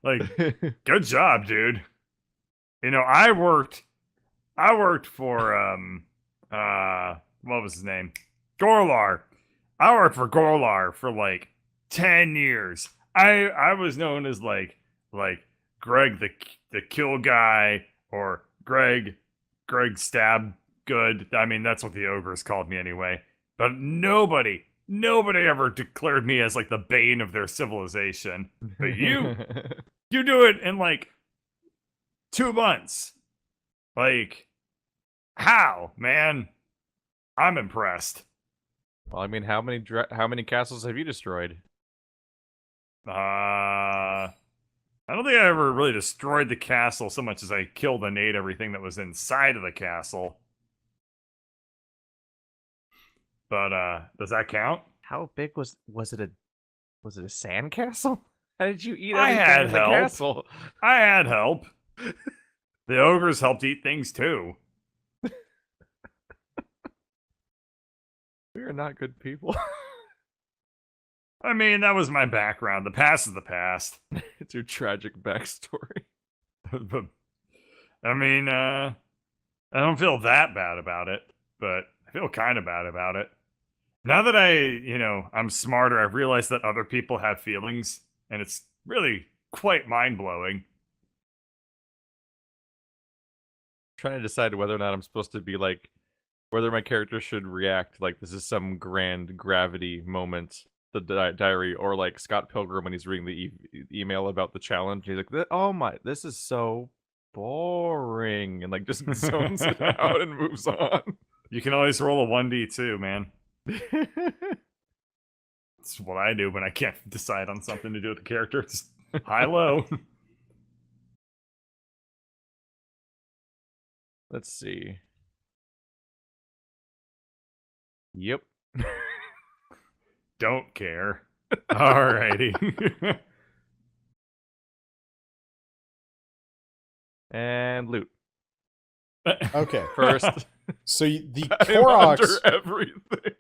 Speaker 2: Like, good job, dude. You know, I worked for what was his name? Gorlar. I worked for Gorlar for like 10 years. I was known as like Greg the kill guy, or Greg stab good. I mean, that's what the ogres called me anyway. But nobody ever declared me as like the bane of their civilization. But you do it in like 2 months. Like, how, man? I'm impressed.
Speaker 1: Well, I mean, how many castles have you destroyed?
Speaker 2: I don't think I ever really destroyed the castle so much as I killed and ate everything that was inside of the castle. But does that count?
Speaker 1: How big was it a sand castle? How did you eat
Speaker 2: I
Speaker 1: everything
Speaker 2: had
Speaker 1: in the
Speaker 2: help.
Speaker 1: castle?
Speaker 2: I had help. The ogres helped eat things too.
Speaker 1: We are not good people.
Speaker 2: I mean, that was my background. The past is the past.
Speaker 1: It's your tragic backstory.
Speaker 2: But I mean, I don't feel that bad about it, but I feel kind of bad about it. Now that I'm smarter, I've realized that other people have feelings, and it's really quite mind-blowing.
Speaker 1: Trying to decide whether or not I'm supposed to be like, whether my character should react like this is some grand gravity moment, the diary, or like Scott Pilgrim when he's reading the email about the challenge. He's like, "Oh my, this is so boring," and like just zones it out and moves on.
Speaker 2: You can always roll a 1d2, man. That's what I do when I can't decide on something to do with the character. It's high-low.
Speaker 1: Let's see. Yep.
Speaker 2: Don't care. Alrighty.
Speaker 1: And loot
Speaker 3: Okay.
Speaker 1: first.
Speaker 3: So the
Speaker 1: I'm under
Speaker 3: Koroks,
Speaker 1: everything.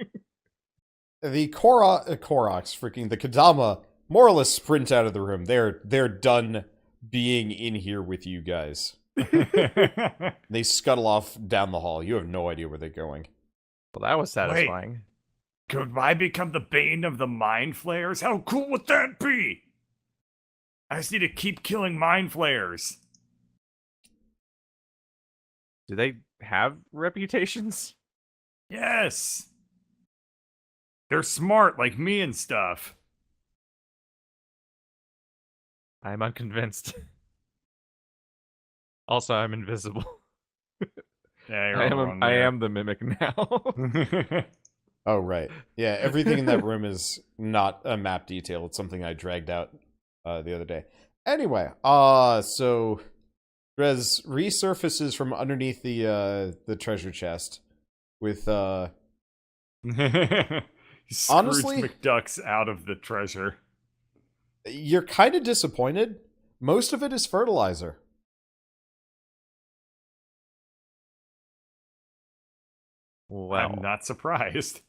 Speaker 3: the Koroks, freaking the Kadama, more or less sprint out of the room. They're done being in here with you guys. They scuttle off down the hall. You have no idea where they're going.
Speaker 1: Well, that was satisfying.
Speaker 2: Could I become the bane of the mind flayers? How cool would that be? I just need to keep killing mind flayers.
Speaker 1: Do they have reputations?
Speaker 2: Yes. They're smart like me and stuff.
Speaker 1: I'm unconvinced. Also, I'm invisible.
Speaker 2: Yeah, you're all wrong
Speaker 1: I
Speaker 2: there.
Speaker 1: am the mimic now.
Speaker 3: Oh, right. Yeah, everything in that room is not a map detail. It's something I dragged out the other day. Anyway, so Rez resurfaces from underneath the treasure chest with
Speaker 2: Scrooge
Speaker 3: Honestly-
Speaker 2: McDuck's out of the treasure.
Speaker 3: You're kind of disappointed. Most of it is fertilizer.
Speaker 1: Wow.
Speaker 2: I'm not surprised.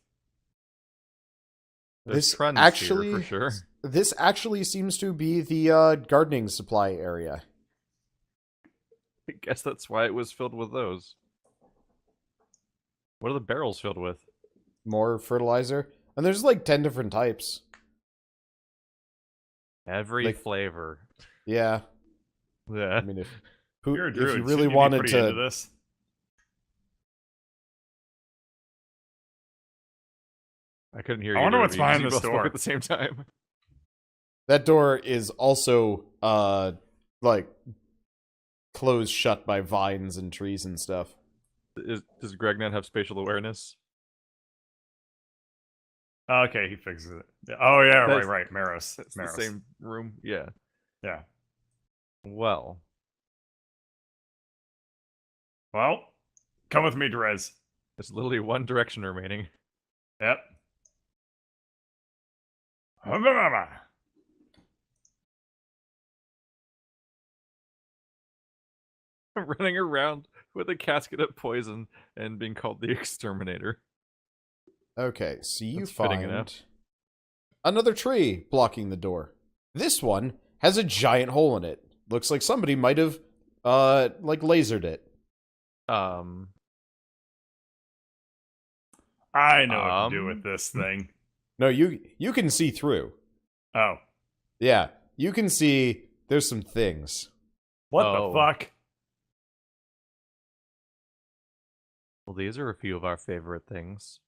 Speaker 1: There's
Speaker 3: This
Speaker 1: Trun's
Speaker 3: actually,
Speaker 1: here for sure.
Speaker 3: this actually seems to be the gardening supply area.
Speaker 1: I guess that's why it was filled with those. What are the barrels filled with?
Speaker 3: More fertilizer, and there's like 10 different types.
Speaker 1: Every
Speaker 3: Like-
Speaker 1: flavor.
Speaker 3: Yeah,
Speaker 1: Yeah.
Speaker 3: I mean, if
Speaker 2: You're a druid.
Speaker 3: you
Speaker 2: Shouldn't
Speaker 3: really
Speaker 2: you be
Speaker 3: wanted
Speaker 2: pretty into
Speaker 3: to,
Speaker 2: this?
Speaker 1: I couldn't hear
Speaker 2: I
Speaker 1: you.
Speaker 2: wonder
Speaker 1: Drew,
Speaker 2: what's
Speaker 1: because
Speaker 2: behind
Speaker 1: you
Speaker 2: this
Speaker 1: both spoke
Speaker 2: door.
Speaker 1: at the same time.
Speaker 3: that door is also like closed shut by vines and trees and stuff.
Speaker 1: Does Greg not have spatial awareness?
Speaker 2: Okay, he fixes it. Oh yeah,
Speaker 1: That's-
Speaker 2: right. Maros.
Speaker 1: It's the same room. Yeah.
Speaker 2: Yeah.
Speaker 1: Well,
Speaker 2: Well, come with me, Drez.
Speaker 1: there's literally one direction remaining.
Speaker 2: Yep.
Speaker 1: Running around with a casket of poison and being called the exterminator.
Speaker 3: Okay, so you
Speaker 1: That's fitting
Speaker 3: find
Speaker 1: enough.
Speaker 3: another tree blocking the door. This one has a giant hole in it. Looks like somebody might have like lasered it.
Speaker 2: I know what to do with this thing.
Speaker 3: No, you can see through.
Speaker 2: Oh.
Speaker 3: Yeah, you can see there's some things.
Speaker 2: What
Speaker 1: Oh.
Speaker 2: the fuck?
Speaker 1: Well, these are a few of our favorite things.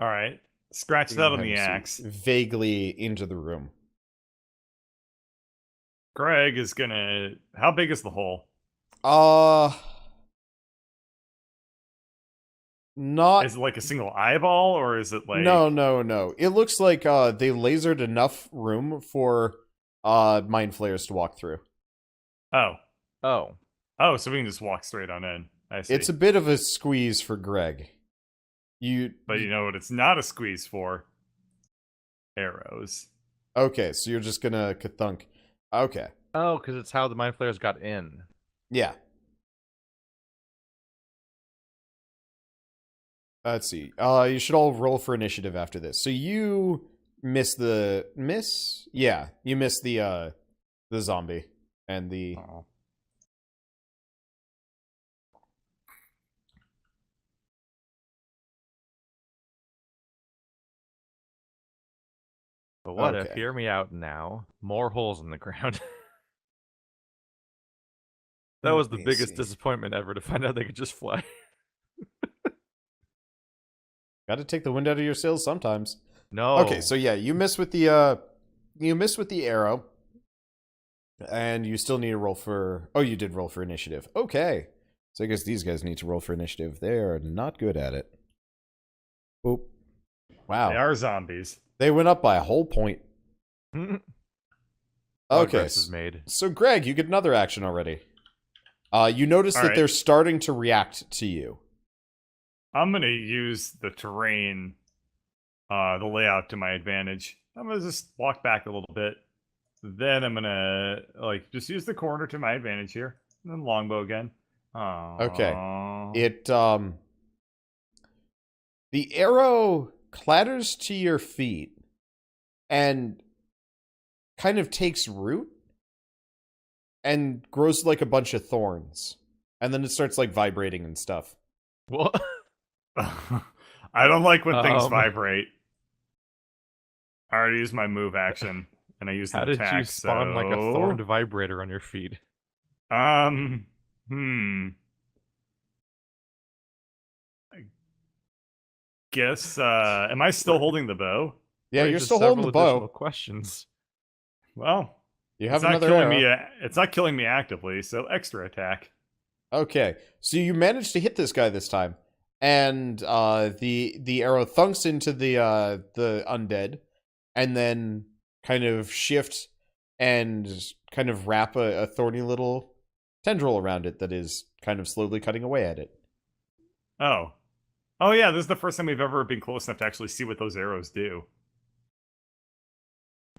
Speaker 2: Alright. Scratch
Speaker 3: You
Speaker 2: that
Speaker 3: can
Speaker 2: on the
Speaker 3: kind of see
Speaker 2: axe.
Speaker 3: vaguely into the room.
Speaker 2: Greg is gonna... How big is the hole?
Speaker 3: Not
Speaker 2: Is it like a single eyeball, or is it like...
Speaker 3: no. It looks like they lasered enough room for mind flayers to walk through.
Speaker 2: Oh.
Speaker 1: Oh.
Speaker 2: Oh, so we can just walk straight on in. I see.
Speaker 3: It's a bit of a squeeze for Greg.
Speaker 2: But you know what it's not a squeeze for? Arrows.
Speaker 3: Okay, so you're just gonna kathunk. Okay.
Speaker 1: Oh, because it's how the mind flayers got in.
Speaker 3: Yeah. Let's see. You should all roll for initiative after this. So you miss the Yeah, you miss the zombie and the
Speaker 2: Oh.
Speaker 1: But what if,
Speaker 3: Okay.
Speaker 1: hear me out now, more holes in the ground? That was the
Speaker 3: Let me
Speaker 1: biggest
Speaker 3: see.
Speaker 1: disappointment ever to find out they could just fly.
Speaker 3: Got to take the wind out of your sails sometimes.
Speaker 1: No.
Speaker 3: Okay, so yeah, you miss with the arrow, and you still need to roll for. Oh, you did roll for initiative. Okay, so I guess these guys need to roll for initiative. They are not good at it. Oop! Wow,
Speaker 2: They are zombies.
Speaker 3: they went up by a whole point. Okay,
Speaker 1: Progress is made.
Speaker 3: so Greg, you get another action already. You notice that
Speaker 2: Alright.
Speaker 3: they're starting to react to you.
Speaker 2: I'm gonna use the terrain, the layout to my advantage. I'm gonna just walk back a little bit. Then I'm gonna just use the corner to my advantage here. And then longbow again.
Speaker 3: Okay.
Speaker 2: Aww.
Speaker 3: The arrow clatters to your feet and kind of takes root and grows like a bunch of thorns. And then it starts like vibrating and stuff.
Speaker 1: What?
Speaker 2: I don't like when things
Speaker 1: Um.
Speaker 2: vibrate. I already used my move action, and I used an
Speaker 1: How did
Speaker 2: attack.
Speaker 1: you spawn like a
Speaker 2: so-
Speaker 1: thorned vibrator on your feet?
Speaker 2: I guess. Am I still holding the bow?
Speaker 3: Yeah,
Speaker 1: Well,
Speaker 3: you're
Speaker 1: just
Speaker 3: still holding the
Speaker 1: several additional
Speaker 3: bow.
Speaker 1: questions.
Speaker 2: Well,
Speaker 3: You have
Speaker 2: It's not
Speaker 3: another
Speaker 2: killing
Speaker 3: arrow.
Speaker 2: me. It's not killing me actively, so extra attack.
Speaker 3: Okay, so you managed to hit this guy this time, and the arrow thunks into the undead, and then kind of shift and kind of wrap a thorny little tendril around it that is kind of slowly cutting away at it.
Speaker 2: Oh. Oh yeah, this is the first time we've ever been close enough to actually see what those arrows do.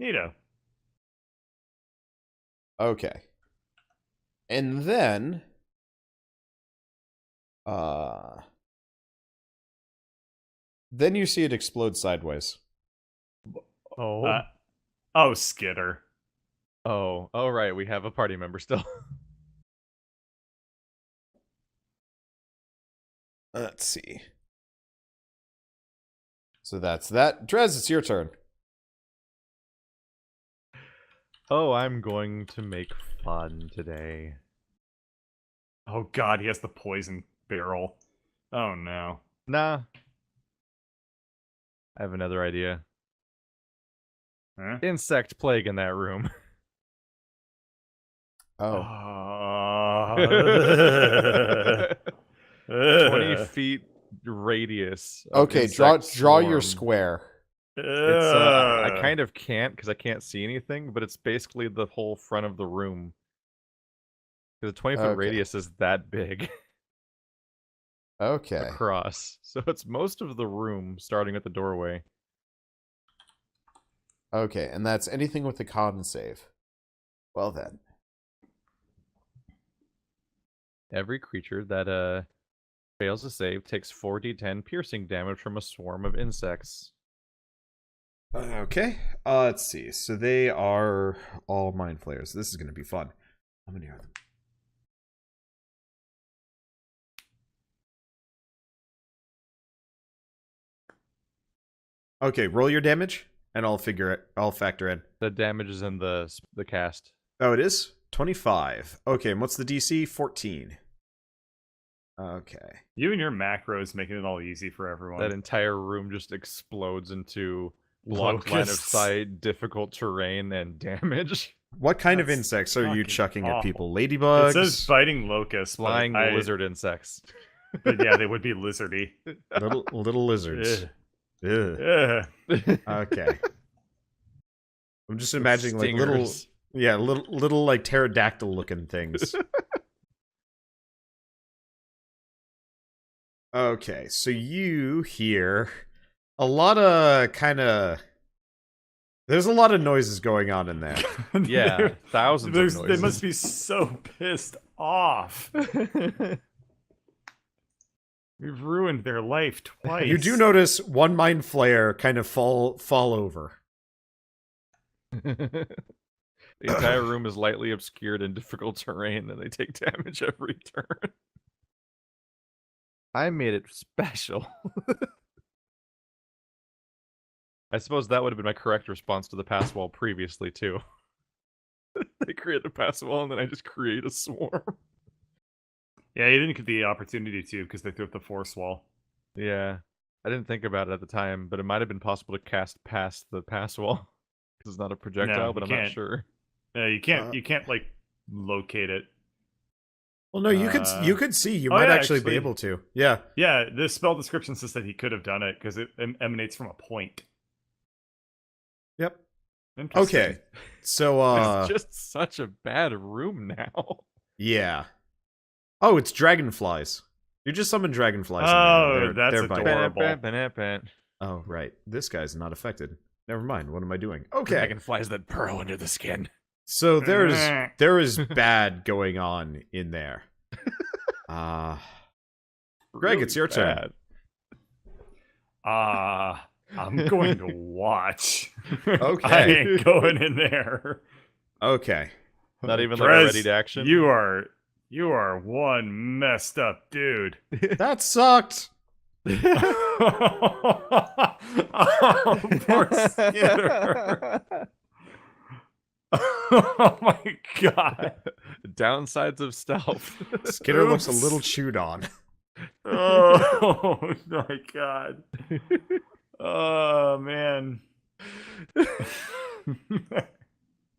Speaker 2: Neato.
Speaker 3: Okay, and then then you see it explode sideways.
Speaker 1: Oh.
Speaker 2: Oh, Skitter.
Speaker 1: Oh, right. We have a party member still.
Speaker 3: Let's see. So that's that. Drez, it's your turn.
Speaker 1: Oh, I'm going to make fun today.
Speaker 2: Oh god, he has the poison barrel. Oh no.
Speaker 1: Nah. I have another idea.
Speaker 2: Huh?
Speaker 1: Insect plague in that room.
Speaker 3: Oh.
Speaker 1: 20 feet radius. Of
Speaker 3: Okay,
Speaker 1: insect
Speaker 3: draw your
Speaker 1: swarm.
Speaker 3: square.
Speaker 1: It's I kind of can't because I can't see anything, but it's basically the whole front of the room. Because a 20-foot
Speaker 3: Okay.
Speaker 1: radius is that big
Speaker 3: Okay.
Speaker 1: across. So it's most of the room starting at the doorway.
Speaker 3: Okay, and that's anything with a con save. Well then.
Speaker 1: Every creature that fails to save takes 4d10 piercing damage from a swarm of insects.
Speaker 3: Okay. Let's see. So they are all mind flayers. This is going to be fun. How many are them? Okay, roll your damage, and I'll factor in.
Speaker 1: The damage is in the cast.
Speaker 3: Oh, it is? 25. Okay, and what's the DC? 14. Okay.
Speaker 2: You and your macros making it all easy for everyone.
Speaker 1: That entire room just explodes into blocked line of
Speaker 2: Locusts.
Speaker 1: sight, difficult terrain, and damage.
Speaker 3: What kind of
Speaker 2: That's
Speaker 3: insects are you
Speaker 2: fucking
Speaker 3: chucking at
Speaker 2: awful.
Speaker 3: people?
Speaker 2: It
Speaker 3: Ladybugs?
Speaker 2: says biting locusts,
Speaker 1: Flying
Speaker 2: but
Speaker 1: lizard insects.
Speaker 2: But yeah, they would be lizardy.
Speaker 3: Little lizards.
Speaker 2: Ugh.
Speaker 3: Ugh.
Speaker 2: Ugh.
Speaker 3: Okay. I'm just imagining like
Speaker 1: Stingers.
Speaker 3: little like pterodactyl looking things. Okay, so you hear a lot of there's a lot of noises going on in there.
Speaker 1: Yeah, thousands of
Speaker 2: They
Speaker 1: noises.
Speaker 2: must be so pissed off. We've ruined their life twice.
Speaker 3: You do notice one mind flayer kind of fall over.
Speaker 1: The entire room is lightly obscured in difficult terrain, and they take damage every turn. I made it special. I suppose that would have been my correct response to the pass wall previously, too. They create a pass wall, and then I just create a swarm.
Speaker 2: Yeah, you didn't get the opportunity to because they threw up the force wall.
Speaker 1: Yeah. I didn't think about it at the time, but it might have been possible to cast past the pass wall. Because it's not a projectile,
Speaker 2: No,
Speaker 1: but
Speaker 2: you
Speaker 1: I'm not
Speaker 2: can't.
Speaker 1: sure.
Speaker 2: You can't like locate it.
Speaker 3: Well, no, you could see. You might
Speaker 2: yeah,
Speaker 3: actually be able to. Yeah.
Speaker 2: Yeah, the spell description says that he could have done it because it emanates from a point.
Speaker 3: Yep.
Speaker 2: Interesting.
Speaker 3: Okay. So
Speaker 1: It's just such a bad room now.
Speaker 3: yeah. Oh, it's dragonflies. You just summoned dragonflies.
Speaker 2: Oh,
Speaker 3: in there.
Speaker 2: that's
Speaker 3: They're biting.
Speaker 2: adorable.
Speaker 3: Oh, right. This guy's not affected. Never mind. What am I doing? Okay.
Speaker 1: Dragonflies that burrow under the skin.
Speaker 3: So there is bad going on in there. Greg,
Speaker 1: Really
Speaker 3: it's your turn.
Speaker 1: bad.
Speaker 2: I'm going to watch.
Speaker 3: Okay.
Speaker 2: I ain't going in there.
Speaker 3: Okay.
Speaker 1: Not even like a
Speaker 2: Drez,
Speaker 1: ready to action.
Speaker 2: You are one messed up dude.
Speaker 3: That sucked.
Speaker 2: Oh, poor Skitter. Oh my god.
Speaker 1: Downsides of stealth.
Speaker 3: Skitter looks a
Speaker 2: Oops.
Speaker 3: little chewed on.
Speaker 2: Oh my god. Oh man.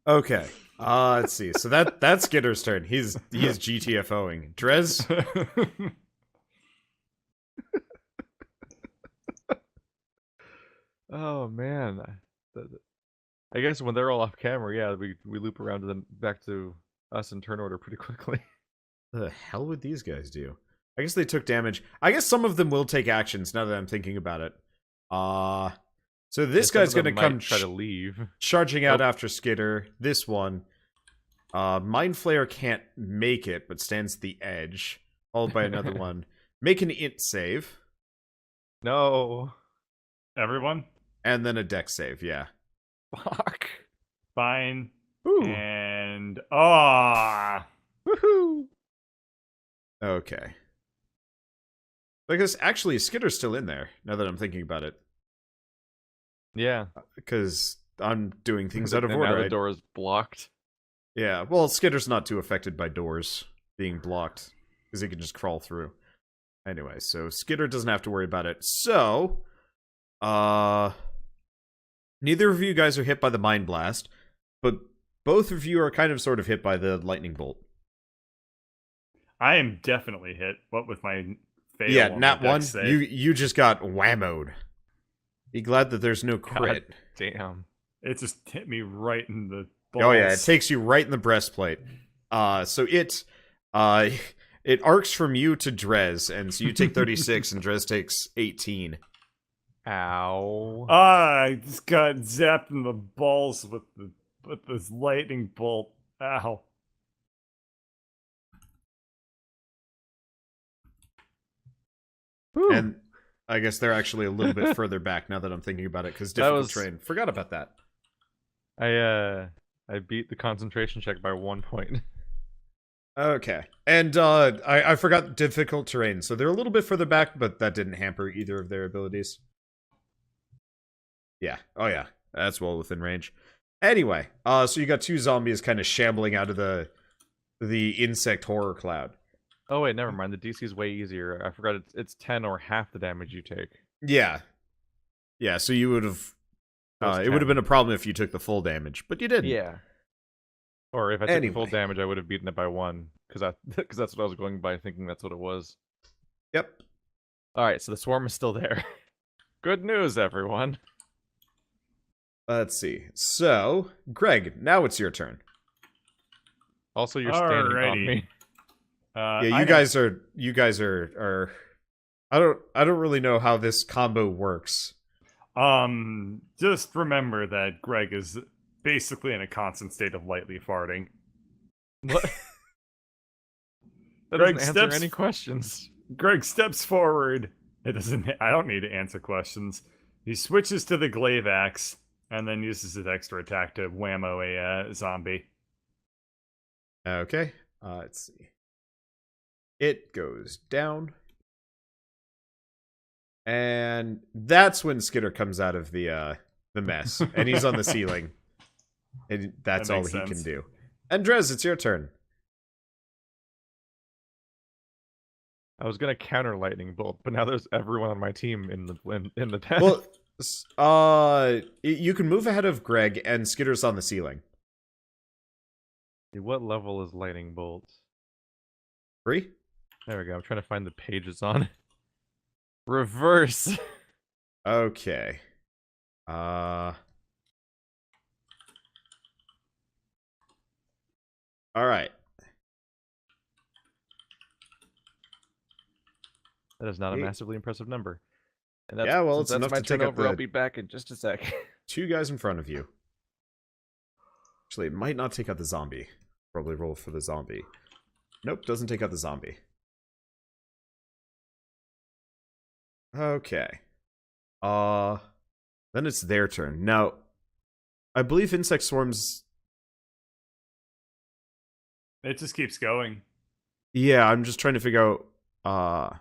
Speaker 3: Okay. Let's see. So that's Skitter's turn. He's GTFOing. Drez?
Speaker 1: Oh man, I guess when they're all off camera, yeah, we loop around to them back to us in turn order pretty quickly.
Speaker 3: The hell would these guys do? I guess they took damage. I guess some of them will take actions now that I'm thinking about it. So this
Speaker 1: Yeah,
Speaker 3: guy's
Speaker 1: some of
Speaker 3: gonna
Speaker 1: them
Speaker 3: come
Speaker 1: might try to leave.
Speaker 3: charging out
Speaker 1: Nope.
Speaker 3: after Skitter. This one. Mind Flayer can't make it, but stands at the edge. Followed by another one. Make an int save.
Speaker 1: No.
Speaker 2: Everyone?
Speaker 3: And then a dex save, yeah.
Speaker 1: Fuck.
Speaker 2: Fine.
Speaker 1: Ooh.
Speaker 2: And...
Speaker 1: Woohoo.
Speaker 3: Okay. Because actually, Skitter's still in there, now that I'm thinking about it.
Speaker 1: Yeah.
Speaker 3: Because I'm doing things out of
Speaker 1: And
Speaker 3: order.
Speaker 1: now the door is blocked.
Speaker 3: Yeah, well, Skitter's not too affected by doors being blocked, because he can just crawl through. Anyway, so Skitter doesn't have to worry about it. So, neither of you guys are hit by the Mind Blast, but both of you are kind of sort of hit by the Lightning Bolt.
Speaker 2: I am definitely hit. What with my fail?
Speaker 3: Yeah,
Speaker 2: on
Speaker 3: nat
Speaker 2: my
Speaker 3: one,
Speaker 2: dex save.
Speaker 3: you just got whammoed. Be glad that there's no crit.
Speaker 1: God damn.
Speaker 2: It just hit me right in the balls.
Speaker 3: Oh yeah, it takes you right in the breastplate. So it arcs from you to Drez, and so you take 36 and Drez takes 18.
Speaker 1: Ow.
Speaker 2: I just got zapped in the balls with this lightning bolt. Ow.
Speaker 1: Whew.
Speaker 3: And I guess they're actually a little bit further back now that I'm thinking about it, because
Speaker 1: That
Speaker 3: difficult
Speaker 1: was-
Speaker 3: terrain. Forgot about that.
Speaker 1: I beat the concentration check by 1 point.
Speaker 3: Okay. And I forgot difficult terrain, so they're a little bit further back, but that didn't hamper either of their abilities. Yeah. Oh yeah. That's well within range. Anyway, so you got two zombies kind of shambling out of the insect horror cloud.
Speaker 1: Oh wait, never mind. The DC is way easier. I forgot it's 10 or half the damage you take.
Speaker 3: Yeah. Yeah, so you would have
Speaker 1: So it's
Speaker 3: it would have
Speaker 1: 10.
Speaker 3: been a problem if you took the full damage, but you didn't.
Speaker 1: Yeah. Or if I took the full
Speaker 3: Anyway.
Speaker 1: damage, I would have beaten it by 1, because that's what I was going by, thinking that's what it was.
Speaker 3: Yep.
Speaker 1: All right, so the swarm is still there. Good news, everyone.
Speaker 3: Let's see. So, Greg, now it's your turn.
Speaker 1: Also, you're standing on
Speaker 2: Alrighty.
Speaker 1: me.
Speaker 3: Yeah, you guys are I don't really know how this combo works.
Speaker 2: Just remember that Greg is basically in a constant state of lightly farting.
Speaker 1: What? That
Speaker 2: Greg
Speaker 1: doesn't answer
Speaker 2: steps-
Speaker 1: any questions.
Speaker 2: Greg steps forward. It doesn't. I don't need to answer questions. He switches to the glaive axe and then uses his extra attack to whammo a zombie.
Speaker 3: Okay. Let's see. It goes down. And that's when Skitter comes out of the mess. And he's on the ceiling. And that's
Speaker 2: That
Speaker 3: all
Speaker 2: makes
Speaker 3: he can
Speaker 2: sense.
Speaker 3: do. Andres, it's your turn.
Speaker 1: I was gonna counter lightning bolt, but now there's everyone on my team in the tent.
Speaker 3: Well, you can move ahead of Greg, and Skitter's on the ceiling.
Speaker 1: what level is lightning bolt?
Speaker 3: 3?
Speaker 1: There we go. I'm trying to find the pages on it. Reverse.
Speaker 3: Okay. Alright.
Speaker 1: That is not a
Speaker 3: Ye-
Speaker 1: massively impressive number. And that's,
Speaker 3: Yeah, well,
Speaker 1: since
Speaker 3: it's
Speaker 1: that's
Speaker 3: enough
Speaker 1: my
Speaker 3: to take up
Speaker 1: turnover, I'll
Speaker 3: the-
Speaker 1: be back in just a sec.
Speaker 3: 2 guys in front of you. Actually, it might not take out the zombie. Probably roll for the zombie. Nope, doesn't take out the zombie. Okay. Then it's their turn. Now, I believe insect swarms...
Speaker 2: It just keeps going.
Speaker 3: Yeah, I'm just trying to figure out...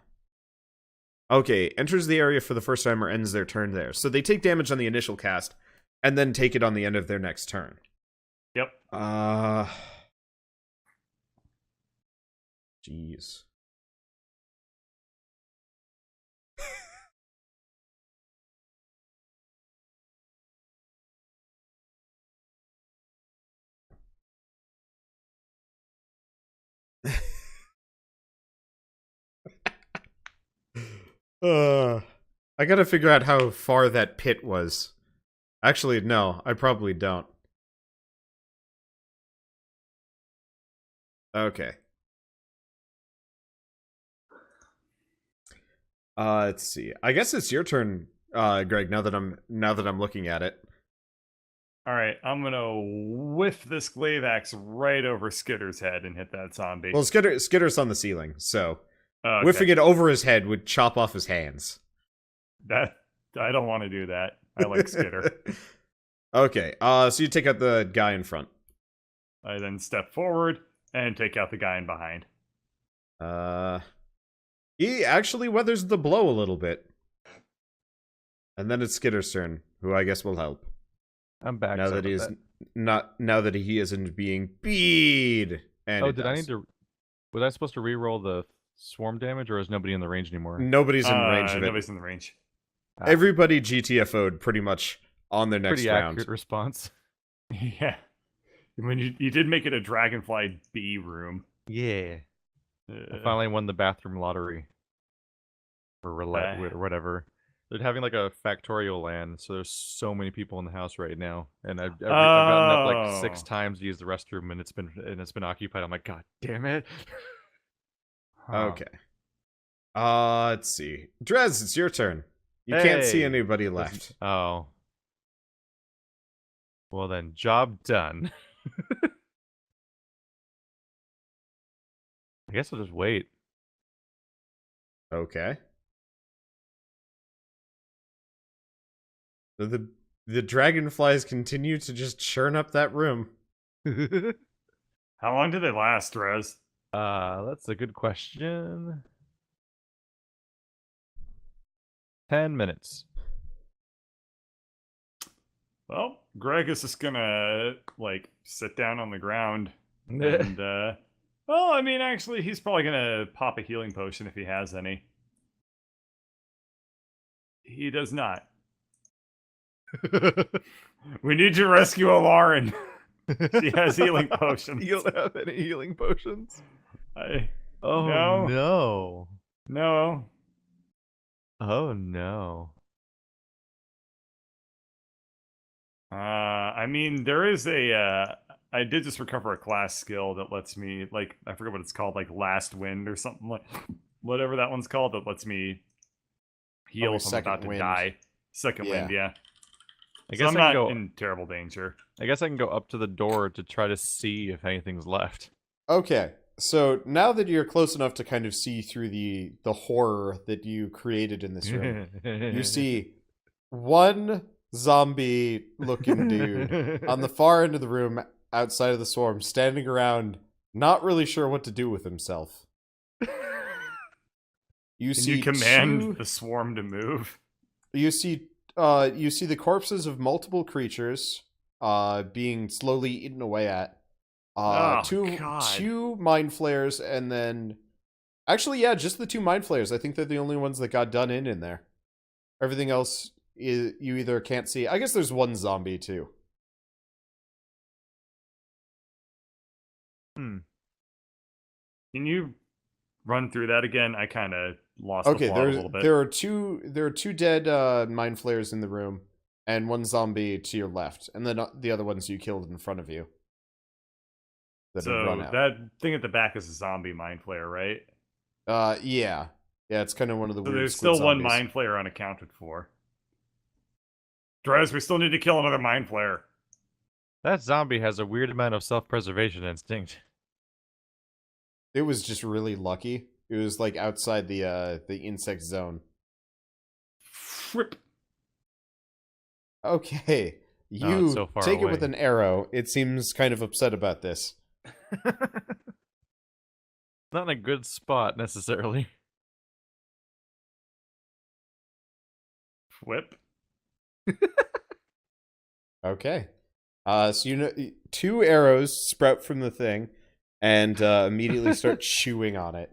Speaker 3: Okay, enters the area for the first time or ends their turn there. So they take damage on the initial cast, and then take it on the end of their next turn.
Speaker 2: Yep.
Speaker 3: Jeez. I gotta figure out how far that pit was. Actually, no, I probably don't. Okay. Let's see. I guess it's your turn, Greg. Now that I'm looking at it.
Speaker 2: All right, I'm gonna whiff this glaive axe right over Skitter's head and hit that zombie.
Speaker 3: Well, Skitter's on the ceiling, so
Speaker 2: Okay.
Speaker 3: whiffing it over his head would chop off his hands.
Speaker 2: That I don't want to do that. I like Skitter.
Speaker 3: Okay. So you take out the guy in front.
Speaker 2: I then step forward and take out the guy in behind.
Speaker 3: He actually weathers the blow a little bit. And then it's Skitter's turn, who I guess will help.
Speaker 1: I'm back.
Speaker 3: Now that he isn't being beed. And
Speaker 1: oh, did I need to? Was I supposed to re-roll the swarm damage, or is nobody in the range anymore?
Speaker 3: Nobody's in range of it.
Speaker 2: Nobody's in the range.
Speaker 3: Everybody GTFO'd pretty much on their next
Speaker 1: Pretty
Speaker 3: round.
Speaker 1: accurate response.
Speaker 2: Yeah. When you did make it a Dragonfly B room.
Speaker 1: Yeah. I finally won the bathroom lottery. Or roulette, or whatever. They're having like a factorial land, so there's so many people in the house right now, and I've gotten up like 6 times to use the restroom, and it's been occupied. I'm like, God damn it!
Speaker 3: Okay. Let's see, Drez, it's your turn. You can't see anybody left.
Speaker 1: Oh. Well then, job done. I guess I'll just wait.
Speaker 3: Okay. The dragonflies continue to just churn up that room.
Speaker 2: How long do they last, Rez?
Speaker 1: That's a good question. 10 minutes.
Speaker 2: Well, Greg is just gonna, like, sit down on the ground. And, well, I mean, actually, he's probably gonna pop a healing potion if he has any. He does not. We need to rescue Lauren. She has healing potions.
Speaker 1: You don't have any healing potions?
Speaker 2: Oh,
Speaker 1: no.
Speaker 2: No.
Speaker 1: Oh, no.
Speaker 2: I mean, there is a, I did just recover a class skill that lets me, like, I forget what it's called, like Last Wind or something like, whatever that one's called, that lets me heal if I'm about to die. Second Wind, yeah.
Speaker 1: I guess
Speaker 2: I'm not in terrible danger.
Speaker 1: I guess I can go up to the door to try to see if anything's left.
Speaker 3: Okay, so now that you're close enough to kind of see through the horror that you created in this room, you see one zombie-looking dude on the far end of the room outside of the swarm, standing around, not really sure what to do with himself. You
Speaker 2: command the swarm to move?
Speaker 3: You see the corpses of multiple creatures being slowly eaten away at. Two mind flayers, and then actually, yeah, just the 2 mind flayers. I think they're the only ones that got done in there. Everything else you either can't see. I guess there's 1 zombie too.
Speaker 2: Can you run through that again? I kind of lost the plot a little bit.
Speaker 3: There are two dead mind flayers in the room, and 1 zombie to your left, and then the other ones you killed in front of you.
Speaker 2: So that thing at the back is a zombie mind flayer, right?
Speaker 3: Yeah, it's kind of one of the.
Speaker 2: So
Speaker 3: weird
Speaker 2: there's still
Speaker 3: zombies.
Speaker 2: 1 mind flayer unaccounted for. Drez, we still need to kill another mind flayer.
Speaker 1: That zombie has a weird amount of self-preservation instinct.
Speaker 3: It was just really lucky. It was like outside the insect zone.
Speaker 2: Fripp.
Speaker 3: Okay, you
Speaker 1: so far
Speaker 3: take
Speaker 1: away.
Speaker 3: it with an arrow. It seems kind of upset about this.
Speaker 1: Not in a good spot necessarily.
Speaker 2: Whip.
Speaker 3: Okay. So 2 arrows sprout from the thing and immediately start chewing on it.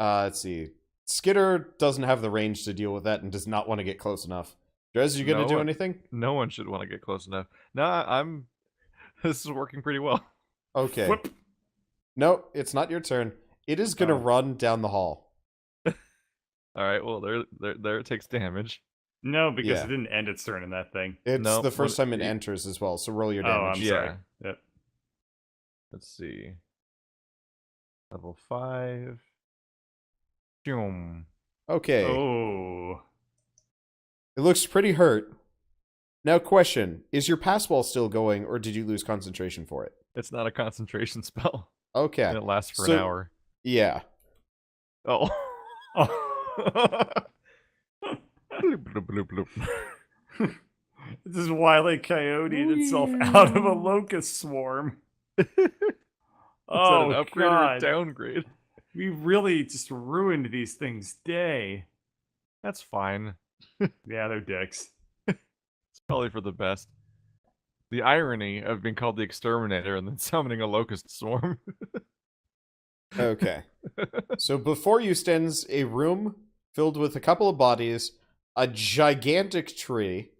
Speaker 3: Let's see. Skitter doesn't have the range to deal with that and does not want to get close enough. Drez, you gonna do anything?
Speaker 1: No one should want to get close enough. No, this is working pretty well.
Speaker 3: Okay.
Speaker 2: Whip.
Speaker 3: No, it's not your turn. It is gonna
Speaker 2: Oh.
Speaker 3: run down the hall.
Speaker 1: Alright, well, there it takes damage.
Speaker 2: No, because
Speaker 3: Yeah.
Speaker 2: it didn't end its turn in that thing.
Speaker 3: It's
Speaker 1: Nope,
Speaker 3: the first
Speaker 1: what-
Speaker 3: time it enters as well, so roll your
Speaker 2: Oh,
Speaker 3: damage.
Speaker 2: I'm
Speaker 1: Yeah.
Speaker 2: sorry. Yep.
Speaker 1: Let's see. Level 5. Boom.
Speaker 3: Okay.
Speaker 2: Oh.
Speaker 3: It looks pretty hurt. Now, question. Is your pass wall still going, or did you lose concentration for it?
Speaker 1: It's not a concentration spell.
Speaker 3: Okay.
Speaker 1: And it lasts for
Speaker 3: So-
Speaker 1: an hour.
Speaker 3: Yeah.
Speaker 1: Oh.
Speaker 2: Oh.
Speaker 1: Bloop, bloop, bloop, bloop.
Speaker 2: This is Wile E. Coyote itself out of a locust swarm.
Speaker 1: Is that an
Speaker 2: Oh,
Speaker 1: upgrade
Speaker 2: God.
Speaker 1: or a downgrade?
Speaker 2: We really just ruined these things' day.
Speaker 1: That's fine.
Speaker 2: Yeah, they're dicks.
Speaker 1: It's probably for the best. The irony of being called the Exterminator and then summoning a locust swarm.
Speaker 3: Okay. So before you stands a room filled with a couple of bodies, a gigantic tree,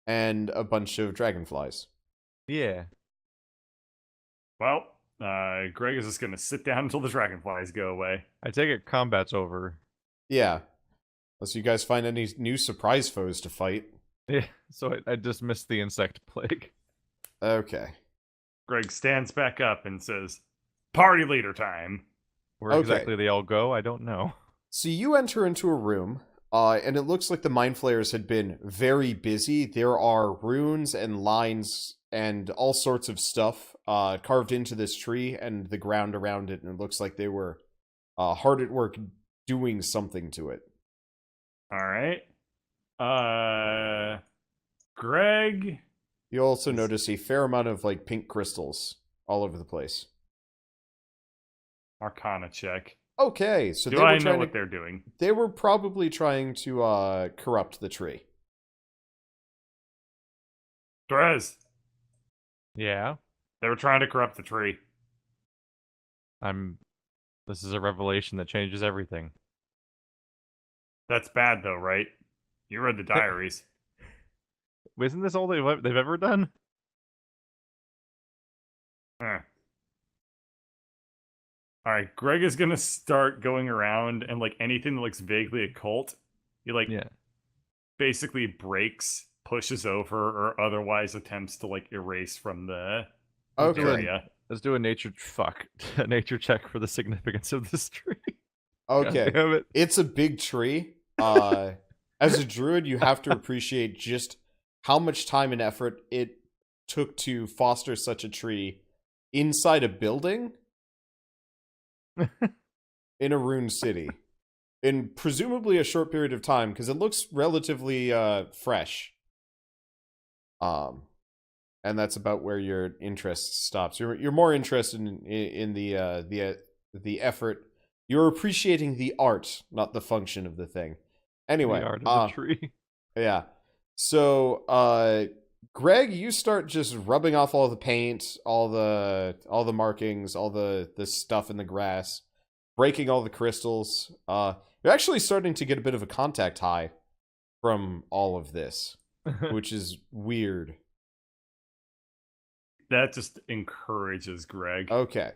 Speaker 3: and a bunch of dragonflies.
Speaker 1: Yeah.
Speaker 2: Well, Greg is just gonna sit down until the dragonflies go away.
Speaker 1: I take it combat's over.
Speaker 3: Yeah. Unless you guys find any new surprise foes to fight.
Speaker 1: Yeah, so I dismissed the insect plague.
Speaker 3: Okay.
Speaker 2: Greg stands back up and says, "Party leader time."
Speaker 1: Where
Speaker 3: Okay.
Speaker 1: exactly they all go, I don't know.
Speaker 3: So you enter into a room, and it looks like the Mind Flayers had been very busy. There are runes and lines and all sorts of stuff carved into this tree and the ground around it, and it looks like they were hard at work doing something to it.
Speaker 2: All right. Greg.
Speaker 3: You also notice a fair amount of like pink crystals all over the place.
Speaker 2: Arcana check.
Speaker 3: Okay, so
Speaker 2: Do
Speaker 3: they were
Speaker 2: I know
Speaker 3: trying
Speaker 2: what
Speaker 3: to,
Speaker 2: they're doing?
Speaker 3: they were probably trying to corrupt the tree.
Speaker 2: Drez.
Speaker 1: Yeah.
Speaker 2: They were trying to corrupt the tree.
Speaker 1: This is a revelation that changes everything.
Speaker 2: That's bad, though, right? You read the diaries.
Speaker 1: Isn't this all they've ever done?
Speaker 2: Eh. All right, Greg is gonna start going around and like anything that looks vaguely occult, he like
Speaker 1: Yeah.
Speaker 2: basically breaks, pushes over, or otherwise attempts to like erase from the
Speaker 3: Okay.
Speaker 2: area.
Speaker 1: Let's do a a nature check for the significance of this tree.
Speaker 3: Okay.
Speaker 1: God damn it.
Speaker 3: It's a big tree. As a druid, you have to appreciate just how much time and effort it took to foster such a tree inside a building in a ruined city in presumably a short period of time, because it looks relatively fresh. And that's about where your interest stops. You're more interested in the effort. You're appreciating the art, not the function of the thing. Anyway,
Speaker 1: The art of the tree.
Speaker 3: yeah. So, Greg, you start just rubbing off all the paint, all the markings, all the stuff in the grass, breaking all the crystals. You're actually starting to get a bit of a contact high from all of this, which is weird.
Speaker 2: That just encourages Greg.
Speaker 3: Okay.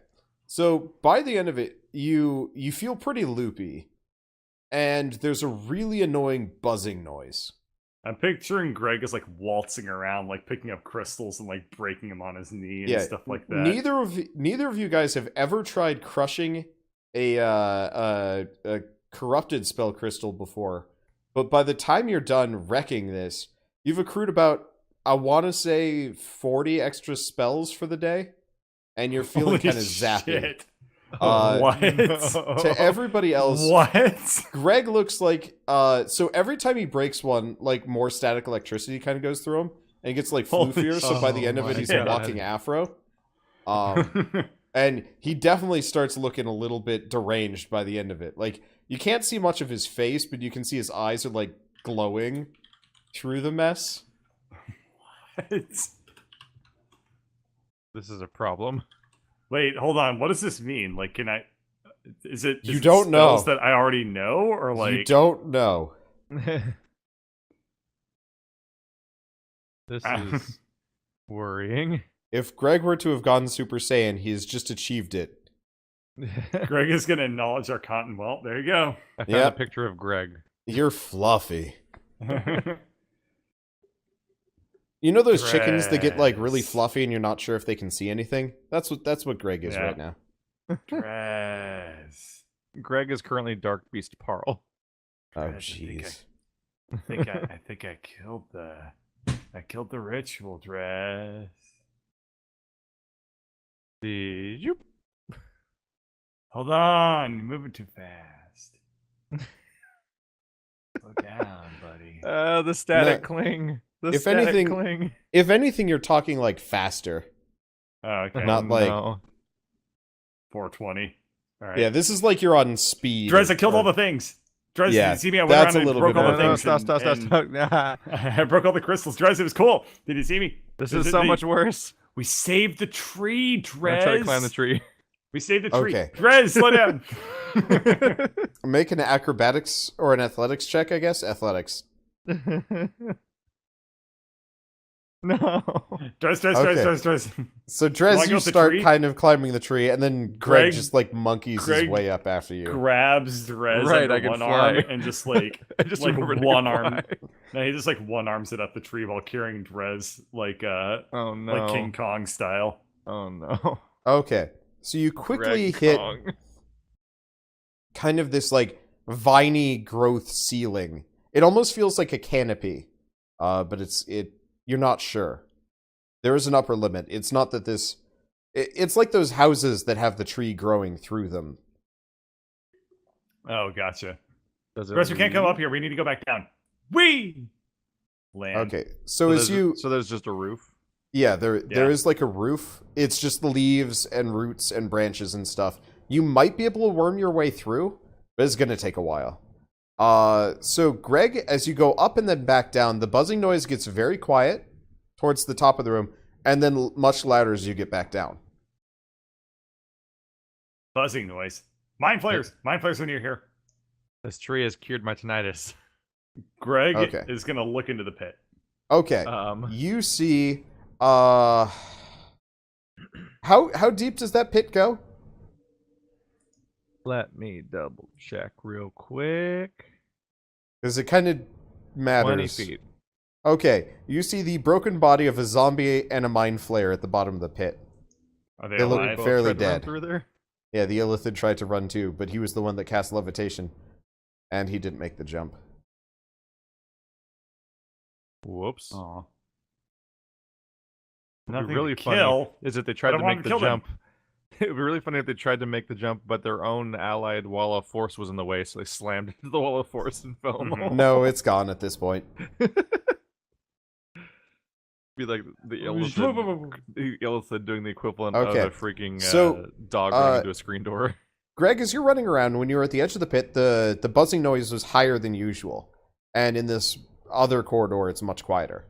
Speaker 3: So, by the end of it, you feel pretty loopy, and there's a really annoying buzzing noise.
Speaker 2: I'm picturing Greg as like waltzing around, like picking up crystals and like breaking them on his knee and stuff like that.
Speaker 3: Neither of you guys have ever tried crushing a corrupted spell crystal before, but by the time you're done wrecking this, you've accrued about, I want to say, 40 extra spells for the day, and you're feeling kind of zappy.
Speaker 2: Shit.
Speaker 3: What?
Speaker 2: To
Speaker 3: To everybody else,
Speaker 2: What?
Speaker 3: Greg looks like so every time he breaks one, like more static electricity kind of goes through him, and he gets like
Speaker 2: Holy
Speaker 3: floofier. So by the
Speaker 1: Oh
Speaker 3: end of it,
Speaker 1: my
Speaker 3: he's
Speaker 1: God.
Speaker 3: a walking afro. And he definitely starts looking a little bit deranged by the end of it. Like, you can't see much of his face, but you can see his eyes are like glowing through the mess.
Speaker 2: What?
Speaker 1: This is a problem.
Speaker 2: Wait, hold on. What does this mean? Like, can I? Is it?
Speaker 3: You
Speaker 2: it
Speaker 3: don't know.
Speaker 2: spells that I already know, or like?
Speaker 3: You don't know.
Speaker 1: This is worrying.
Speaker 3: If Greg were to have gone Super Saiyan, he has just achieved it.
Speaker 2: Greg is gonna acknowledge our cotton. Well, there you go.
Speaker 1: I found a
Speaker 3: Yep.
Speaker 1: picture of Greg.
Speaker 3: You're fluffy. You know those chickens that get like really
Speaker 2: Dress.
Speaker 3: fluffy and you're not sure if they can see anything? That's what Greg is
Speaker 2: Yeah.
Speaker 3: right now.
Speaker 2: Dress.
Speaker 1: Greg is currently Dark Beast Parl.
Speaker 3: Oh
Speaker 2: Dress,
Speaker 3: jeez.
Speaker 2: I think I killed the ritual. Dress.
Speaker 1: Did you?
Speaker 2: Hold on, you're moving too fast. Slow down, buddy.
Speaker 1: The static
Speaker 3: No,
Speaker 1: cling. The
Speaker 3: if
Speaker 1: static
Speaker 3: anything-
Speaker 1: cling.
Speaker 3: If anything, you're talking like faster.
Speaker 2: Oh, okay.
Speaker 3: Not like-
Speaker 1: no.
Speaker 2: 420. All right.
Speaker 3: Yeah, this is like you're on speed.
Speaker 2: Drez, I killed
Speaker 3: or-
Speaker 2: all the things. Drez,
Speaker 3: Yeah,
Speaker 2: did you see me? I went
Speaker 3: that's
Speaker 2: around
Speaker 3: a
Speaker 2: and
Speaker 3: little
Speaker 2: broke
Speaker 3: bit
Speaker 2: all
Speaker 3: better.
Speaker 2: the
Speaker 1: No,
Speaker 2: things.
Speaker 1: stop. Nah.
Speaker 2: I broke all the crystals. Drez, it was cool. Did you see me?
Speaker 1: This is so much worse.
Speaker 2: We saved the tree,
Speaker 1: I
Speaker 2: Drez.
Speaker 1: tried to climb the tree.
Speaker 2: We saved the tree.
Speaker 3: Okay.
Speaker 2: Drez, slow down.
Speaker 3: Make an acrobatics or an athletics check, I guess. Athletics.
Speaker 1: No.
Speaker 2: Drez.
Speaker 3: So
Speaker 2: Wanna
Speaker 3: Drez,
Speaker 2: go
Speaker 3: you
Speaker 2: up the
Speaker 3: start
Speaker 2: tree?
Speaker 3: kind of climbing the tree, and then Greg
Speaker 2: Greg-
Speaker 3: just like monkeys his
Speaker 2: Greg
Speaker 3: way up after you.
Speaker 2: Grabs Drez
Speaker 1: Right,
Speaker 2: under
Speaker 1: I can
Speaker 2: one
Speaker 1: fly.
Speaker 2: arm and just like
Speaker 1: I just
Speaker 2: like
Speaker 1: remembered I
Speaker 2: one
Speaker 1: could
Speaker 2: arm.
Speaker 1: fly.
Speaker 2: No, he just like one arms it up the tree while carrying Drez like
Speaker 1: Oh no.
Speaker 2: like King Kong style.
Speaker 1: Oh no.
Speaker 3: Okay, so you quickly
Speaker 1: Greg
Speaker 3: hit
Speaker 1: Kong.
Speaker 3: kind of this like viney growth ceiling. It almost feels like a canopy, but you're not sure. There is an upper limit. It's not that this. It's like those houses that have the tree growing through them.
Speaker 2: Oh, gotcha.
Speaker 1: Does it
Speaker 2: Drez, we can't come
Speaker 1: leave?
Speaker 2: up here. We need to go back down. We land.
Speaker 3: Okay, so as you
Speaker 1: So there's just a roof.
Speaker 3: yeah, there
Speaker 2: Yeah.
Speaker 3: is like a roof. It's just the leaves and roots and branches and stuff. You might be able to worm your way through, but it's gonna take a while. So Greg, as you go up and then back down, the buzzing noise gets very quiet towards the top of the room, and then much louder as you get back down.
Speaker 2: Buzzing noise. Mind flares. Mind flares when you're here.
Speaker 1: This tree has cured my tinnitus.
Speaker 2: Greg
Speaker 3: Okay.
Speaker 2: is gonna look into the pit.
Speaker 3: Okay, you see. How deep does that pit go?
Speaker 1: Let me double check real quick.
Speaker 3: Because it kind of
Speaker 1: 20
Speaker 3: matters.
Speaker 1: feet.
Speaker 3: Okay, you see the broken body of a zombie and a mind flayer at the bottom of the pit.
Speaker 2: Are they
Speaker 3: They look
Speaker 2: alive?
Speaker 1: Both
Speaker 3: fairly
Speaker 1: tried to run
Speaker 3: dead.
Speaker 1: through there?
Speaker 3: Yeah, the Illithid tried to run too, but he was the one that cast levitation, and he didn't make the jump.
Speaker 1: Whoops.
Speaker 2: Aw.
Speaker 1: It'd
Speaker 2: Nothing
Speaker 1: be really
Speaker 2: to
Speaker 1: funny
Speaker 2: kill.
Speaker 1: is if they
Speaker 2: I
Speaker 1: tried
Speaker 2: don't
Speaker 1: to
Speaker 2: want
Speaker 1: make
Speaker 2: to
Speaker 1: the
Speaker 2: kill them.
Speaker 1: jump. It would be really funny if they tried to make the jump, but their own allied wall of force was in the way, so they slammed into the wall of force and fell in the
Speaker 2: Mhm.
Speaker 1: hole.
Speaker 3: No, it's gone at this point.
Speaker 1: Be like the Illithid doing the equivalent
Speaker 3: Okay.
Speaker 1: of a freaking
Speaker 3: So,
Speaker 1: dog running into a screen door.
Speaker 3: Greg, as you're running around, when you were at the edge of the pit, the buzzing noise was higher than usual. And in this other corridor, it's much quieter.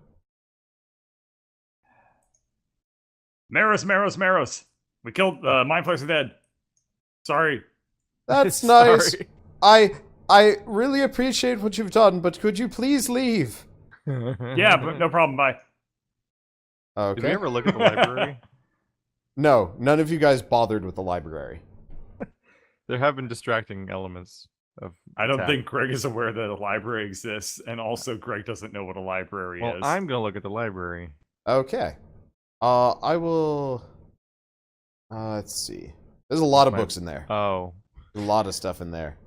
Speaker 2: Maros. We killed mind flares are dead. Sorry.
Speaker 3: That's nice.
Speaker 1: Sorry.
Speaker 3: I really appreciate what you've done, but could you please leave?
Speaker 2: Yeah, but no problem. Bye.
Speaker 3: Okay.
Speaker 1: Did we ever look at the library?
Speaker 3: No, none of you guys bothered with the library.
Speaker 1: There have been distracting elements of.
Speaker 2: I don't
Speaker 1: attack.
Speaker 2: think Greg is aware that a library exists, and also Greg doesn't know what a library
Speaker 1: Well,
Speaker 2: is.
Speaker 1: I'm gonna look at the library.
Speaker 3: Okay. I will. Let's see. There's a lot of
Speaker 1: My-
Speaker 3: books in there.
Speaker 1: Oh,
Speaker 3: A lot of stuff in there.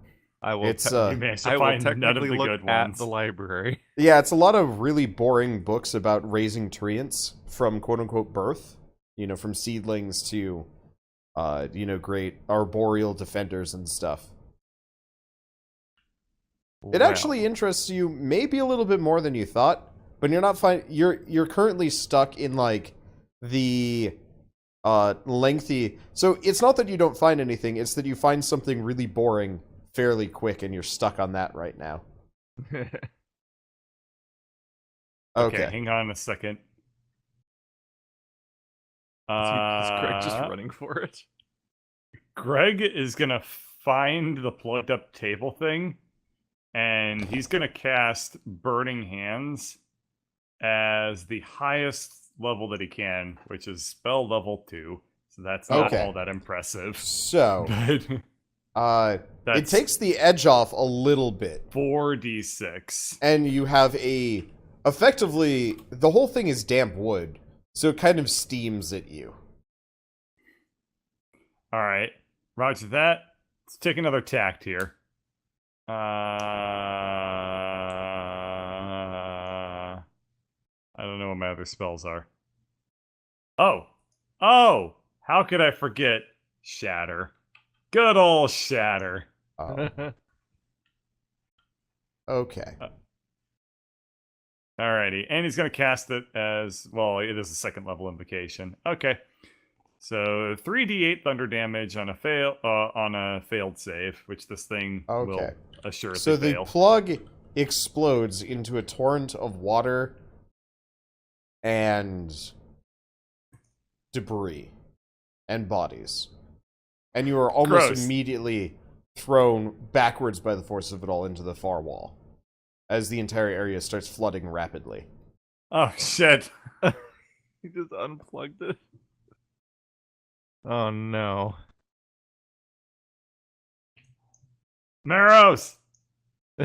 Speaker 1: I will.
Speaker 3: It's
Speaker 2: You managed to
Speaker 1: I will
Speaker 2: find none of
Speaker 1: technically
Speaker 2: the
Speaker 1: look
Speaker 2: good
Speaker 1: at
Speaker 2: ones.
Speaker 1: the library.
Speaker 3: Yeah, it's a lot of really boring books about raising treants from quote unquote birth. You know, from seedlings to, great arboreal defenders and stuff. It actually interests you maybe a little bit more than you thought, but you're not you're currently stuck in like the lengthy. So it's not that you don't find anything, it's that you find something really boring fairly quick and you're stuck on that right now.
Speaker 2: Okay,
Speaker 3: Okay.
Speaker 2: hang on a second.
Speaker 1: Is Greg just running for it?
Speaker 2: Greg is gonna find the plugged up table thing, and he's gonna cast Burning Hands as the highest level that he can, which is spell level 2. So that's not
Speaker 3: Okay.
Speaker 2: all that impressive.
Speaker 3: So,
Speaker 2: But
Speaker 3: it
Speaker 2: that's
Speaker 3: takes the edge off a little bit.
Speaker 2: 4d6.
Speaker 3: And you have effectively, the whole thing is damp wood. So it kind of steams at you.
Speaker 2: All right. Roger that. Let's take another tact here. I don't know what my other spells are. Oh! Oh! How could I forget Shatter? Good old Shatter.
Speaker 3: Okay.
Speaker 2: Alrighty, and he's gonna cast it as well. It is a second level invocation. Okay, so 3d8 thunder damage on a failed save, which this thing will
Speaker 3: Okay.
Speaker 2: assuredly
Speaker 3: So the
Speaker 2: fail.
Speaker 3: plug explodes into a torrent of water and debris and bodies. And you are almost
Speaker 2: Gross.
Speaker 3: immediately thrown backwards by the force of it all into the far wall as the entire area starts flooding rapidly.
Speaker 2: Oh shit!
Speaker 1: He just unplugged it. Oh no.
Speaker 2: Maros!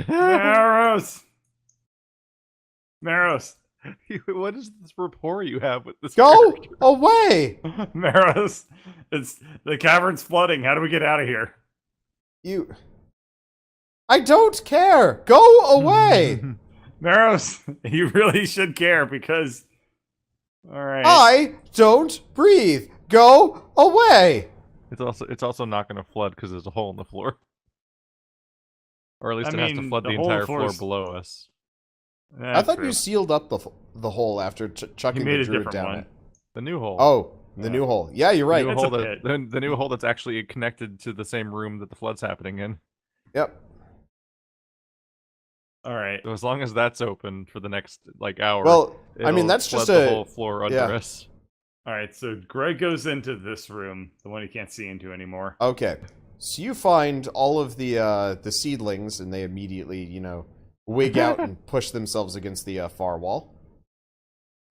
Speaker 2: Maros! Maros!
Speaker 1: What is this rapport you have with this
Speaker 3: Go
Speaker 1: character?
Speaker 3: away!
Speaker 2: Maros! It's the cavern's flooding. How do we get out of here?
Speaker 3: I don't care! Go away!
Speaker 2: Maros, you really should care because. Alright.
Speaker 3: I don't breathe! Go away!
Speaker 1: It's also not going to flood because there's a hole in the floor. Or at least
Speaker 2: I
Speaker 1: it has to
Speaker 2: mean,
Speaker 1: flood
Speaker 2: the
Speaker 1: the
Speaker 2: hole in the
Speaker 1: entire
Speaker 2: floor
Speaker 1: floor
Speaker 2: is-
Speaker 1: below us.
Speaker 3: I thought
Speaker 2: true.
Speaker 3: you sealed up the hole after
Speaker 2: He
Speaker 3: chucking
Speaker 2: made
Speaker 3: the
Speaker 2: a
Speaker 3: druid
Speaker 2: different
Speaker 3: down
Speaker 2: one.
Speaker 3: it.
Speaker 1: The new hole.
Speaker 3: Oh, the new hole. Yeah, you're
Speaker 1: the
Speaker 3: right.
Speaker 1: new
Speaker 2: That's
Speaker 1: hole
Speaker 2: a
Speaker 1: that,
Speaker 2: pit.
Speaker 1: the new hole that's actually connected to the same room that the flood's happening in.
Speaker 3: Yep.
Speaker 2: Alright.
Speaker 1: So as long as that's open for the next hour,
Speaker 3: Well, I mean,
Speaker 1: it'll
Speaker 3: that's
Speaker 1: flood
Speaker 3: just
Speaker 1: the whole floor under
Speaker 3: yeah.
Speaker 1: us.
Speaker 2: Alright, so Greg goes into this room, the one he can't see into anymore.
Speaker 3: Okay. So you find all of the seedlings, and they immediately, wig out and push themselves against the far wall.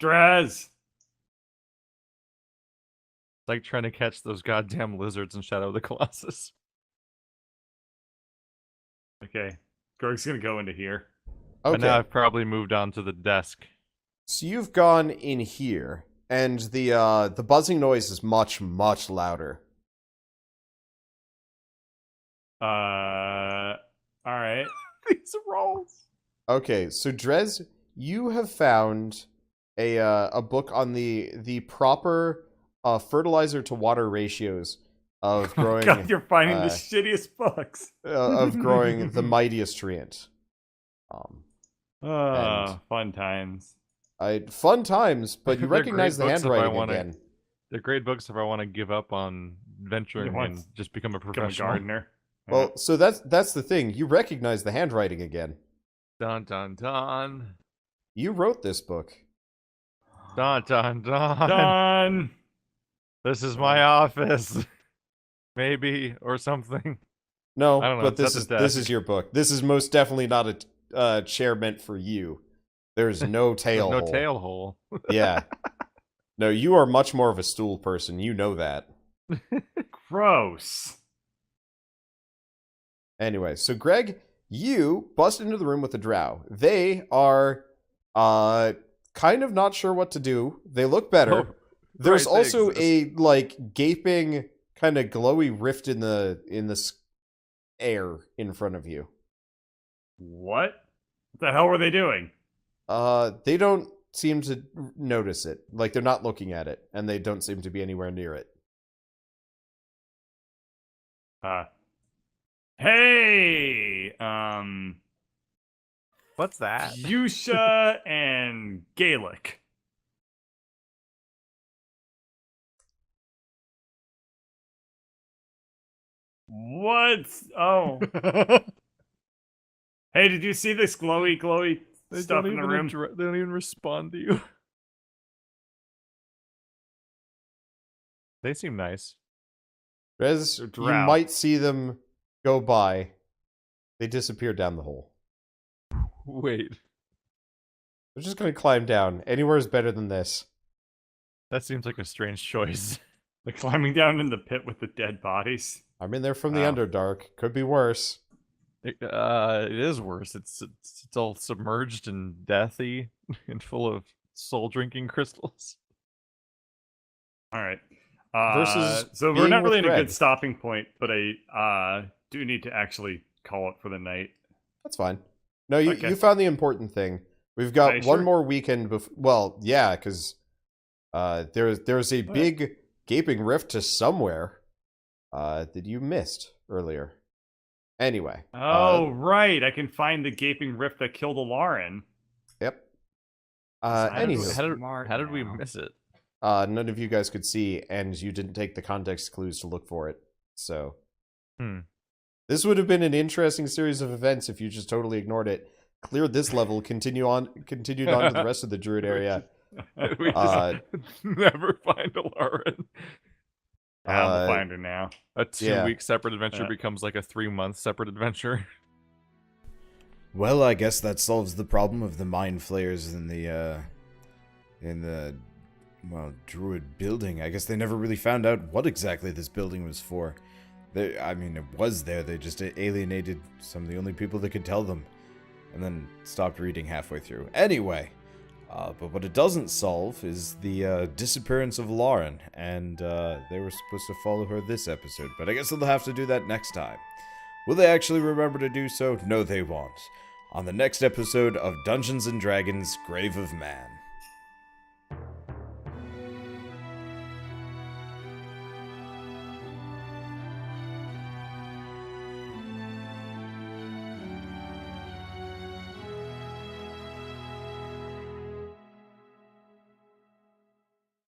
Speaker 2: Draz!
Speaker 1: It's like trying to catch those goddamn lizards in Shadow of the Colossus.
Speaker 2: Okay. Greg's gonna go into here.
Speaker 1: But now
Speaker 3: Okay.
Speaker 1: I've probably moved on to the desk.
Speaker 3: So you've gone in here, and the buzzing noise is much, much louder.
Speaker 2: Alright.
Speaker 1: These rolls.
Speaker 3: Okay, so Drez, you have found a book on the proper fertilizer to water ratios of growing
Speaker 2: God, you're finding the
Speaker 3: uh,
Speaker 2: shittiest books.
Speaker 3: of growing the mightiest treant. And-
Speaker 2: Fun times.
Speaker 3: Fun times, but you
Speaker 1: They're
Speaker 3: recognize the
Speaker 1: great books if I
Speaker 3: handwriting
Speaker 1: wanna-
Speaker 3: again.
Speaker 1: They're great books if I want to give up on venturing
Speaker 2: want
Speaker 1: and just become a
Speaker 2: Become a
Speaker 1: professional.
Speaker 2: gardener.
Speaker 3: Well, so that's the thing. You recognize the handwriting again.
Speaker 1: Dun dun dun.
Speaker 3: You wrote this book.
Speaker 1: Dun dun dun.
Speaker 2: Done.
Speaker 1: This is my office. Maybe or something.
Speaker 3: No,
Speaker 1: I don't know,
Speaker 3: but
Speaker 1: it's
Speaker 3: this
Speaker 1: at the
Speaker 3: is
Speaker 1: desk.
Speaker 3: your book. This is most definitely not a chair meant for you. There's no tail.
Speaker 1: No
Speaker 3: hole.
Speaker 1: tail hole.
Speaker 3: Yeah. No, you are much more of a stool person. You know that.
Speaker 2: Gross.
Speaker 3: Anyway, so Greg, you bust into the room with the Drow. They are kind of not sure what to do. They look better.
Speaker 1: Oh,
Speaker 3: There's
Speaker 1: right, they
Speaker 3: also
Speaker 1: exist.
Speaker 3: a gaping kind of glowy rift in the air in front of you.
Speaker 2: What? What the hell were they doing?
Speaker 3: They don't seem to notice it. Like, they're not looking at it, and they don't seem to be anywhere near it.
Speaker 2: Hey,
Speaker 1: What's that?
Speaker 2: Fuchsia and Gaelic. What? Oh. Hey, did you see this glowy
Speaker 1: They
Speaker 2: stuff
Speaker 1: don't
Speaker 2: in the
Speaker 1: even
Speaker 2: room?
Speaker 1: they don't even respond to you. They seem nice.
Speaker 3: Rez,
Speaker 2: They're
Speaker 3: you
Speaker 2: Drow.
Speaker 3: might see them go by. They disappear down the hole.
Speaker 1: Wait,
Speaker 3: They're just gonna climb down. Anywhere is better than this.
Speaker 1: that seems like a strange choice.
Speaker 2: Like climbing down in the pit with the dead bodies.
Speaker 3: I'm in there from the
Speaker 2: Wow.
Speaker 3: Underdark. Could be worse.
Speaker 1: It is worse. It's all submerged and deathy and full of soul drinking crystals.
Speaker 2: All right.
Speaker 3: Versus
Speaker 2: So we're
Speaker 3: being
Speaker 2: not
Speaker 3: with
Speaker 2: really in a
Speaker 3: Greg.
Speaker 2: good stopping point, but I do need to actually call it for the night.
Speaker 3: That's fine. No, you
Speaker 2: Okay.
Speaker 3: you found the important thing. We've got
Speaker 2: Are you
Speaker 3: one
Speaker 2: sure?
Speaker 3: more weekend well, yeah, because there's a big gaping rift to somewhere that you missed earlier. Anyway.
Speaker 2: Oh, right. I can find the gaping rift that killed Alarin.
Speaker 3: Yep.
Speaker 2: I'm
Speaker 3: Anywho,
Speaker 2: smart
Speaker 1: How did we
Speaker 2: now.
Speaker 1: miss it?
Speaker 3: none of you guys could see, and you didn't take the context clues to look for it. So, this would have been an interesting series of events if you just totally ignored it. Cleared this level, continued on to the rest of the Druid area.
Speaker 1: We just never find Alarin.
Speaker 2: We'll find her now.
Speaker 1: A 2-week separate adventure
Speaker 2: Yeah.
Speaker 1: becomes like a 3-month separate adventure.
Speaker 4: Well, I guess that solves the problem of the mind flayers in the druid building. I guess they never really found out what exactly this building was for. It was there. They just alienated some of the only people that could tell them, and then stopped reading halfway through. Anyway, but what it doesn't solve is the disappearance of Lauren, and they were supposed to follow her this episode, but I guess they'll have to do that next time. Will they actually remember to do so? No, they won't. On the next episode of Dungeons & Dragons: Grave of Man.